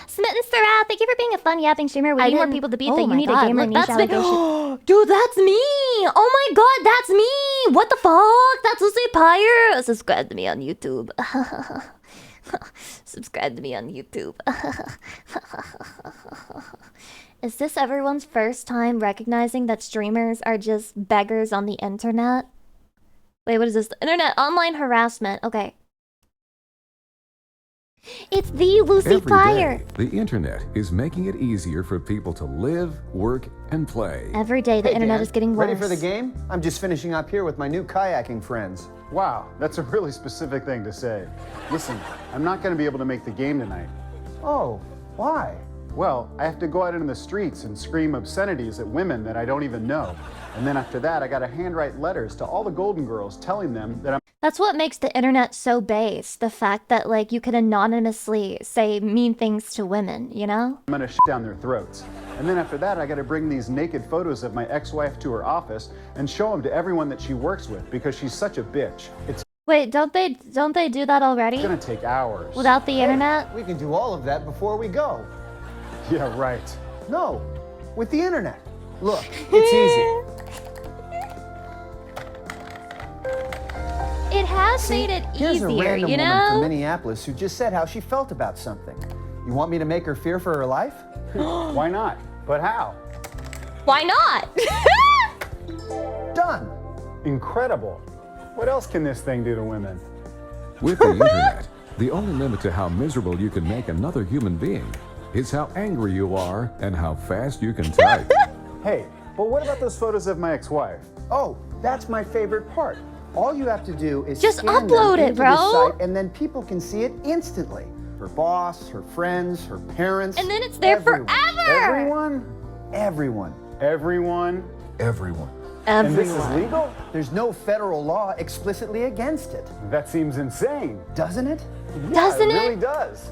Smitten Sarah, thank you for being a fun yapping streamer. We need more people to beat that. You need a gamer niche allegation. Dude, that's me! Oh my god, that's me! What the fuck? That's Lucy Pyre! Subscribe to me on YouTube. Subscribe to me on YouTube. Is this everyone's first time recognizing that streamers are just beggars on the internet? Wait, what is this? Internet online harassment. Okay. It's the Lucy Every Pyre. day, the internet is making it easier for people to live, work, and play. Every day the internet is getting worse. Ready for the game? I'm just finishing up here with my new kayaking friends. Wow, that's a really specific thing to say. Listen, I'm not going to be able to make the game tonight. Oh, why? Well, I have to go out into the streets and scream obscenities at women that I don't even know. And then after that, I got to handwrite letters to all the Golden Girls telling them that I'm... That's what makes the internet so base. The fact that, like, you can anonymously say mean things to women, you know? I'm gonna shit down their throats. And then after that, I gotta bring these naked photos of my ex-wife to her office and show them to everyone that she works with because she's such a bitch. It's Wait, don't they do that already? gonna take hours. Without the internet? We can do all of that before we go. Yeah, right. No, with the internet. Look, it's easy. It has made it Here's a easier, random you woman know? from Minneapolis who just said how she felt about something. You want me to make her fear for her life? Why not? But how? Why not? Done. Incredible. What else can this thing do to women? With the internet, the only limit to how miserable you can make another human being is how angry you are and how fast you can type. Hey, but what about those photos of my ex-wife? Oh, that's my favorite part. All you have to do is Just scan upload them it, into bro. the site, and then people can see it instantly. Her boss, her friends, her parents. And then it's there everyone. forever. Everyone. Everyone? Everyone. And this is legal? There's no federal law explicitly against it. That seems insane. Doesn't it? Doesn't Yeah, it it? really does.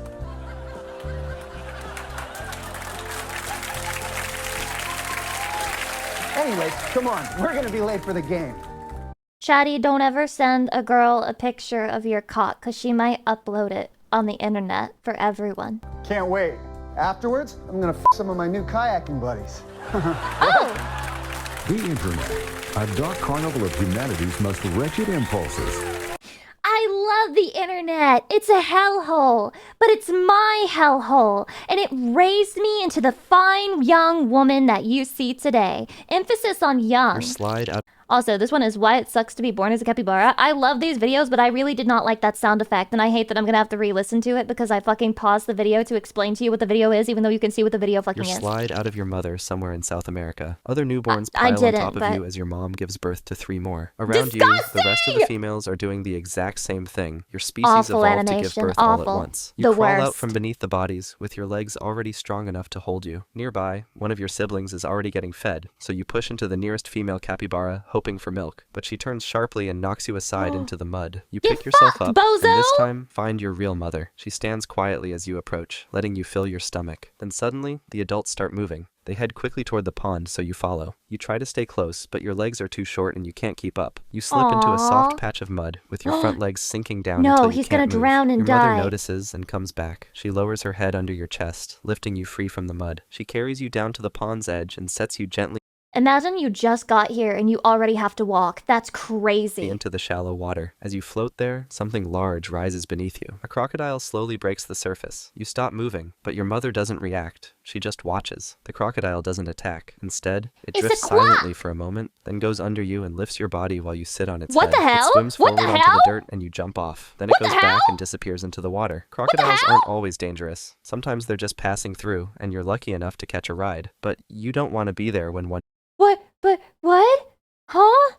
Anyway, come on. We're going to be late for the game. Chatty, don't ever send a girl a picture of your cock, because she might upload it on the internet for everyone. Can't wait. Afterwards, I'm going to f some of my new kayaking buddies. The internet, a dark carnival of humanity's most wretched impulses. I love the internet. It's a hellhole, but it's my hellhole, and it raised me into the fine young woman that you see today. Emphasis on young. Slide out. Also, this one is why it sucks to be born as a capybara. I love these videos, but I really did not like that sound effect, and I hate that I'm gonna have to re-listen to it because I fucking paused the video to explain to you what the video is, even though you can see what the video fucking Your is. slide out of your mother somewhere in South America. Other newborns I pile on didn't, top of but- you as your mom gives birth to 3 more. Around you, the rest of the females are doing the exact same thing. Your species Awful evolved to give animation, birth all at awful. once. You The crawl out worst. from beneath the bodies with your legs already strong enough to hold you. Nearby, one of your siblings is already getting fed, so you push into the nearest female capybara, hoping for milk. But she turns sharply and knocks you aside into the mud. You pick yourself up, bozo! and this time, find your real mother. She stands quietly as you approach, letting you fill your stomach. Then suddenly, the adults start moving. They head quickly toward the pond, so you follow. You try to stay close, but your legs are too short and you can't keep up. You slip into a soft Aw. patch of mud, with your front legs sinking down No, until you he's can't gonna move. drown and your mother die. notices and comes back. She lowers her head under your chest, lifting you free from the mud. She carries you down to the pond's edge and sets you gently Imagine you just got here and you already have to walk. That's crazy. into the shallow water. As you float there, something large rises beneath you. A crocodile slowly breaks the surface. You stop moving, but your mother doesn't react. She just watches. The crocodile doesn't attack. Instead, it It's a drifts quack! silently for a moment, then goes under you and lifts your body while you sit on its What head. the hell? It swims What the forward onto hell? the dirt and you jump off. Then it goes back and disappears into the water. Crocodiles aren't always dangerous. Sometimes they're just passing through, and you're lucky enough to catch a ride. But you don't want to be there when one What? Huh?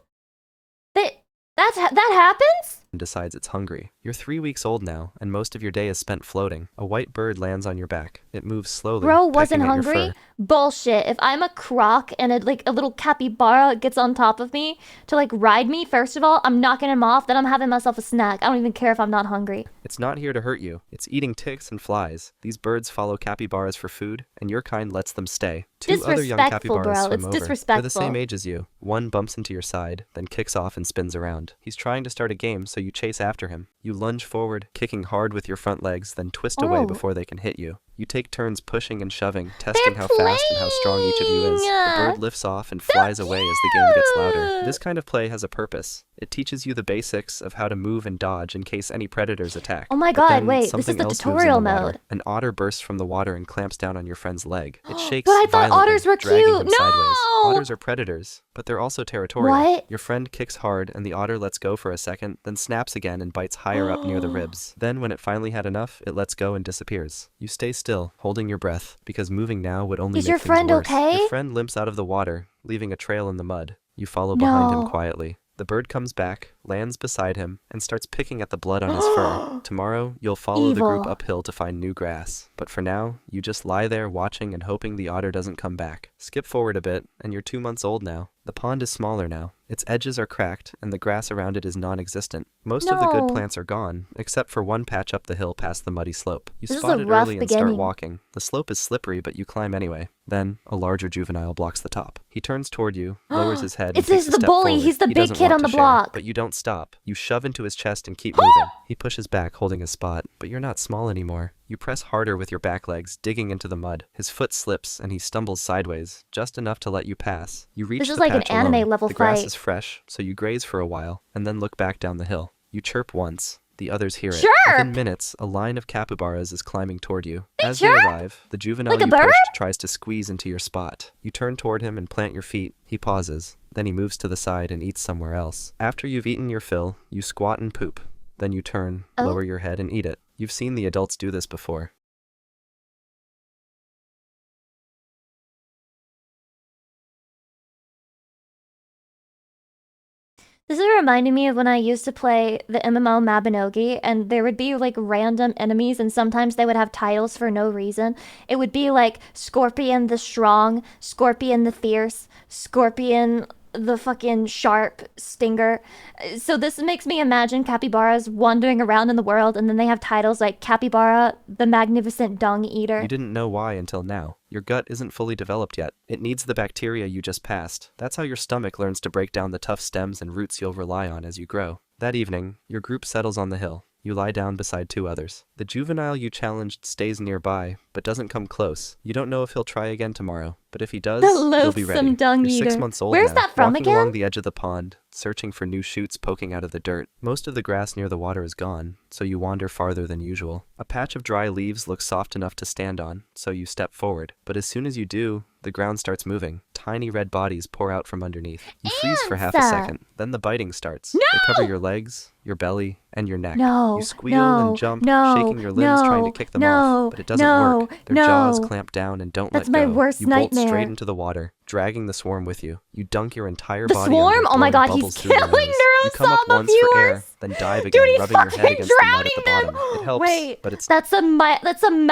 That happens? decides it's hungry. You're 3 weeks old now, and most of your day is spent floating. A white bird lands on your back. It moves slowly, Bro wasn't pecking at your hungry? fur. Bullshit. If I'm a croc and a little capybara gets on top of me to ride me, first of all, I'm knocking him off, then I'm having myself a snack. I don't even care if I'm not hungry. It's not here to hurt you. It's eating ticks and flies. These birds follow capybaras for food, and your kind lets them stay. 2 other young Disrespectful, capybaras bro. swim It's over. They're the disrespectful. same age as you. One bumps into your side, then kicks off and spins around. He's trying to start a game, so you chase after him. You You lunge forward, kicking hard with your front legs, then twist away before they can hit you. You take turns pushing and shoving, testing how fast and how strong each of you is. The bird lifts off and flies away as the game gets louder. This kind of play has a purpose. It teaches you the basics of how to move and dodge in case any predators attack. Oh my But god, then wait, this is something the else moves in tutorial the water. mode. An otter bursts from the water and clamps down on your friend's leg. It shakes But I thought violently, otters were dragging cute. him sideways. No! Otters are predators, but they're also territorial. What? Your friend kicks hard and the otter lets go for a second, then snaps again and bites higher up near the ribs. Then when it finally had enough, it lets go and disappears. You stay still, holding your breath, because moving now would only Is make your things friend worse. okay? Your friend limps out of the water, leaving a trail in the mud. You follow behind him No. quietly. The bird comes back, lands beside him, and starts picking at the blood on his fur. Tomorrow, you'll follow the group Evil. uphill to find new grass. But for now, you just lie there watching and hoping the otter doesn't come back. Skip forward a bit, and you're 2 months old now. The pond is smaller now. Its edges are cracked, and the grass around it is non-existent. Most of the good No. plants are gone, except for one patch up the hill past the muddy slope. You This is spot a it rough early and start beginning. walking. The slope is slippery, but you climb anyway. Then, a larger juvenile blocks the top. He turns toward you, lowers his head, and It's takes a the step bully. forward. He's the He big doesn't kid want on to the share, block. but you don't stop. You shove into his chest and keep moving. He pushes back, holding his spot, but you're not small anymore. You press harder with your back legs, digging into the mud. His foot slips, and he stumbles sideways, just enough to let you pass. You reach This the is like an patch anime alone. level The grass fight. is fresh, so you graze for a while, and then look back down the hill. You chirp once. The others hear it. Chirp! Within minutes, a line of capybaras is climbing toward you. As chirp? they arrive, the juvenile Like a you bird? pushed tries to squeeze into your spot. You turn toward him and plant your feet. He pauses. Then he moves to the side and eats somewhere else. After you've eaten your fill, you squat and poop. Then you turn, Oh. lower your head, and eat it. You've seen the adults do this before. This is reminding me of when I used to play the MMO Mabinogi, and there would be like random enemies, and sometimes they would have titles for no reason. It would be like Scorpion the Strong, Scorpion the Fierce, Scorpion the fucking Sharp Stinger. So this makes me imagine capybaras wandering around in the world, and then they have titles like Capybara the Magnificent Dung Eater. You didn't know why until now. Your gut isn't fully developed yet. It needs the bacteria you just passed. That's how your stomach learns to break down the tough stems and roots you'll rely on as you grow. That evening, your group settles on the hill. You lie down beside 2 others. The juvenile you challenged stays nearby, but doesn't come close. You don't know if he'll try again tomorrow, but if he does, The you'll be loathsome ready. dung You're 6 eater. months old Where's now, that from walking again? along the edge of the pond, searching for new shoots poking out of the dirt. Most of the grass near the water is gone, so you wander farther than usual. A patch of dry leaves looks soft enough to stand on, so you step forward. But as soon as you do, the ground starts moving. Tiny red bodies pour out from underneath. You freeze for half a Ants! second. Then the biting starts. No! They cover your legs, your belly, and your neck. No, You squeal no, and jump, no, shaking your limbs trying to kick them off, but it doesn't work. Their jaws clamp down and don't That's let go. my worst you bolt nightmare. straight into the water, dragging the swarm with you. You dunk your entire The body swarm? under, Oh my blowing god, he's bubbles through your killing nose. You come up Neurosama once for air, viewers! then dive again, Dude, he's rubbing your head fucking against the mud at the drowning bottom. It helps, Wait, but it's that's a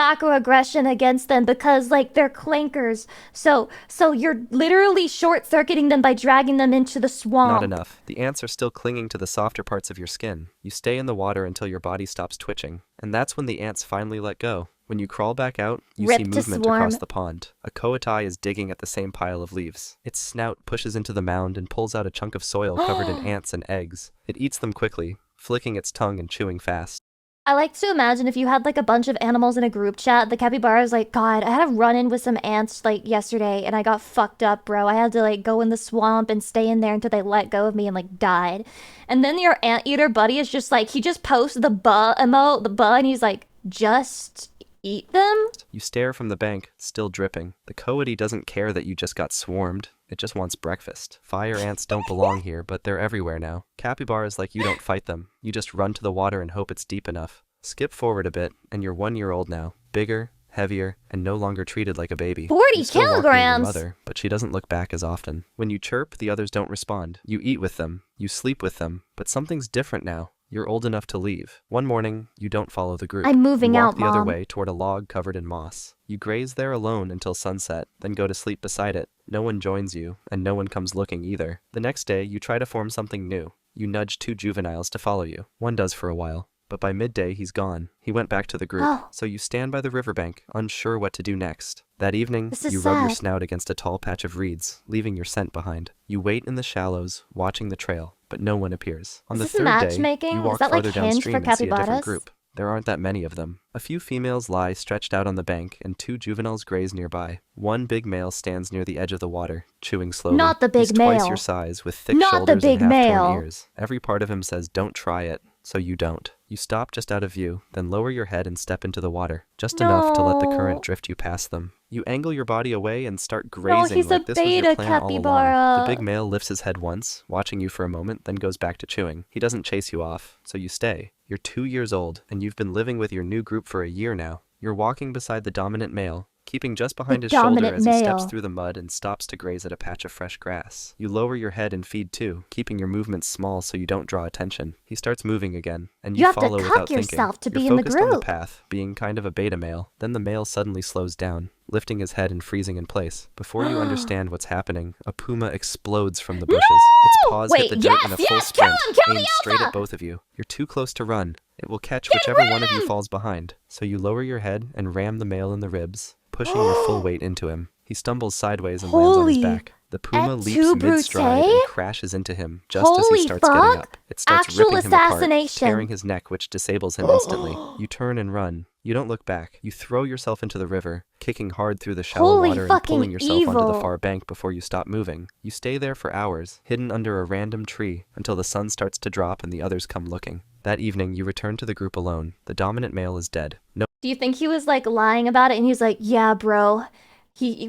macroaggression against them because like they're clankers. So you're literally short-circuiting them by dragging them into the swamp. not enough. The ants are still clinging to the softer parts of your skin. You stay in the water until your body stops twitching, and that's when the ants finally let go. When you crawl back out, you Rip see to movement swarm. across the pond. A coati is digging at the same pile of leaves. Its snout pushes into the mound and pulls out a chunk of soil covered in ants and eggs. It eats them quickly, flicking its tongue and chewing fast. I like to imagine if you had like a bunch of animals in a group chat, the capybara is like, God, I had a run-in with some ants like yesterday and I got fucked up, bro. I had to like go in the swamp and stay in there until they let go of me and like died. And then your anteater buddy is just like, he just posts the buh emote, the buh, and he's like, just eat them? You stare from the bank, still dripping. The coati doesn't care that you just got swarmed. It just wants breakfast. Fire ants don't belong here, but they're everywhere now. Capybaras like you don't fight them. You just run to the water and hope it's deep enough. Skip forward a bit, and you're 1 year old now. Bigger, heavier, and no longer treated like a baby. 40 You still walk near your kilograms! mother, but she doesn't look back as often. When you chirp, the others don't respond. You eat with them. You sleep with them. But something's different now. You're old enough to leave. One morning, you don't follow the group. I'm moving you walk out, the other Mom. way toward a log covered in moss. You graze there alone until sunset, then go to sleep beside it. No one joins you, and no one comes looking either. The next day, you try to form something new. You nudge 2 juveniles to follow you. One does for a while, but by midday, he's gone. He went back to the group. Oh. So you stand by the riverbank, unsure what to do next. That evening, This is you rub your sad. snout against a tall patch of reeds, leaving your scent behind. You wait in the shallows, watching the trail, but no one appears. On Is the this third day, matchmaking? you Is walk that like farther Hinge for downstream and see a different capybaras? group. There aren't that many of them. A few females lie stretched out on the bank, and 2 juveniles graze nearby. One big male stands near the edge of the water, chewing slowly. Not the He's big twice male. your size, with thick Not the shoulders big and half-torn male. ears. Every part of him says, "Don't try it," so you don't. You stop just out of view, then lower your head and step into the water, just enough to let the current No. drift you past them. You angle your body away and start grazing he's a like this was your beta plan all along. capybara. The big male lifts his head once, watching you for a moment, then goes back to chewing. He doesn't chase you off, so you stay. You're 2 years old, and you've been living with your new group for a year now. You're walking beside the dominant male, keeping just behind his shoulder dominant as he steps male. through the mud and stops to graze at a patch of fresh grass. You lower your head and feed too, keeping your movements small so you don't draw attention. He starts moving again, and You you have to follow cuck without yourself to thinking. be You're in the focused on the group. path, being kind of a beta male. Then the male suddenly slows down, lifting his head and freezing in place. Before you understand what's happening, a puma explodes from the bushes. Its paws Wait, hit the dirt in a yes, full yes, sprint, kill him, aimed the straight alpha! at both of you. You're too close to run. It will catch whichever one of you falls behind. So you lower your head and ram the male in the ribs, pushing your full weight into him. He stumbles sideways and lands on his Holy back. The puma et leaps tu, mid-stride Brute? and crashes into him just as he Holy starts getting fuck! up. It starts Actual ripping him apart, assassination. tearing his neck, which disables him instantly. You turn and run. You don't look back. You throw yourself into the river, kicking hard through the shallow Holy water and fucking pulling yourself onto the evil. far bank before you stop moving. You stay there for hours, hidden under a random tree, until the sun starts to drop and the others come looking. That evening, you return to the group alone. The dominant male is dead. No Do you think he was like lying about it and he was like, yeah, bro. He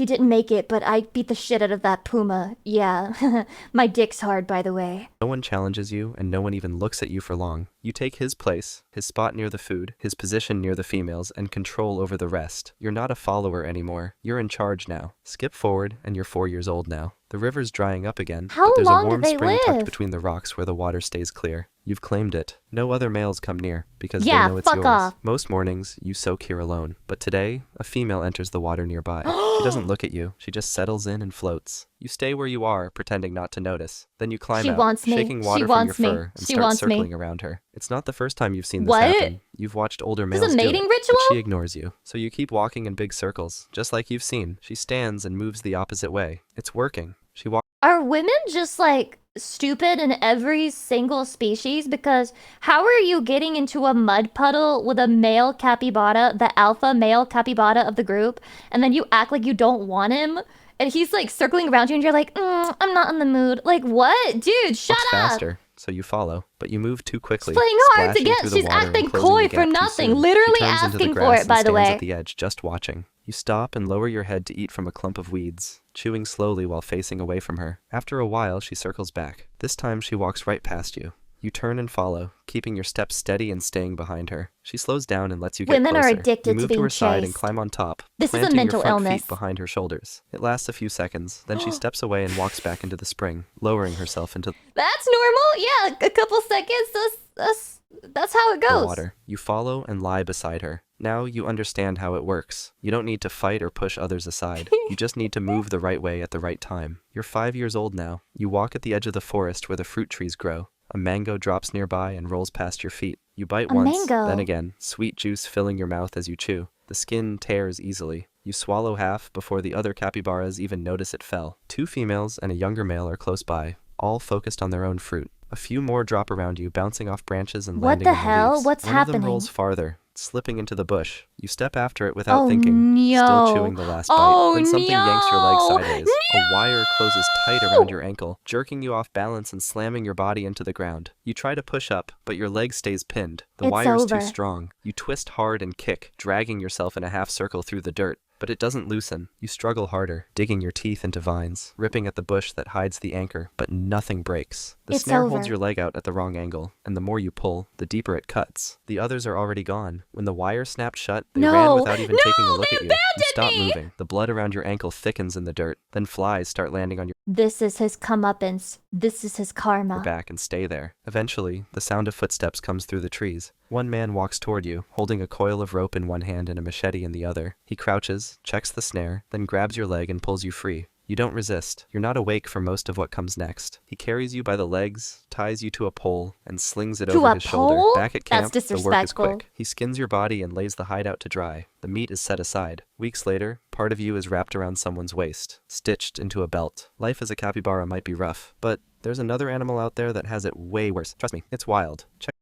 didn't make it, but I beat the shit out of that puma. Yeah. My dick's hard, by the way. one challenges you, and no one even looks at you for long. You take his place, his spot near the food, his position near the females, and control over the rest. You're not a follower anymore. You're in charge now. Skip forward, and you're 4 years old now. The river's drying up again, How but there's long a warm did they spring tucked live? between the rocks where the water stays clear. You've claimed it. No other males come near, because Yeah, they know it's fuck yours. off. Most mornings, you soak here alone. But today, a female enters the water nearby. She doesn't look at you. She just settles in and floats. You stay where you are, pretending not to notice. Then you climb She out, wants me. shaking She water from your wants me. fur, and She start wants me. circling around her. It's not the first time you've seen this What? happen. You've watched older This males is a do mating it, ritual? but she ignores you. So you keep walking in big circles, just like you've seen. She stands and moves the opposite way. It's working. She walks. Are women just like stupid in every single species? Because how are you getting into a mud puddle with a male capybara, the alpha male capybara of the group, and then you act like you don't want him? And he's like circling around you and you're like, I'm not in the mood. Like, what? Dude, shut walks up. faster, so you follow, but you move too quickly. She's playing hard to splashing get. through the She's water and acting closing coy the for gap too nothing. soon. Literally She turns into the asking for grass it, by and the stands way. at the edge, just watching. You stop and lower your head to eat from a clump of weeds, chewing slowly while facing away from her. After a while, she circles back. This time, she walks right past you. You turn and follow, keeping your steps steady and staying behind her. She slows down and lets you get Women are closer. addicted you to move being to her side and chased. climb on top, This is a planting mental your front illness. feet behind her shoulders. It lasts a few seconds, then she steps away and walks back into the spring, lowering herself into That's normal. Yeah, a couple seconds. That's how it the goes. water. You follow and lie beside her. Now you understand how it works. You don't need to fight or push others aside. You just need to move the right way at the right time. You're 5 years old now. You walk at the edge of the forest where the fruit trees grow. A mango drops nearby and rolls past your feet. You bite A once, mango. then again, sweet juice filling your mouth as you chew. The skin tears easily. You swallow half before the other capybaras even notice it fell. 2 females and a younger male are close by, all focused on their own fruit. A few more drop around you, bouncing off branches and What landing the on the hell? leaves. What's One of them happening? rolls farther, slipping into the bush. You step after it without Oh, thinking, still no. chewing the last Oh, bite. Then something yanks your leg no. sideways. A wire closes tight around your ankle, jerking you off balance and slamming your body into the ground. You try to push up, but your leg stays pinned. The It's wire's over. too strong. You twist hard and kick, dragging yourself in a half circle through the dirt. But it doesn't loosen. You struggle harder, digging your teeth into vines, ripping at the bush that hides the anchor, but nothing breaks. The It's snare over. holds your leg out at the wrong angle, and the more you pull, the deeper it cuts. The others are already gone. When the wire snapped shut, they ran No. without even taking a No, look they at you. You abandoned stop me. moving. The blood around your ankle thickens in the dirt. Then flies start landing on your This is his comeuppance. This is his karma. back and stay there. Eventually, the sound of footsteps comes through the trees. One man walks toward you, holding a coil of rope in one hand and a machete in the other. He crouches, checks the snare, then grabs your leg and pulls you free. You don't resist. You're not awake for most of what comes next. He carries you by the legs, ties you to a pole, and slings it over his shoulder. Back at camp, That's the work is disrespectful. quick. He skins your body and lays the hide out to dry. The meat is set aside. Weeks later, part of you is wrapped around someone's waist, stitched into a belt. Life as a capybara might be rough, but there's another animal out there that has it way worse. Trust me, it's wild. Check.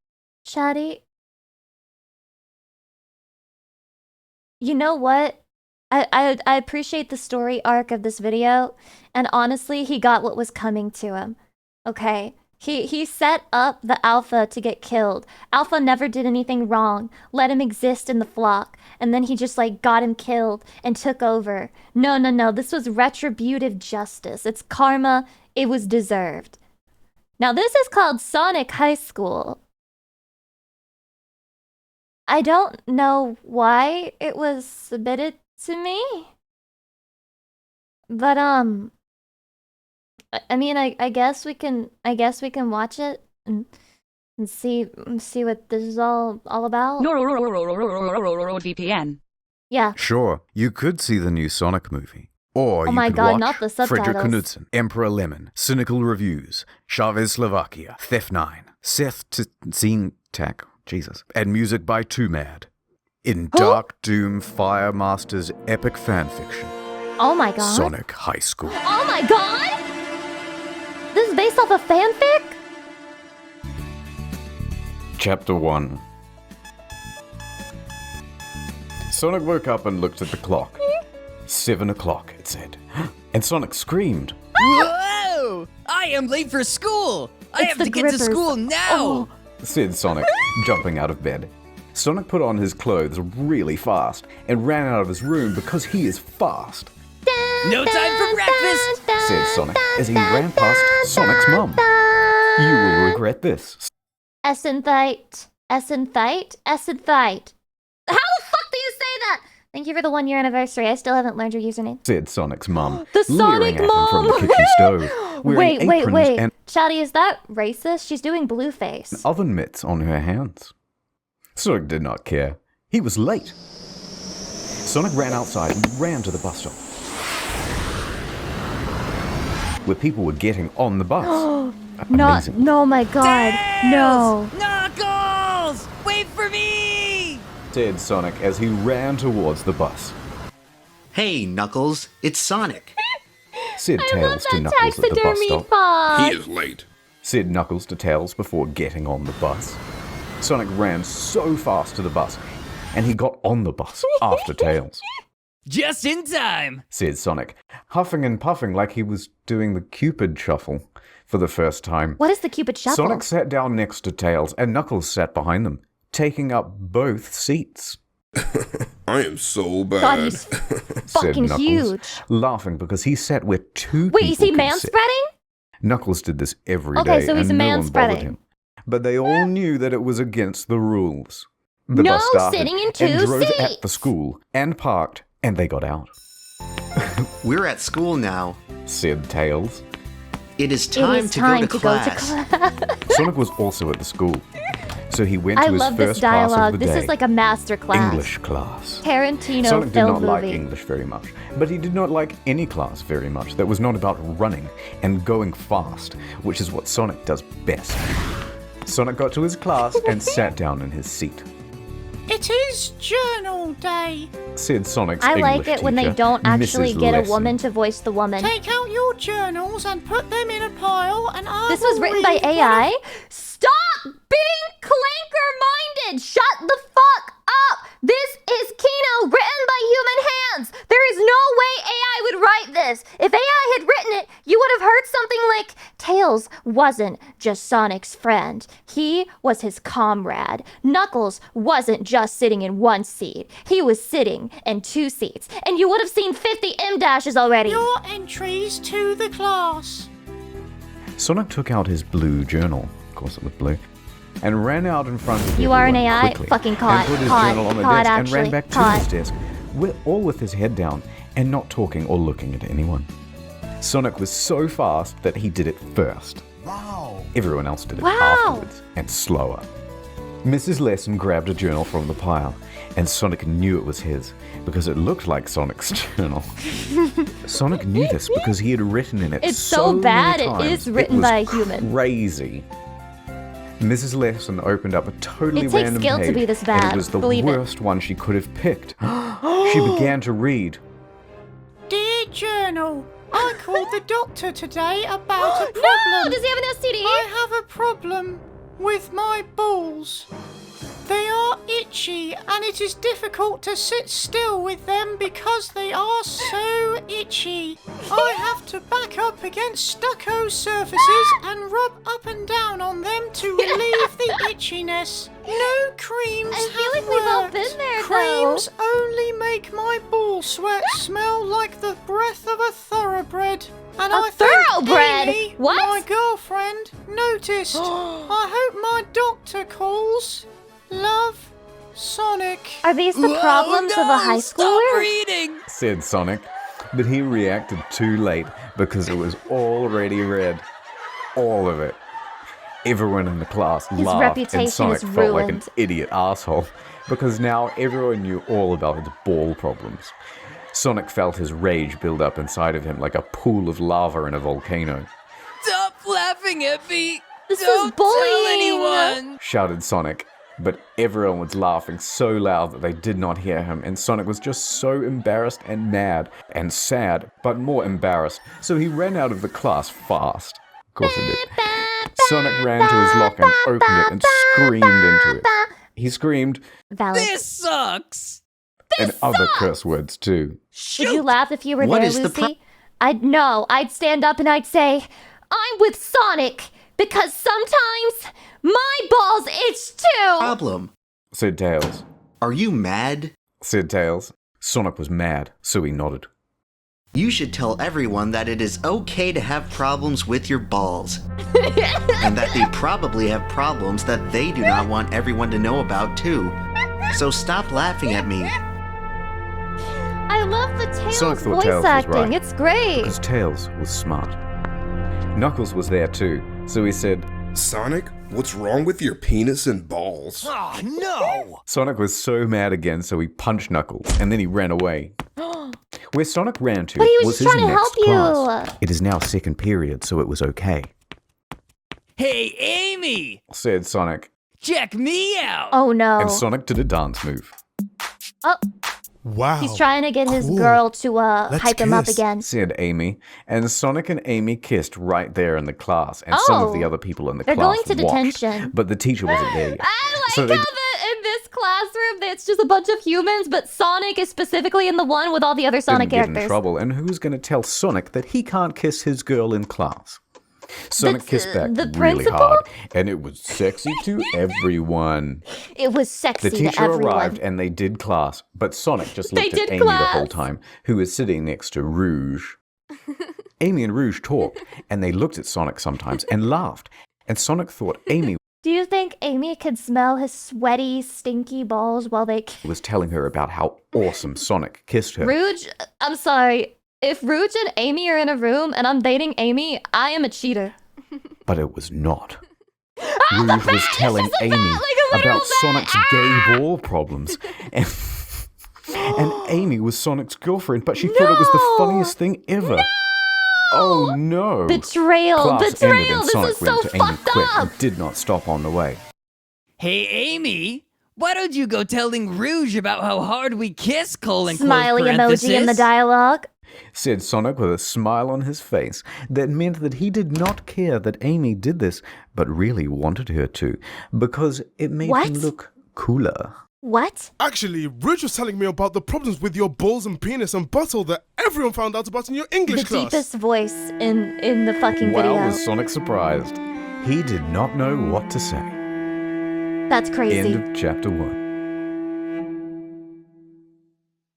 Chatty. You know what? I appreciate the story arc of this video, and honestly, he got what was coming to him. Okay? He set up the Alpha to get killed. Alpha never did anything wrong. Let him exist in the flock. And then he just like got him killed and took over. No. This was retributive justice. It's karma. It was deserved. Now this is called Sonic High School. I don't know why it was submitted to me. But I mean, I guess we can watch it and see what this is all about. VPN. Yeah. Sure, you could see the new Sonic movie. Or Oh you my could God, watch not the Frederick subtitles. Knudsen, Emperor Lemon, Cynical Reviews, Chavez Slovakia, Theft 9, Seth Scene Tech, Jesus, and music by Too Mad. In Dark Doom Fire Master's epic fanfiction, Oh my God. Sonic High School. Oh my God! This is based off a fanfic? Chapter 1. Sonic woke up and looked at the clock. 7 o'clock, it said. And Sonic screamed. Whoa! I am late for school! I have to get to school now! Said Sonic, jumping out of bed. Sonic put on his clothes really fast and ran out of his room because he is fast. No time for breakfast! Said Sonic as he ran past Sonic's mum. You will regret this. Essenthite. How the fuck do you say that? Thank you for the 1-year anniversary. I still haven't learned your username. Said Sonic's mum, The leering Sonic at him from the mum! kitchen stove, wearing aprons Wait. and Chatty, is that racist? She's doing blueface. oven mitts on her hands. Sonic did not care. He was late. Sonic ran outside and ran to the bus stop, where people were getting on the bus. Amazing. No, my God. No. Knuckles! Wait for me! Said Sonic as he ran towards the bus. Hey, Knuckles, it's Sonic. Said Tails to Knuckles at the bus stop. Fox. He is late. Said Knuckles to Tails before getting on the bus. Sonic ran so fast to the bus, and he got on the bus after Tails. Just in time! Said Sonic, huffing and puffing like he was doing the Cupid shuffle for the first time. What is the Cupid shuffle? Sonic sat down next to Tails, and Knuckles sat behind them, taking up both seats. I am so bad. God, he's Said fucking Knuckles, huge. laughing because he sat where two Wait, people is he could man sit. spreading? Knuckles did this every day, Okay, so he's and a no one bothered manspreading. him. But they all knew that it was against the rules. The No bus started sitting in and two drove at seats. the school and parked, and they got out. We're at school now. Said Tails. It is time to go to class. Sonic was also at the school, so he went I to his love this first class dialogue. of the This day. is like a master class. English class. Tarantino Sonic did film not like movie. English very much, but he did not like any class very much that was not about running and going fast, which is what Sonic does best. Sonic got to his class and sat down in his seat. It is journal day. Said Sonic's I English like it when they teacher, don't actually Mrs. get a Lesson. woman to voice the woman. Take out your journals and put them in a pile, and I This will was written by read one AI. of- Stop being clanker-minded! Shut the fuck up! This is Kino written by human hands! There is no way AI would write this! If AI had written it, you would have heard something like, Tails wasn't just Sonic's friend. He was his comrade. Knuckles wasn't just sitting in one seat. He was sitting in 2 seats. And you would have seen 50 M-dashes already. Your entries to the class. Sonic took out his blue journal, of course it was blue, and ran out in front of You are an everyone AI? quickly, Fucking caught. and put his Caught. journal on the Caught, desk and ran actually. back to Caught. his desk, all with his head down and not talking or looking at anyone. Sonic was so fast that he did it first. Wow. Everyone else did it Wow. afterwards, and slower. Mrs. Lesson grabbed a journal from the pile, and Sonic knew it was his, because it looked like Sonic's journal. Sonic knew this because he had written in it It's so many bad, it times. is written was by a human. Crazy. Mrs. Lesson opened up a totally It takes random skill page, to be this and bad, it was the believe it. worst one she could have picked. She began to read. Dear Journal, I called the doctor today about a problem. No! Does he have an STD? I have a problem with my balls. They are itchy, and it is difficult to sit still with them because they are so itchy. I have to back up against stucco surfaces and rub up and down on them to relieve the itchiness. No creams I feel like we've all been there, Creams only make my ball sweat smell like the breath of a thoroughbred. And I think thoroughbred? Amy, What? my girlfriend, noticed. I hope my doctor calls. Love, Sonic. Are these the problems of a high schooler? reading! Said Sonic, but he reacted too late because it was already read. All of it. Everyone in the class His laughed, reputation and Sonic is felt like an ruined. idiot asshole because now everyone knew all about his ball problems. Sonic felt his rage build up inside of him like a pool of lava in a volcano. Stop laughing at me! This Don't is bullying! tell anyone! Shouted Sonic, but everyone was laughing so loud that they did not hear him, and Sonic was just so embarrassed and mad and sad, but more embarrassed, so he ran out of the class fast. Of course he did. Sonic ran to his locker and opened it and screamed into it. He screamed, Valid. This sucks! and other curse words too. Would you laugh if you were What there, is the Lucy? I'd stand up and I'd say, I'm with Sonic, because sometimes my balls itch too! Problem. Said Tails. Are you mad? Said Tails. Sonic was mad, so he nodded. You should tell everyone that it is okay to have problems with your balls. And that they probably have problems that they do not want everyone to know about too. So stop laughing at me. I love the Tails Sonic thought voice Tails was acting. right, It's great. Because Tails was smart. Knuckles was there too, so he said, Sonic, what's wrong with your penis and balls? Oh, no! Sonic was so mad again, so he punched Knuckles, and then he ran away. Where Sonic ran to But he was was his trying to next help you. class. It is now second period, so it was okay, Hey, Amy! said Sonic. Check me out! Oh no. And Sonic did a dance move. Oh, Wow. he's trying to get his Cool. girl to Let's hype him up kiss. again. Said Amy, and Sonic and Amy kissed right there in the class, and some of the other people in the They're class going to watched, detention. but the teacher wasn't there yet. I like So how they- in this classroom it's just a bunch of humans, but Sonic is specifically in the one with all the other Sonic didn't get in characters. trouble, and who's going to tell Sonic that he can't kiss his girl in class? Sonic kissed back the really principal? hard, and it was sexy to everyone. It was sexy The to teacher everyone. arrived and they did class, but Sonic just They looked at did Amy the whole class. time, who was sitting next to Rouge. Amy and Rouge talked, and they looked at Sonic sometimes and laughed, and Sonic thought Amy Do you think Amy could smell his sweaty, stinky balls while they... was telling her about how awesome Sonic kissed her. Rouge, I'm sorry. If Rouge and Amy are in a room and I'm dating Amy, I am a cheater. But it was not. Rouge was telling Amy about Sonic's gay ball problems. And Amy was Sonic's girlfriend, but she thought it was the funniest thing ever. Oh no! Betrayal! Class Betrayal! ended and This Sonic is so went to Amy fucked quick up! and did not stop on the way. Hey, Amy! Why don't you go telling Rouge about how hard we kiss, colon, Smiley close emoji in the parenthesis? dialogue. Said Sonic with a smile on his face that meant that he did not care that Amy did this, but really wanted her to, because it made What? him look cooler. What? Actually, Rouge was telling me about the problems with your balls and penis and butthole that everyone found out about in your English The class. deepest voice in the fucking Wow, video. was Sonic surprised. He did not know what to say. That's crazy. End of chapter 1.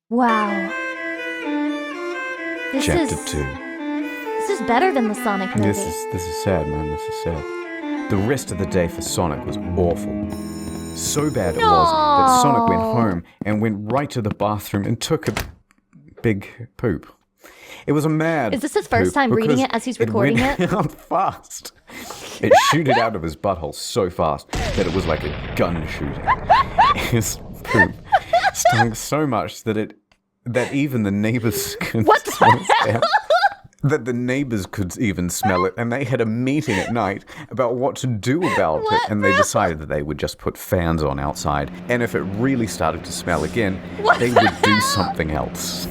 Wow. This Chapter is 2. this is better than the Sonic movie. This is sad, man. This is sad. The rest of the day for Sonic was awful. So bad it was that Sonic went home and went right to the bathroom and took a big poop. It was a mad Is this his first poop time reading because it as he's recording went it? out fast. It shooted out of his butthole so fast that it was like a gun shooting. His poop stunk so much that it that even the neighbors could What the smell it. That the neighbors could even smell it, and they had a meeting at night about what to do about it, and they decided that they would just put fans on outside, and if it really started to smell again, they would do something else.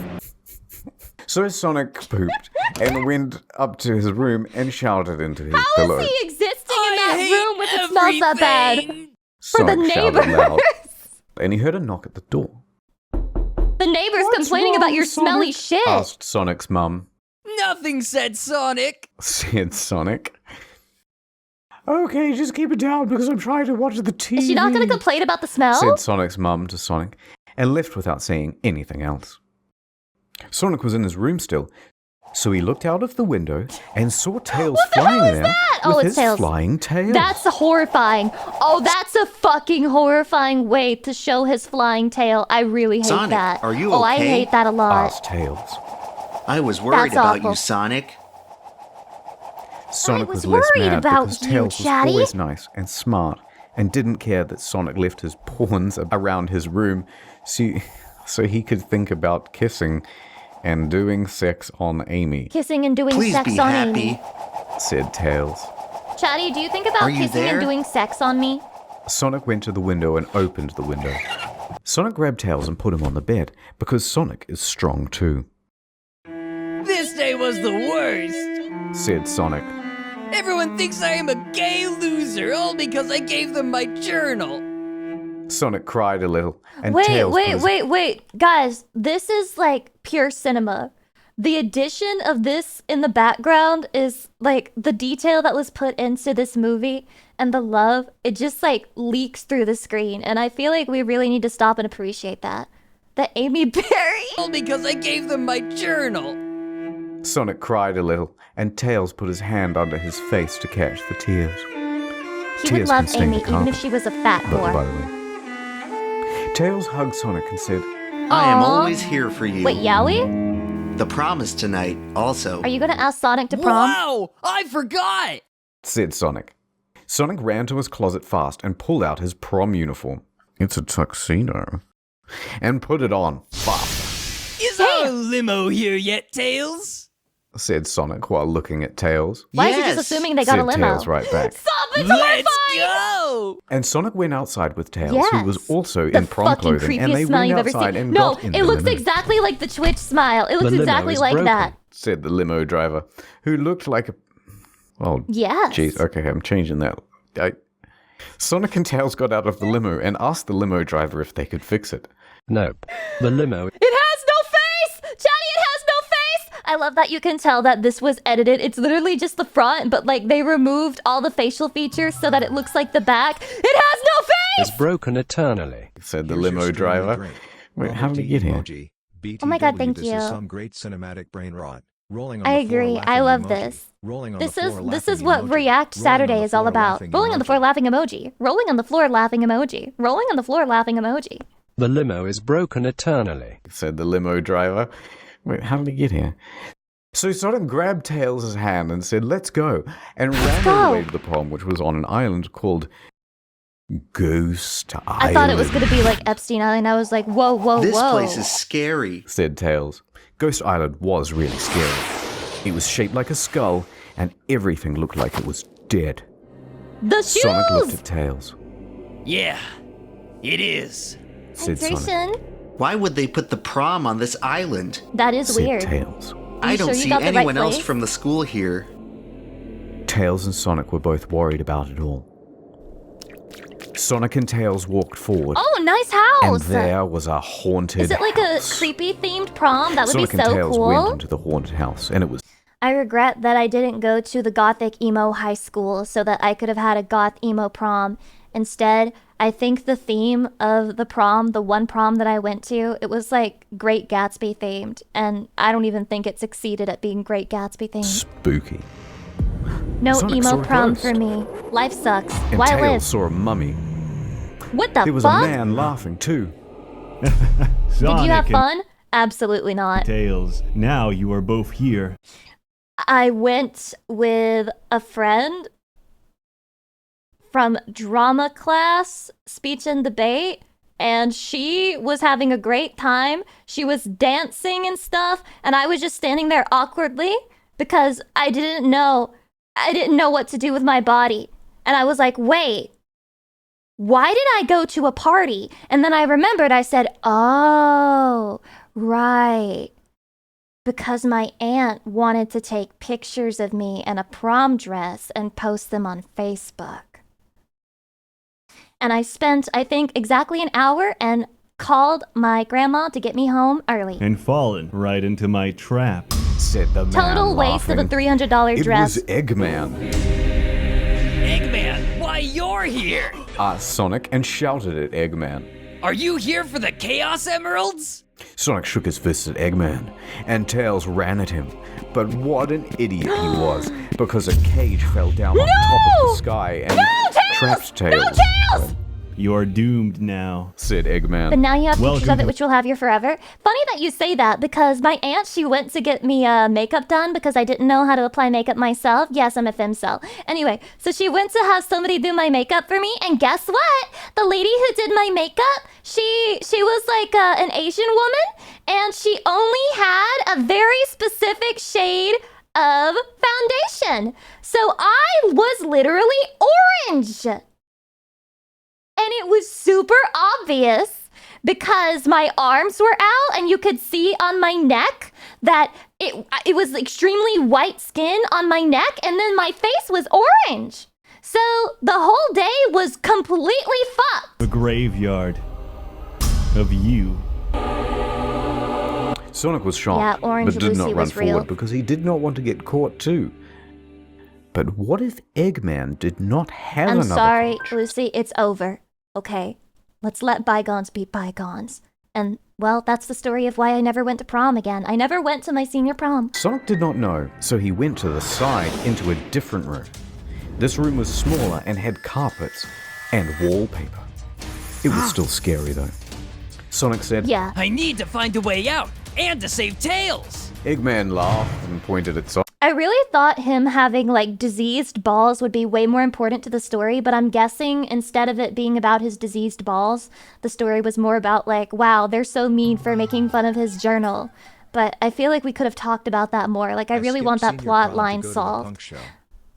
So Sonic pooped and went up to his room and shouted into his pillow. How is he existing in that room if it smells that bad? For Sonic the shouted neighbors. loud, and he heard a knock at the door. The neighbors complaining about your smelly shit. Asked Sonic's mum. Nothing said Sonic. Said Sonic. Okay, just keep it down because I'm trying to watch the TV. Is she not going to complain about the smell? Said Sonic's mum to Sonic, and left without saying anything else. Sonic was in his room still, so he looked out of the window and saw Tails flying there with it's his Tails. flying tail. That's horrifying. Oh, that's a fucking horrifying way to show his flying tail. I really hate Sonic, that. are you Oh, I okay? hate that a lot. Asked Tails. I was worried That's about awful. you, Sonic. Sonic was was less worried mad about because you, Tails was Chatty. always nice and smart and didn't care that Sonic left his pawns around his room so he could think about kissing and doing sex on Amy. Kissing and doing Please sex be on happy. Amy. Said Tails. Chatty, do you think about Are you kissing there? and doing sex on me? Sonic went to the window and opened the window. Sonic grabbed Tails and put him on the bed because Sonic is strong too. This day was the worst. Said Sonic. Everyone thinks I am a gay loser, all because I gave them my journal. Sonic cried a little, and Tails put his Wait. Guys, this is like pure cinema. The addition of this in the background is like the detail that was put into this movie and the love, it just like leaks through the screen. And I feel like we really need to stop and appreciate that. That Amy Berry. All because I gave them my journal. Sonic cried a little, and Tails put his hand under his face to catch the tears. He Tears would love can stain Amy the even carpet. if she was a fat But whore. by the way, Tails hugged Sonic and said, I am Aw. always here for you. Wait, Yowie? The prom is tonight, also. Are you gonna ask Sonic to prom? Wow, I forgot. said Sonic. Sonic ran to his closet fast and pulled out his prom uniform. It's a tuxedo. And put it on fast, Is our limo here yet, Tails? said Sonic while looking at Tails. Why is he just assuming they got a said limo? Tails right back. Stop, it's Let's horrifying! go! And Sonic went outside with Tails, Yes. who was also The in prom fucking clothing, and they creepiest smile went you've ever outside seen. and No, got in it the looks limo. exactly like the Twitch smile. It looks limo exactly is like broken. that. Said the limo driver, who looked like a... Oh, Yes. jeez, okay, I'm changing that. Sonic and Tails got out of the limo and asked the limo driver if they could fix it. Nope. The limo. It has no face! Johnny, it has no face! I love that you can tell that this was edited. It's literally just the front, but like they removed all the facial features so that it looks like the back. It has no face! Is broken eternally. Said the limo driver. Wait, how did we get here? Oh my god, thank you. Some great cinematic brain rot. Rolling on I the floor, agree. laughing I love emoji. this. Rolling on This the floor, is laughing what emoji. React Rolling Saturday on the is all floor, about. laughing Rolling on the emoji. floor laughing emoji. Rolling on the floor laughing emoji. Rolling on the floor laughing emoji. The limo is broken eternally. Said the limo driver. Wait, how did we get here? So Sonic grabbed Tails' hand and said, let's go, and ran all the way to the prom, which was on an island called Ghost Island. I thought it was going to be like Epstein Island. I was like, whoa, whoa, This whoa. place is scary. Said Tails. Ghost Island was really scary. It was shaped like a skull, and everything looked like it was dead. The Sonic looked shoes! at Tails. Yeah, it is. Said Sonic. Hydration. Why would they put the prom on this island? That is Said weird. Tails. I don't sure you see got the right anyone else place? from the school here. Tails and Sonic were both worried about it all. Sonic and Tails walked forward, Oh, nice and house! there was a haunted Is it like house. a creepy themed prom? That would Sonic be and so Tails cool. went into the haunted house, and it was I regret that I didn't go to the gothic emo high school so that I could have had a goth emo prom. Instead, I think the theme of the prom, the one prom that I went to, it was like Great Gatsby themed, and I don't even think it succeeded at being Great Gatsby themed. spooky. No Sonic saw emo a prom ghost. for me. Life sucks. And Why Tails live? saw a mummy. What the There was fuck? a man laughing too. Did you have fun? Absolutely not. Tails, now you are both here. I went with a friend from drama class, speech and debate, and she was having a great time. She was dancing and stuff, and I was just standing there awkwardly because I didn't know what to do with my body. And I was like, wait, why did I go to a party? And then I remembered, I said, oh, right. Because my aunt wanted to take pictures of me in a prom dress and post them on Facebook. And I spent, I think, exactly an hour and called my grandma to get me home early. And fallen right into my trap, said the man, Total waste of a $300 dress. It was Eggman. Eggman, why you're here? Asked Sonic and shouted at Eggman. Are you here for the Chaos Emeralds? Sonic shook his fist at Eggman, and Tails ran at him. But what an idiot he was, because a cage fell down on top of the sky and trapped Tails. No, Tails! You're doomed now, said Eggman. But now you have pictures of it, which you'll have here forever. Funny that you say that, because my aunt, she went to get me makeup done because I didn't know how to apply makeup myself. Yes, I'm a femcel. Anyway, so she went to have somebody do my makeup for me, and guess what? The lady who did my makeup, she was like an Asian woman, and she only had a very specific shade of foundation. So I was literally orange. And it was super obvious because my arms were out and you could see on my neck that it was extremely white skin on my neck, and then my face was orange. So the whole day was completely fucked. The graveyard of you. Sonic was shocked, Yeah, Orange but did Lucy not run was real. forward because he did not want to get caught too. But what if Eggman did not have I'm another sorry, cage? Lucy, it's over. Okay, let's let bygones be bygones. And, well, that's the story of why I never went to prom again. I never went to my senior prom. Sonic did not know, so he went to the side into a different room. This room was smaller and had carpets and wallpaper. It was still scary though. Sonic said, Yeah. I need to find a way out and to save Tails. Eggman laughed and pointed at Sonic. I really thought him having, like, diseased balls would be way more important to the story, but I'm guessing instead of it being about his diseased balls, the story was more about, like, wow, they're so mean for making fun of his journal. But I feel like we could have talked about that more. Like, I really want that plot line solved.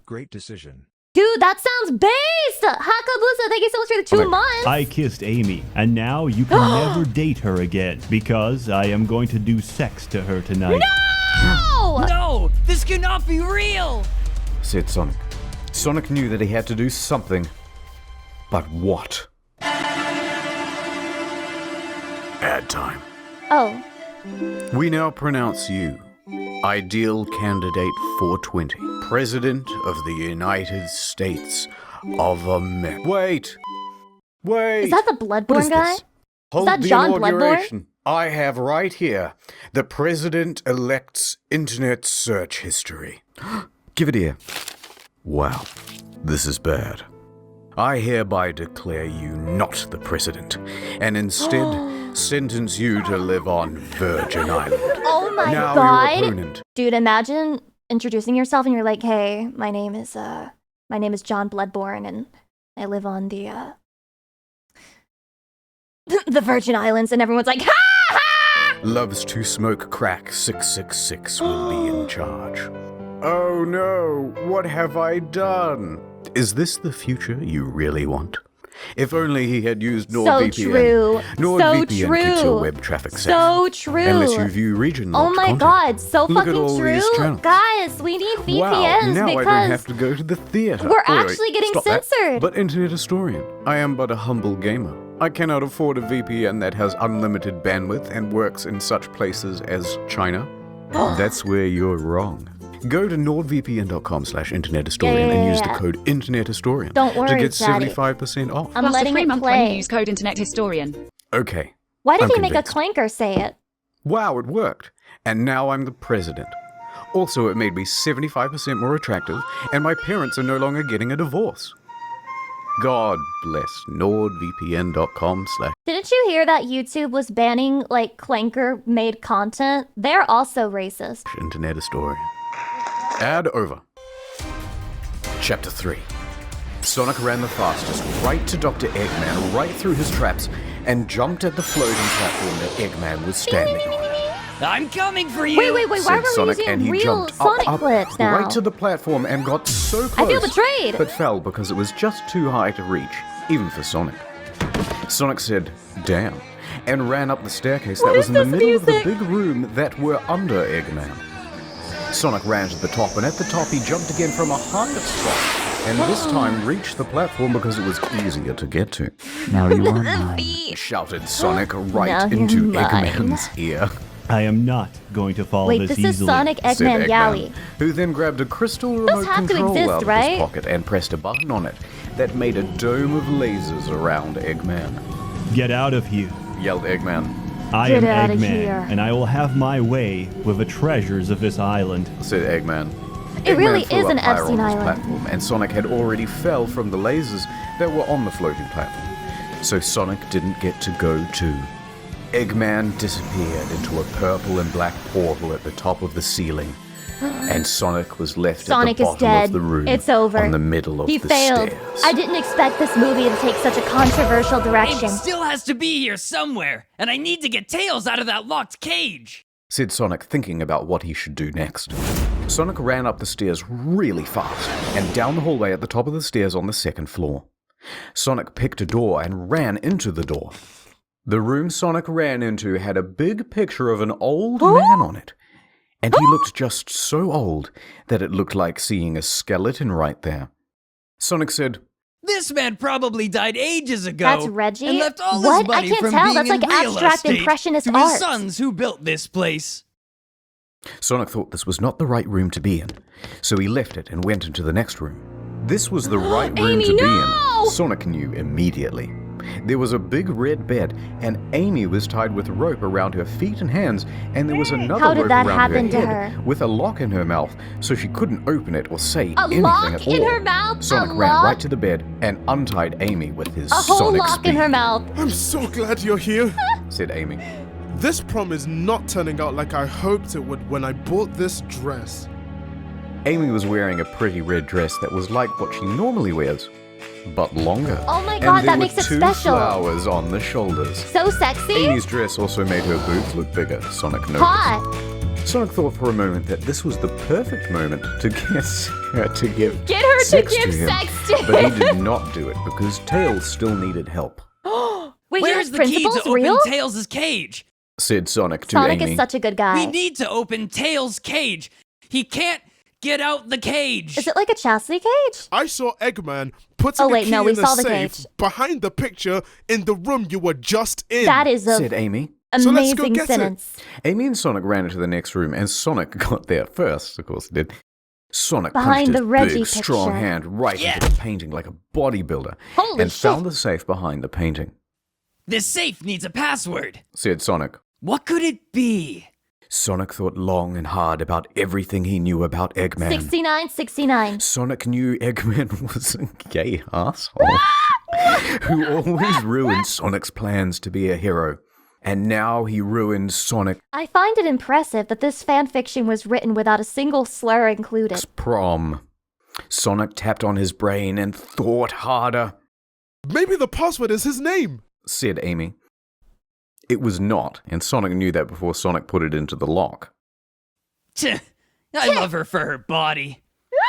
Great decision. Dude, that sounds based! Hakabusa, thank you so much for the 2 months! I kissed Amy, and now you can never date her again, because I am going to do sex to her tonight. No! No! This cannot be real! Said Sonic. Sonic knew that he had to do something. But what? Ad time. Oh. We now pronounce you ideal candidate 420, President of the United States of America. Wait! Is that the Bloodborne guy? Hold Is that the John inauguration. Bloodborne? I have right here the President-elect's internet search history. Give it here. Wow, this is bad. I hereby declare you not the president, and instead sentence you to live on Virgin Island. Oh my now god. Your opponent. Dude, imagine introducing yourself and you're like, hey, my name is John Bloodborne and I live on the Virgin Islands, and everyone's like, ha ha! Loves to smoke crack 666 will be in charge. Oh no, what have I done? Is this the future you really want? If only he had used NordVPN. So true. NordVPN So true. keeps your web traffic safe. So true. Unless you view region Oh my content. god, so Look at fucking all true. these channels. Guys, we need VPNs Wow, now because I don't have to go to the theater. we're Wait, actually getting stop that. censored. But Internet Historian, I am but a humble gamer. I cannot afford a VPN that has unlimited bandwidth and works in such places as China. That's where you're wrong. Go to nordvpn.com/internethistorian and use the code internethistorian Don't worry, to get Daddy. 75% off. I'm letting it play. Use code Internet Historian. Okay. Why did I'm he make a convinced. clanker say it? Wow, it worked. And now I'm the president. Also, it made me 75% more attractive, and my parents are no longer getting a divorce. God bless nordvpn.com/ Didn't you hear that YouTube was banning, like, clanker-made content? They're also racist. Internet Historian. Ad over. Chapter 3. Sonic ran the fastest, right to Dr. Eggman, right through his traps, and jumped at the floating platform that Eggman was standing on. I'm coming for you! Wait, why Said were we Sonic, using and he real jumped Sonic up, clips now? right to the platform and got so close. I feel betrayed! But fell because it was just too high to reach, even for Sonic. Sonic said, damn, and ran up the staircase that was in the middle of the big room that were under Eggman. Sonic ran to the top, and at the top he jumped again from a higher spot, and this time reached the platform because it was easier to get to. Now you are mine. Shouted Sonic right Now you're into mine. Eggman's ear. I am not going to fall Wait, this this easily. is Sonic Said Eggman Eggman, Yowie. who then grabbed a crystal Those remote have to control exist, out of right? his pocket and pressed a button on it that made a dome of lasers around Eggman. Get out of here. Yelled Eggman. I Get am outta Eggman, here. and I will have my way with the treasures of this island. Said Eggman. It really Eggman flew is up an higher Epstein on his Island. platform, and Sonic had already fell from the lasers that were on the floating platform. So Sonic didn't get to go too. Eggman disappeared into a purple and black portal at the top of the ceiling, and Sonic was left Sonic at the is bottom dead. of the room. It's over. On the middle of He the failed. stairs. I didn't expect this movie to take such a controversial direction. Amy still has to be here somewhere, and I need to get Tails out of that locked cage! Said Sonic, thinking about what he should do next. Sonic ran up the stairs really fast and down the hallway at the top of the stairs on the second floor. Sonic picked a door and ran into the door. The room Sonic ran into had a big picture of an old man on it, and he looked just so old that it looked like seeing a skeleton right there. Sonic said, This man probably died ages ago. That's Reggie? And left all What? his money I can't from tell. being That's in like real abstract estate impressionist to his art. sons who built this place. Sonic thought this was not the right room to be in, so he left it and went into the next room. This was the right room Amy, to be no! in. Sonic knew immediately. There was a big red bed, and Amy was tied with rope around her feet and hands, and there was another How did rope that around happen her to head her? with a lock in her mouth, so she couldn't open it or say A anything lock at all. in her mouth? Sonic A ran lock? right to the bed and untied Amy with his A whole sonic lock speed. in her mouth. I'm so glad you're here. Said Amy. This prom is not turning out like I hoped it would when I bought this dress. Amy was wearing a pretty red dress that was like what she normally wears, but longer. Oh my And god, there that were makes it two special. flowers on the shoulders. So sexy. Amy's dress also made her boobs look bigger, Sonic noticed. Hot. Sonic thought for a moment that this was the perfect moment to get her to give Get her to sex give him, sex to but he him. did not do it because Tails still needed help, Wait, Where's your the key to principal's open real? Tails' cage? said Sonic to Sonic Amy. is such a good guy. We need to open Tails' cage. He can't get out the cage. Is it like a chastity cage? I saw Eggman putting Oh, wait, a key no, we in the saw the safe cage. behind the picture in the room you were just in. That is a said Amy. So let's go amazing get it. sentence. Amy and Sonic ran into the next room, and Sonic got there first, of course he did. Sonic Behind punched the his Reggie big, strong picture. hand right into the painting like a bodybuilder, Holy and shit. found the safe behind the painting. This safe needs a password. Said Sonic. What could it be? Sonic thought long and hard about everything he knew about Eggman. 69. Sonic knew Eggman was a gay asshole who always ruined Sonic's plans to be a hero. And now he ruined Sonic's I find it impressive that this fanfiction was written without a single slur included. prom. Sonic tapped on his brain and thought harder. Maybe the password is his name, said Amy. It was not, and Sonic knew that before Sonic put it into the lock, Tch, I love her for her body.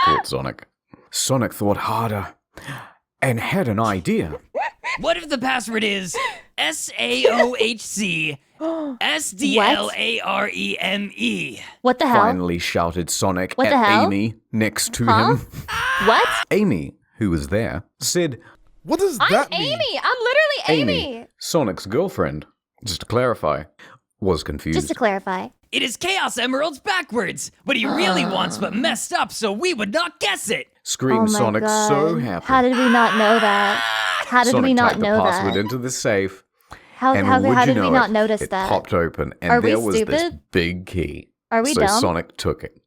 thought Sonic. Sonic thought harder and had an idea. What if the password is SAOHC SDLAREME? What the hell? Finally shouted Sonic What at the hell? Amy next to Huh? him. What? Amy, who was there, said, What does I'm that mean? Amy. I'm literally Amy. Sonic's girlfriend, just to clarify, was confused. Just to clarify. It is Chaos Emeralds backwards. What he really wants but messed up so we would not guess it. Screamed Oh my Sonic God. so happy. How did we not know that? How did Sonic we not typed know the password that? into the safe. How and how would you did we know not it, notice it that? popped open, and Are we there was this stupid? big key. Are we so dumb? Sonic took it.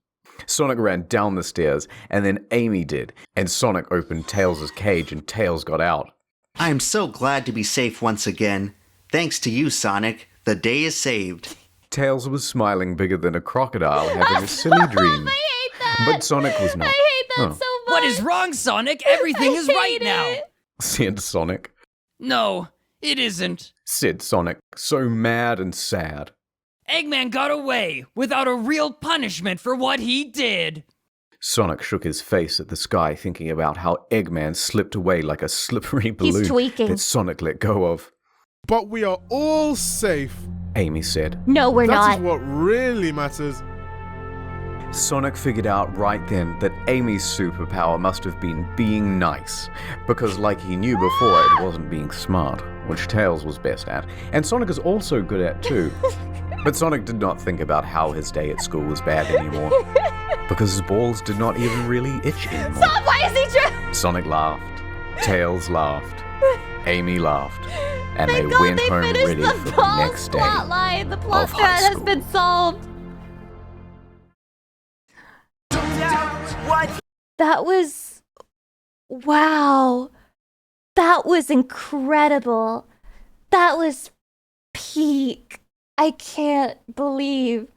Sonic ran down the stairs, and then Amy did, and Sonic opened Tails' cage, and Tails got out. I am so glad to be safe once again. Thanks to you, Sonic. The day is saved. Tails was smiling bigger than a crocodile, having a silly dream. I hate that. But Sonic was not. I hate that Oh. so much. What is wrong, Sonic? Everything is right now. Said Sonic. No, It isn't, said Sonic, so mad and sad. Eggman got away without a real punishment for what he did. Sonic shook his face at the sky, thinking about how Eggman slipped away like a slippery balloon that Sonic let go of. But we are all safe, Amy said. No, we're not. That is what really matters. Sonic figured out right then that Amy's superpower must have been being nice, because like he knew before, it wasn't being smart, which Tails was best at, and Sonic is also good at too. But Sonic did not think about how his day at school was bad anymore, because his balls did not even really itch anymore. Stop! Why is he trying? Sonic laughed, Tails laughed, Amy laughed, and they Thank God went they home finished ready the for the Paul's next day. plotline. The plot of thread high has school. been solved. What? That was... Wow. That was incredible. That was peak. I can't believe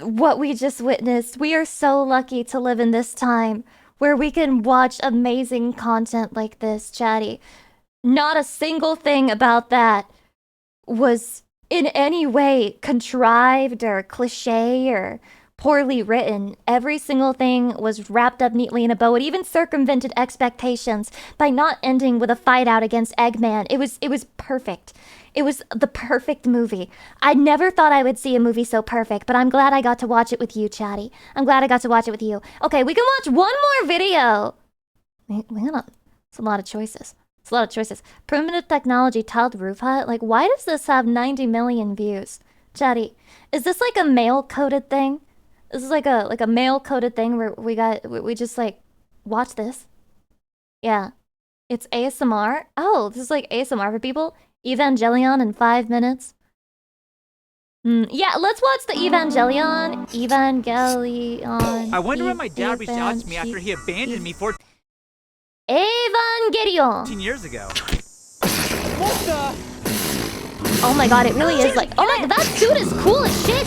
what we just witnessed. We are so lucky to live in this time where we can watch amazing content like this, Chatty. Not a single thing about that was in any way contrived or cliche or poorly written. Every single thing was wrapped up neatly in a bow. It even circumvented expectations by not ending with a fight out against Eggman. It was perfect. It was the perfect movie. I never thought I would see a movie so perfect, but I'm glad I got to watch it with you, Chatty. I'm glad I got to watch it with you. Okay, we can watch one more video. It's a lot of choices. It's a lot of choices. Primitive technology tiled roof hut. Like, why does this have 90 million views? Chatty, is this like a mail-coded thing? This is like a mail-coded thing where we just like watch this. Yeah. It's ASMR. Oh, this is like ASMR for people. Evangelion in 5 minutes. Yeah, let's watch the Evangelion. I wonder when my dad reached out to me after he abandoned me 14 years ago. What the? Oh my god, it really is like... Oh my god, that suit is cool as shit!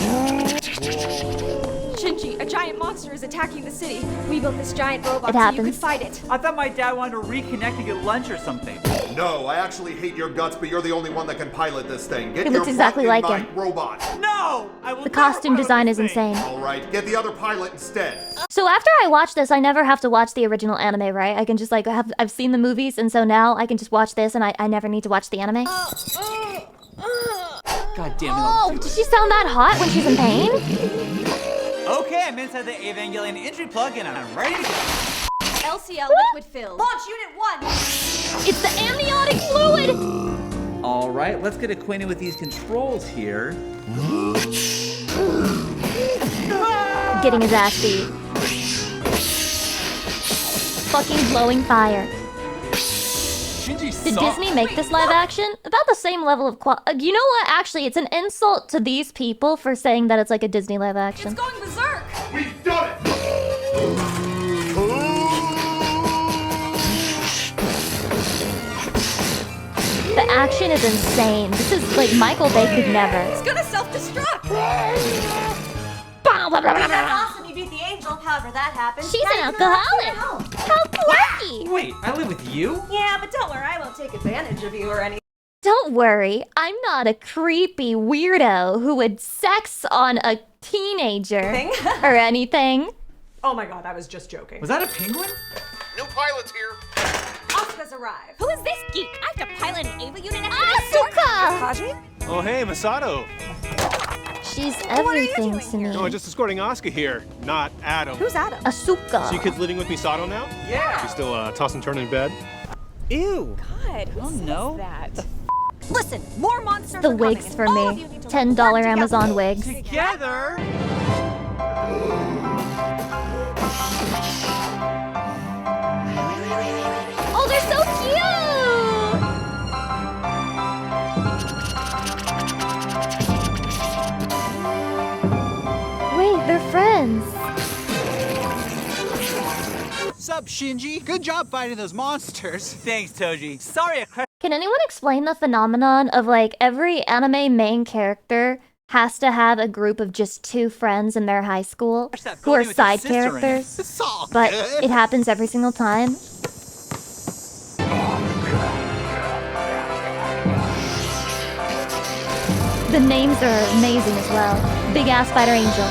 Shinji, a giant monster is attacking the city. We built this giant robot It so you could happens. fight it. I thought my dad wanted to reconnect and get lunch or something. No, I actually hate your guts, but you're the only one that can pilot this thing. Get He your looks exactly fucking like him. mind robot. No! I will The costume design is insane. All right, get the other pilot instead. So after I watch this, I never have to watch the original anime, right? I can just like I've seen the movies, and so now I can just watch this, and I never need to watch the anime. God damn it. Oh, does she sound that hot when she's in pain? Okay, I'm inside the Evangelion entry plug and I'm ready to go. LCL liquid filled. Launch unit 1. It's the amniotic fluid. All right, let's get acquainted with these controls here. Getting his ass beat. Fucking blowing fire. Did Disney make this live action? About the same level of you know what? Actually, it's an insult to these people for saying that it's like a Disney live action. It's going berserk. We've done it. The action is insane. This is like Michael Bay could never. It's gonna self-destruct. That's awesome. You beat the angel. However that happened. She's an alcoholic. How quirky. Wait, I live with you? Yeah, but don't worry. I won't take advantage of you or anything. Don't worry, I'm not a creepy weirdo who would sex on a teenager or anything. Oh my god, I was just joking. Was that a penguin? New pilot's here. Asuka's arrived. Who is this geek? I have to pilot an Ava unit next Asuka! Kaji? Oh, hey, Masato. She's everything to me. Oh, just escorting Asuka here, not Adam. Who's Adam? Asuka. So you kids living with Misato now? Yeah. You still toss and turn in bed? Ew. God, who no. that? Listen, more monsters The are coming, wigs and for all of me. you need to $10 work Amazon wigs. Together. Oh, they're so cute! Wait, they're friends. Sup, Shinji? Good job fighting those monsters. Thanks, Toji. Sorry I crashed. Can anyone explain the phenomenon of like every anime main character has to have a group of just 2 friends in their high school who are side characters, but it happens every single time? The names are amazing as well. Big ass spider angel.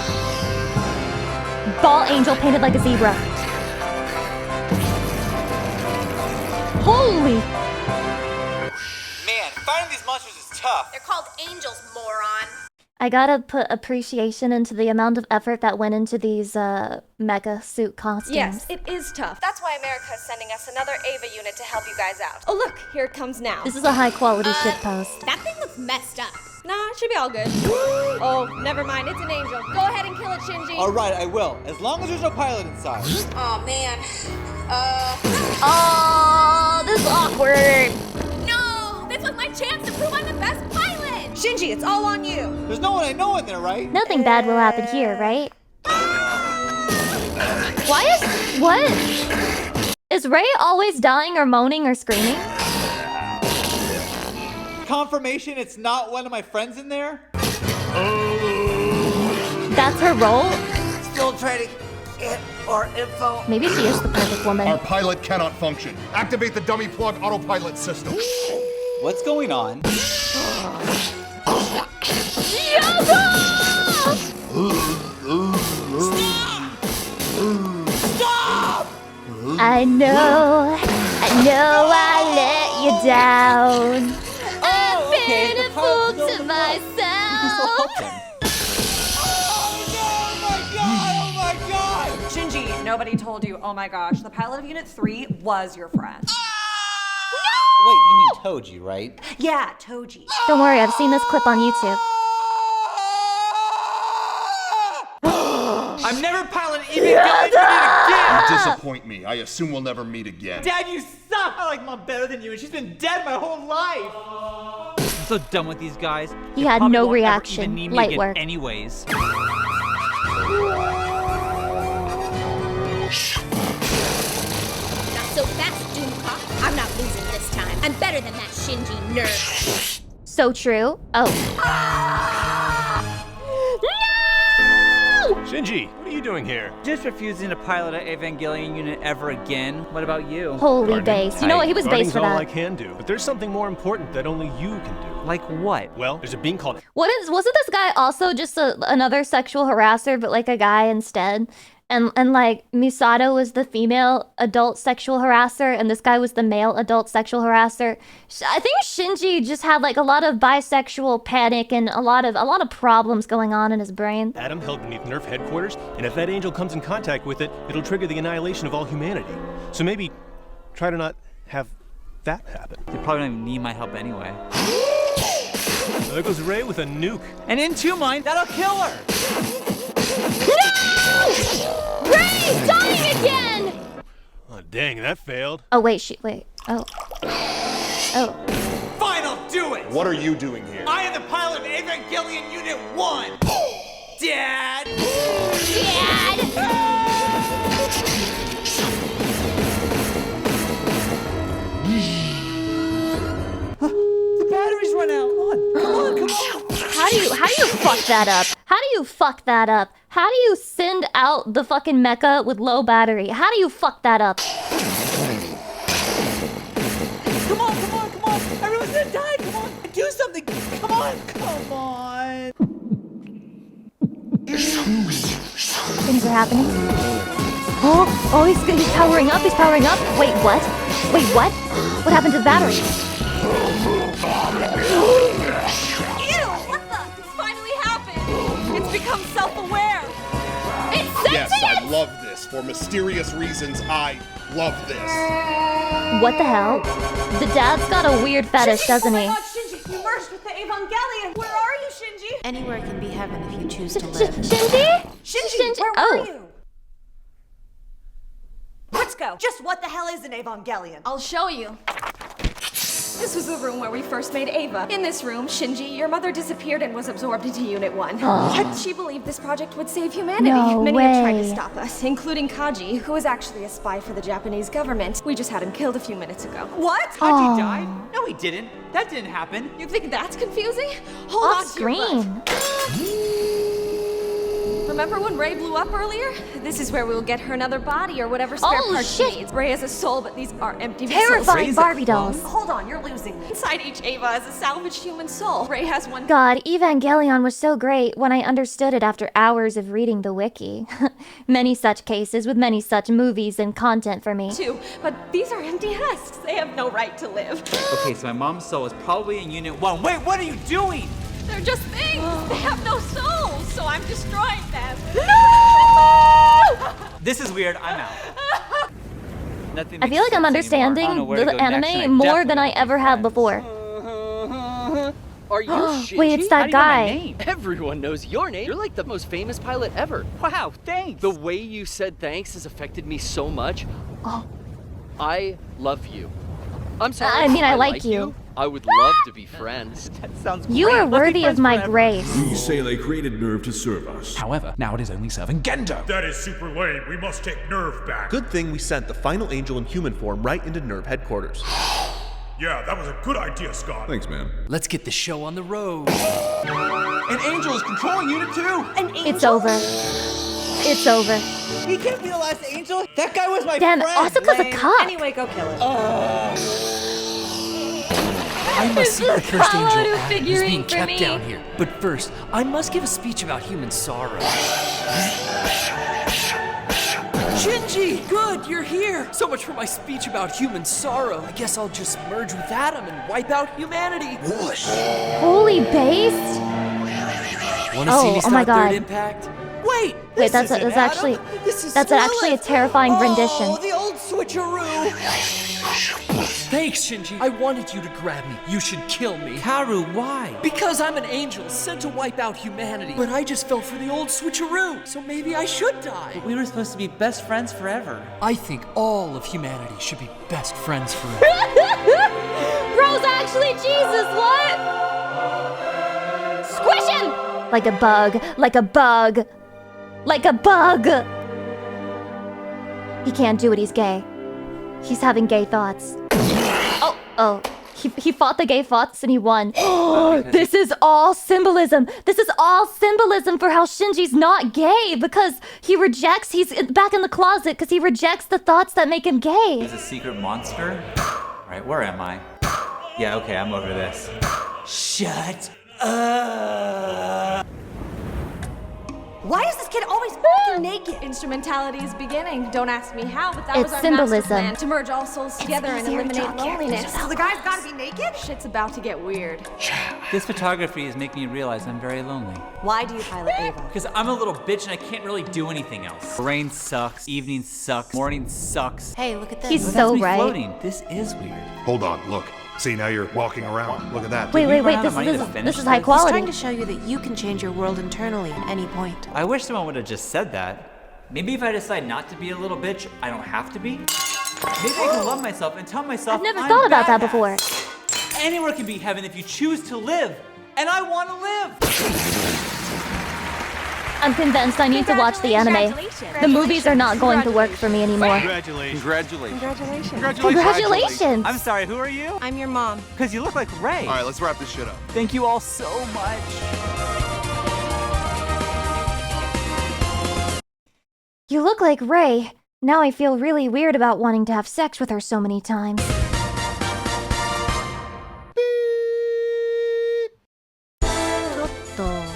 Ball angel painted like a zebra. Holy! Man, fighting these monsters is tough. They're called angels, moron. I gotta put appreciation into the amount of effort that went into these mecha suit costumes. Yes, it is tough. That's why America is sending us another Ava unit to help you guys out. Oh look, here it comes now. This is a high quality shit post. That thing looks messed up. Nah, it should be all good. Oh, never mind, it's an angel. Go ahead and kill it, Shinji. Alright, I will. As long as there's no pilot inside. Oh man. Oh, this is awkward. No! This was my chance to prove I'm the best pilot! Shinji, it's all on you. There's no one I know in there, right? Nothing bad will happen here, right? What? Is Ray always dying or moaning or screaming? Confirmation it's not one of my friends in there? That's her role? Still trying to get more info. Maybe she is the perfect woman. Our pilot cannot function. Activate the dummy plug autopilot system. What's going on? Stop! I know I let you down. I've been a fool to myself. Oh my god! Shinji, nobody told you, oh my gosh, the pilot of Unit 3 was your friend. Wait, you mean Toji, right? Yeah, Toji. Don't worry, I've seen this clip on YouTube. I'm never piloting even again! You disappoint me. I assume we'll never meet again. Dad, you suck! I like Mom better than you, and she's been dead my whole life! I'm so done with these guys. He They had probably no won't ever reaction. even need me Light again work. anyways. Not so fast, Doomcock. I'm not losing this time. I'm better than that Shinji nerd. So true. Oh. Shinji, what are you doing here? Just refusing to pilot an Evangelion unit ever again. What about you? Holy base. You know what? He was based for all I that. can do, but there's something more important that only you can do. Like what? Well, there's a being called... Wasn't this guy also just another sexual harasser, but like a guy instead? And like Misato was the female adult sexual harasser, and this guy was the male adult sexual harasser. I think Shinji just had like a lot of bisexual panic and a lot of problems going on in his brain. Adam held beneath Nerf headquarters, and if that angel comes in contact with it, it'll trigger the annihilation of all humanity. So maybe try to not have that happen. They probably don't even need my help anyway. There goes Ray with a nuke. And in 2 mine, that'll kill her! No! Ray's dying again! Oh, dang, that failed. Oh, wait. Oh. Fine, I'll do it! What are you doing here? I am the pilot of Evangelion Unit 1! Dad! The batteries run out! Come on! How do you fuck that up? How do you send out the fucking mecha with low battery? How do you fuck that up? Come on! Everyone's gonna die! Come on! Do something! Come on! Things are happening. Oh, he's powering up. Wait, what? What happened to the battery? Ew! What the? It's finally happened! It's become self-aware! It's Yes, I love this. For mysterious reasons, I love this. What the hell? The dad's got a weird fetish, doesn't he? Oh my god, Shinji, you merged with the Evangelion! Where are you, Shinji? Anywhere can be heaven if you choose to live. Shinji? Where Oh. were you? Let's go. Just what the hell is an Evangelion? I'll show you. This was the room where we first made Ava. In this room, Shinji, your mother disappeared and was absorbed into Unit 1. Oh. She believed this project would save humanity. No Many had tried to way. stop us, including Kaji, who was actually a spy for the Japanese government. We just had him killed a few minutes ago. What? Kaji died? No, he didn't. That didn't happen. You think that's confusing? Hold Off on to your butt. screen. remember when Ray blew up earlier? This is where we'll get her another body or whatever spare Oh, part shit. she needs. Ray has a soul, but these are empty Terrifying vessels. Barbie dolls. Hold on, you're losing me. Inside each Ava is a salvaged human soul. Ray has one. God, Evangelion was so great when I understood it after hours of reading the wiki. Many such cases with many such movies and content for me. Too, but these are empty husks. They have no right to live. Okay, so my mom's soul is probably in Unit 1. Wait, what are you doing? They're just things. They have no souls, so I'm destroying them. No! This is weird. I'm out. Nothing I makes feel like I'm sense anymore. I understanding don't know where to the go next, and I anime more definitely than I ever had before. Are you Shinji? Wait, it's that guy. Everyone knows your name. You're like the most famous pilot ever. Wow, thanks. The way you said thanks has affected me so much. Oh. I love you. I'm sorry. I mean, I like you. I would love to be friends. That sounds You great. are Let's be worthy of friends my forever. grace. We say they created Nerve to serve us. However, now it is only serving Gendo. That is super lame. We must take Nerve back. Good thing we sent the final angel in human form right into Nerve headquarters. Yeah, that was a good idea, Scott. Thanks, man. Let's get the show on the road. An angel is controlling Unit 2. An angel? It's over. It's over. He can't be the last angel. That guy was my Damn, friend. Asuka's a cop. Anyway, go kill him. I must see the first angel Paolo Adam who's figuring being for kept me. down here. But first, I must give a speech about human sorrow. Shinji, good, you're here. So much for my speech about human sorrow. I guess I'll just merge with Adam and wipe out humanity. Whoosh. Holy based? Wanna see me Oh start my God. Third Impact? Wait, Wait, this isn't actually Adam. This is that's actually a Lilith. terrifying rendition. Oh, the old switcheroo. Thanks, Shinji. I wanted you to grab me. You should kill me. Karu, why? Because I'm an angel sent to wipe out humanity. But I just fell for the old switcheroo, so maybe I should die. We were supposed to be best friends forever. I think all of humanity should be best friends forever. Bro's actually Jesus, what? Squish him! Like a bug, like a bug, like a bug! He can't do it, he's gay. He's having gay thoughts. Oh. He fought the gay thoughts and he won. This is all symbolism. This is all symbolism for how Shinji's not gay because he's back in the closet because he rejects the thoughts that make him gay. He's a secret monster? Alright, where am I? Yeah, okay, I'm over this. Shut up! Why is this kid always fucking naked? Instrumentality is beginning. Don't ask me how, but that It's was our symbolism. master plan. To merge all souls together and easier to eliminate draw characters loneliness. without So the guy's gotta be naked? Shit's about to get weird. This photography is making me realize I'm very lonely. Why do you pilot Ava? Because I'm a little bitch and I can't really do anything else. Rain sucks, evening sucks, morning sucks. Hey, look at this. He's But so that's me right. floating. This is weird. Hold on, look. See, now you're walking around. Look at that. Wait, we run out this of money to is finish high this? He's trying quality. to show you that you can change your world internally at any point. I wish someone would have just said that. Maybe if I decide not to be a little bitch, I don't have to be. Maybe I can love myself and tell myself I've never I'm thought about that badass. before. Anywhere can be heaven if you choose to live. And I want to live. I'm convinced I need to watch the anime. The movies are not going to work for me anymore. Congratulations. Congratulations! I'm sorry, who are you? I'm your mom. Because you look like Ray. All right, let's wrap this shit up. Thank you all so much. You look like Ray. Now I feel really weird about wanting to have sex with her so many times.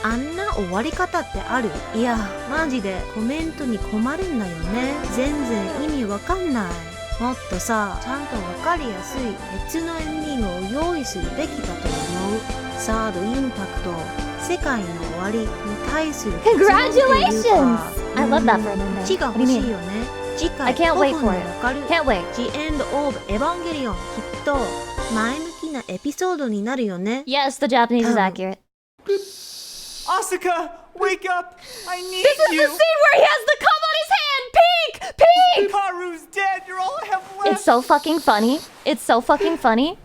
あんな終わり方ってある？いや、マジでコメントに困るんだよね。全然意味わかんない。もっとさ、ちゃんとわかりやすい別のエンディングを用意するべきだと思う。サードインパクト、世界の終わりに対する結論っていうか Congratulations! I love that for an ending. 字が What do 欲 you しい mean? よね。次 I 回 can't 5 wait 分 for で it. わかる。 Can't wait. The End of Evangelion きっと前向きなエピソードになるよね。 Yes, the Japanese is accurate. Asuka, wake up! I need This is you! the scene where he has the cum on his hand! Peek! Peek! Karu's dead! You're all I have left! It's so fucking funny. It's so fucking funny.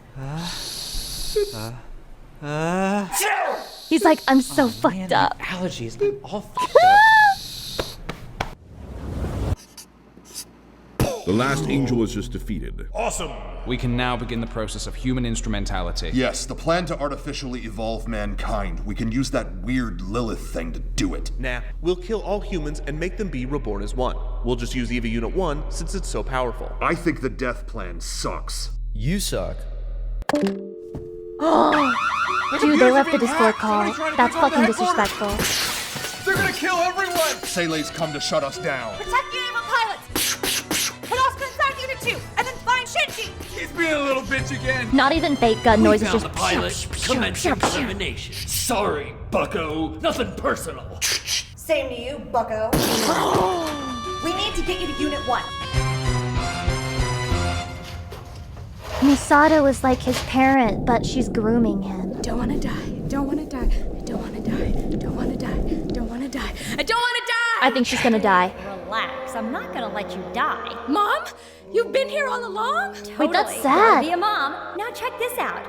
He's like, I'm so fucked up. Allergies, I'm all fucked up. The last angel is just defeated. Awesome! We can now begin the process of human instrumentality. Yes, the plan to artificially evolve mankind. We can use that weird Lilith thing to do it. Nah, we'll kill all humans and make them be reborn as one. We'll just use EVA Unit 1 since it's so powerful. I think the death plan sucks. You suck. Dude, they left the Discord call. That's fucking disrespectful. They're gonna kill everyone! Sele's come to shut us down. Protect the Ava pilots! Put Oscar inside Unit 2, and then find Shinji! He's being a little bitch again! Not even fake gun noises, just the pilot. Commencing elimination. Sorry, bucko. Nothing personal. Same to you, bucko. We need to get you to Unit 1. Misato is like his parent, but she's grooming him. Don't wanna die. Don't wanna die. I don't wanna die. Don't wanna die. Don't wanna die. I don't wanna die! I think she's gonna die. Relax, I'm not gonna let you die. Mom? You've been here all along? Wait, that's Totally. sad. Be a mom. Now check this out.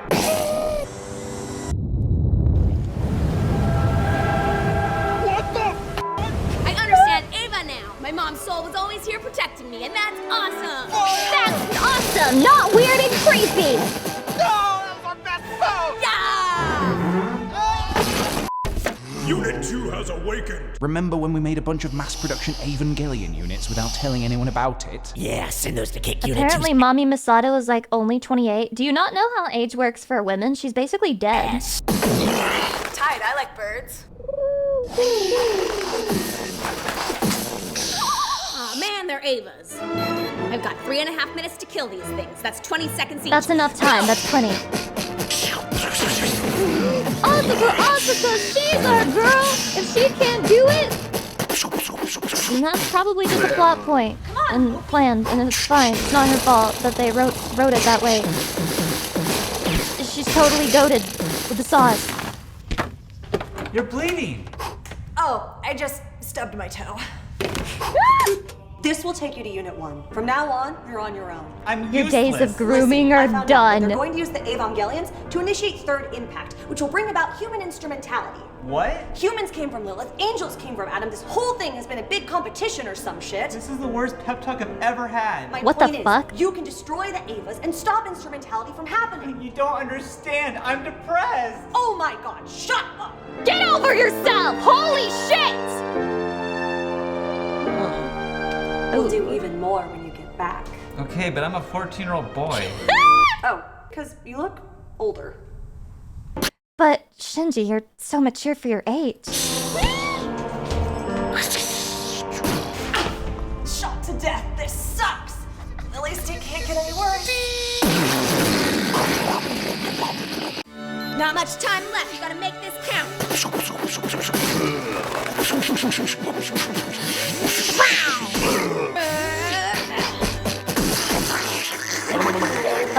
I understand Ava now. My mom's soul was always here protecting me, and that's awesome. That's awesome! Not weird and creepy! Unit 2 has awakened. Remember when we made a bunch of mass production Evangelion units without telling anyone about it? Yeah, send those to kick Unit 2. Apparently, Mommy Misato is like only 28. Do you not know how age works for women? She's basically dead. Tight, I like birds. Aw, man, they're Avas. I've got 3.5 minutes to kill these things. That's 20 seconds each. That's enough time. That's plenty. Asuka, she's our girl! If she can't do it, then that's probably just a plot point and planned, and it's fine. It's not her fault that they wrote it that way. She's totally goated with the sauce. You're bleeding. Oh, I just stubbed my toe. This will take you to Unit 1. From now on, you're on your own. I'm Your useless. days of grooming I are found out done. They're going to use the Evangelions to initiate third impact, which will bring about human instrumentality. What? Humans came from Lilith, angels came from Adam. This whole thing has been a big competition or some shit. This is the worst pep talk I've ever had. My What the point fuck? is, you can destroy the Avas and stop instrumentality from happening. You don't understand. I'm depressed. Oh my god, shut up! Get over yourself! Holy shit! We'll do even more when you get back. Okay, but I'm a 14-year-old boy. Oh, because you look older. But Shinji, you're so mature for your age. Shot to death, this sucks! At least it can't get any worse. Not much time left. You gotta make this count.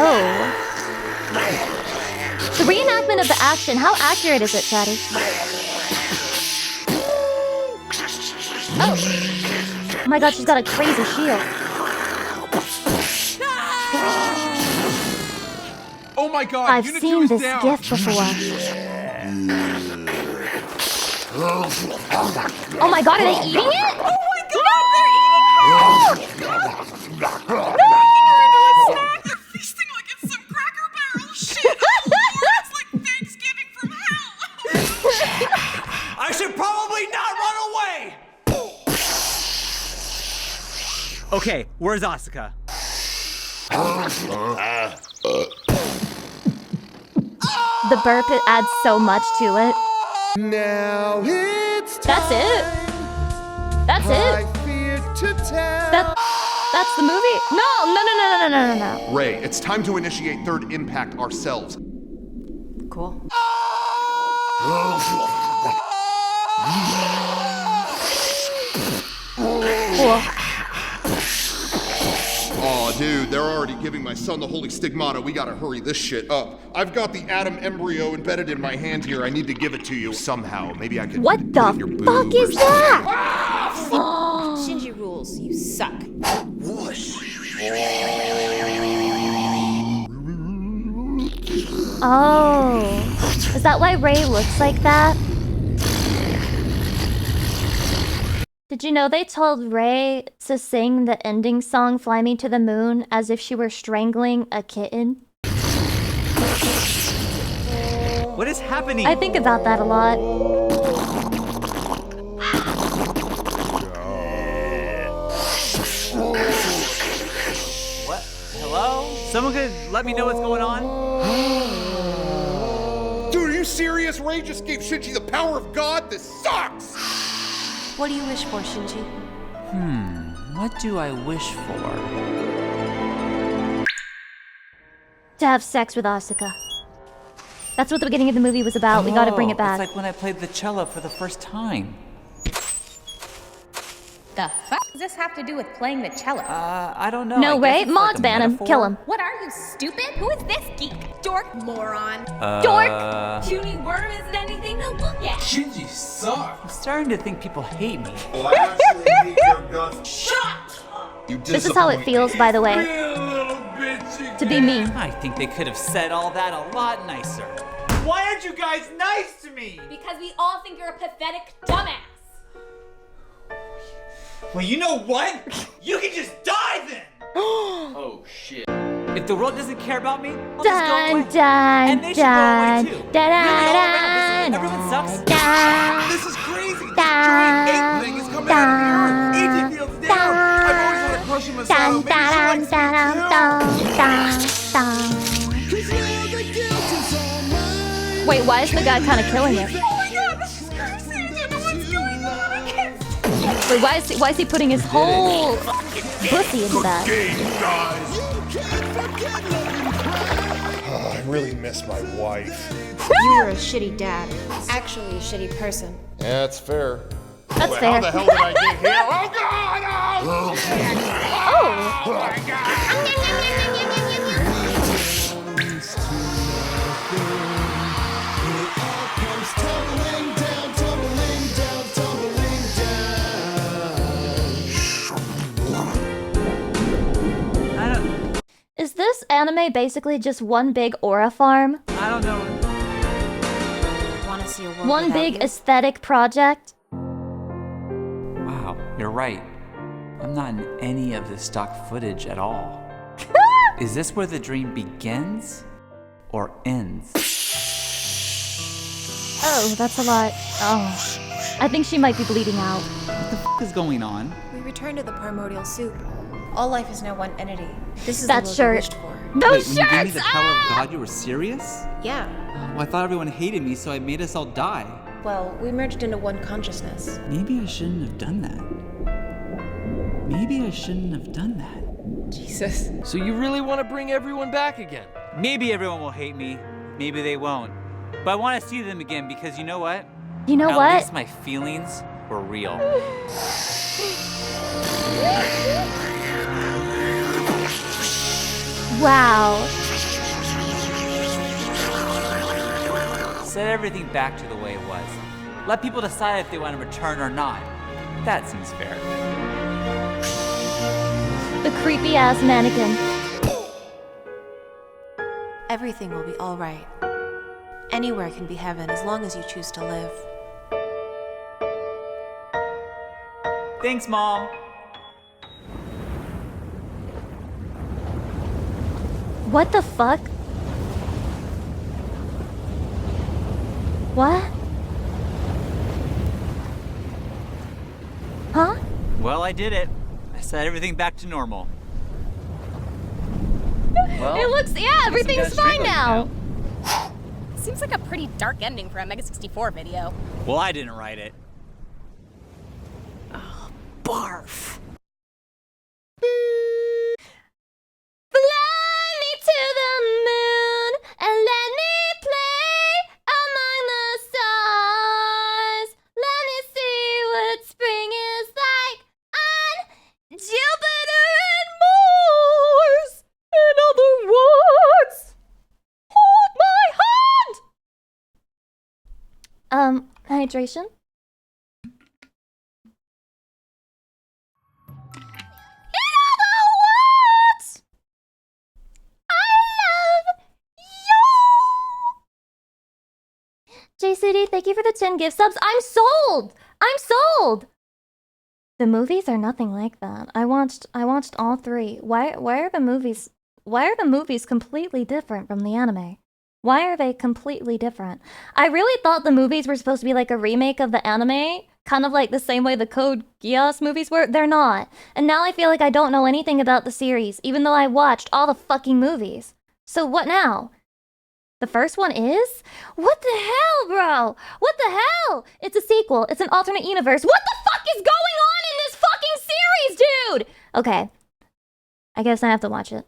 Oh. The reenactment of the action, how accurate is it, Chatty? Oh. Oh my god, she's got a crazy shield. Oh my god, I've Unit seen 2 is this down. gif before. Oh my god, are they eating it? Oh my god, they're eating her! They're feasting like it's some Cracker Barrel shit! Oh Lord, it's like Thanksgiving from hell! I should probably not run away! Okay, where's Asuka? The burp, it adds so much to it. Now it's That's it? That's it? That's the movie? No. Ray, it's time to initiate third impact ourselves. Cool. Cool. Aw, dude, they're already giving my son the holy stigmata. We gotta hurry this shit up. I've got the atom embryo embedded in my hand here. I need to give it to you somehow. Maybe I could. What the fuck is that? Shinji rules. You suck. Oh. Is that why Ray looks like that? Did Did you know they told Ray to sing the ending song Fly Me to the Moon as if she were strangling a kitten? What is happening? I think about that a lot. What? Hello? Someone could let me know what's going on? Dude, are you serious? Ray just gave Shinji the power of God? This sucks! What do you wish for, Shinji? What do I wish for? To have sex with Asuka. That's what the beginning of the movie was about. We gotta bring it back. It's like when I played the cello for the first time. The fuck does this have to do with playing the cello? I don't know. No way. Mods ban him. Kill him. What are you, stupid? Who is this geek? Dork moron. Dork! Puny worm isn't anything to look at. Shinji sucks. I'm starting to think people hate me. Well, I actually hate your guts. Shut up! This is how it feels, by the way. To be me. I think they could have said all that a lot nicer. Why aren't you guys nice to me? Because we all think you're a pathetic dumbass. Well, you know what? You can just die then! Oh, shit. If the world doesn't care about me, I'll just go away. And they should go away too. Really, all around, everyone sucks. This is crazy! This giant ape thing is coming out of the earth! Agent feels down! I've always wanted to crush him aside. Wait, why is the guy kind of killing it? Oh my god, this is crazy! I don't know what's going on! I can't... Wait, why is he putting his whole pussy into that? I really miss my wife. You were a shitty dad. Actually, a shitty person. Yeah, that's fair. That's Wait, fair. How the hell did I get here? Oh god! Oh, shit. Oh my god! Is this anime basically just one big aura farm? I don't know. Want to see a world One without big you? aesthetic project? Wow, you're right. I'm not in any of the stock footage at all. Is this where the dream begins or ends? Oh, that's a lot. Oh. I think she might be bleeding out. What the f is going on? We return to the primordial soup. All life is now one entity. This is That the world shirt. we wished for. Those Wait, when you gave me shirts! the power of God, you were serious? Yeah. Well, I thought everyone hated me, so I made us all die. Well, we merged into one consciousness. Maybe I shouldn't have done that. Maybe I shouldn't have done that. Jesus. So you really want to bring everyone back again? Maybe everyone will hate me. Maybe they won't. But I want to see them again because you know what? You know At what? least my feelings were real. Wow. Set everything back to the way it was. Let people decide if they want to return or not. That seems fair. The creepy ass mannequin. Everything will be all right. Anywhere can be heaven as long as you choose to live. Thanks, Mom. What the fuck? What? Huh? Well, I did it. I set everything back to normal. Well, It looks, yeah, everything's fine now. Seems like a pretty dark ending for a Mega 64 video. Well, I didn't write it. Barf. Fly me to the moon and let me play among the stars. Let me see what spring is like on Jupiter and Mars. In other words, hold my hand. Hydration? JCD, thank you for the 10 gift subs. I'm sold! I'm sold! The movies are nothing like that. I watched all three. Why are the movies completely different from the anime? Why are they completely different? I really thought the movies were supposed to be like a remake of the anime, kind of like the same way the Code Geass movies were. They're not. And now I feel like I don't know anything about the series, even though I watched all the fucking movies. So what now? The first one is? What the hell, bro? What the hell? It's a sequel. It's an alternate universe. What the fuck is going on in this fucking series, dude? Okay. I guess I have to watch it.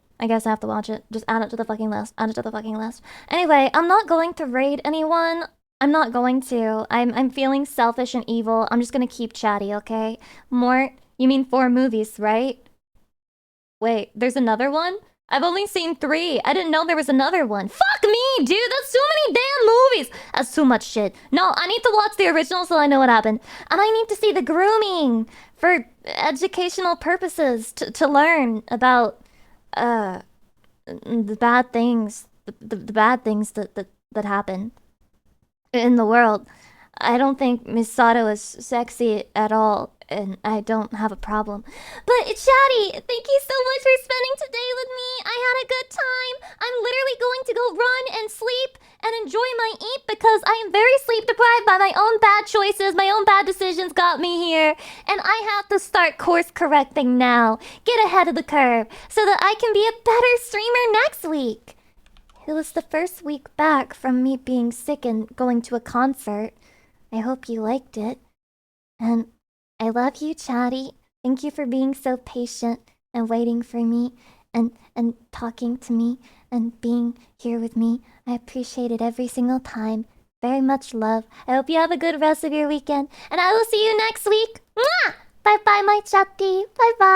Just add it to the fucking list. Anyway, I'm not going to raid anyone. I'm not going to. I'm feeling selfish and evil. I'm just gonna keep chatty, okay? Mort, you mean 4 movies, right? Wait, there's another one? I've only seen 3. I didn't know there was another one. Fuck me, dude! That's too many damn movies! That's too much shit. No, I need to watch the original so I know what happened. And I need to see the grooming for educational purposes to learn about the bad things that happen in the world. I don't think Misato is sexy at all, and I don't have a problem. But Chatty, thank you so much for spending today with me. I had a good time. I'm literally going to go run and sleep and enjoy my eat because I am very sleep deprived by my own bad choices. My own bad decisions got me here, and I have to start course correcting now. Get ahead of the curve so that I can be a better streamer next week. It was the first week back from me being sick and going to a concert. I hope you liked it. And I love you, Chatty. Thank you for being so patient and waiting for me and talking to me and being here with me. I appreciate it every single time. Very much love. I hope you have a good rest of your weekend. And I will see you next week. Mwah! Bye-bye, my Chatty. Bye-bye.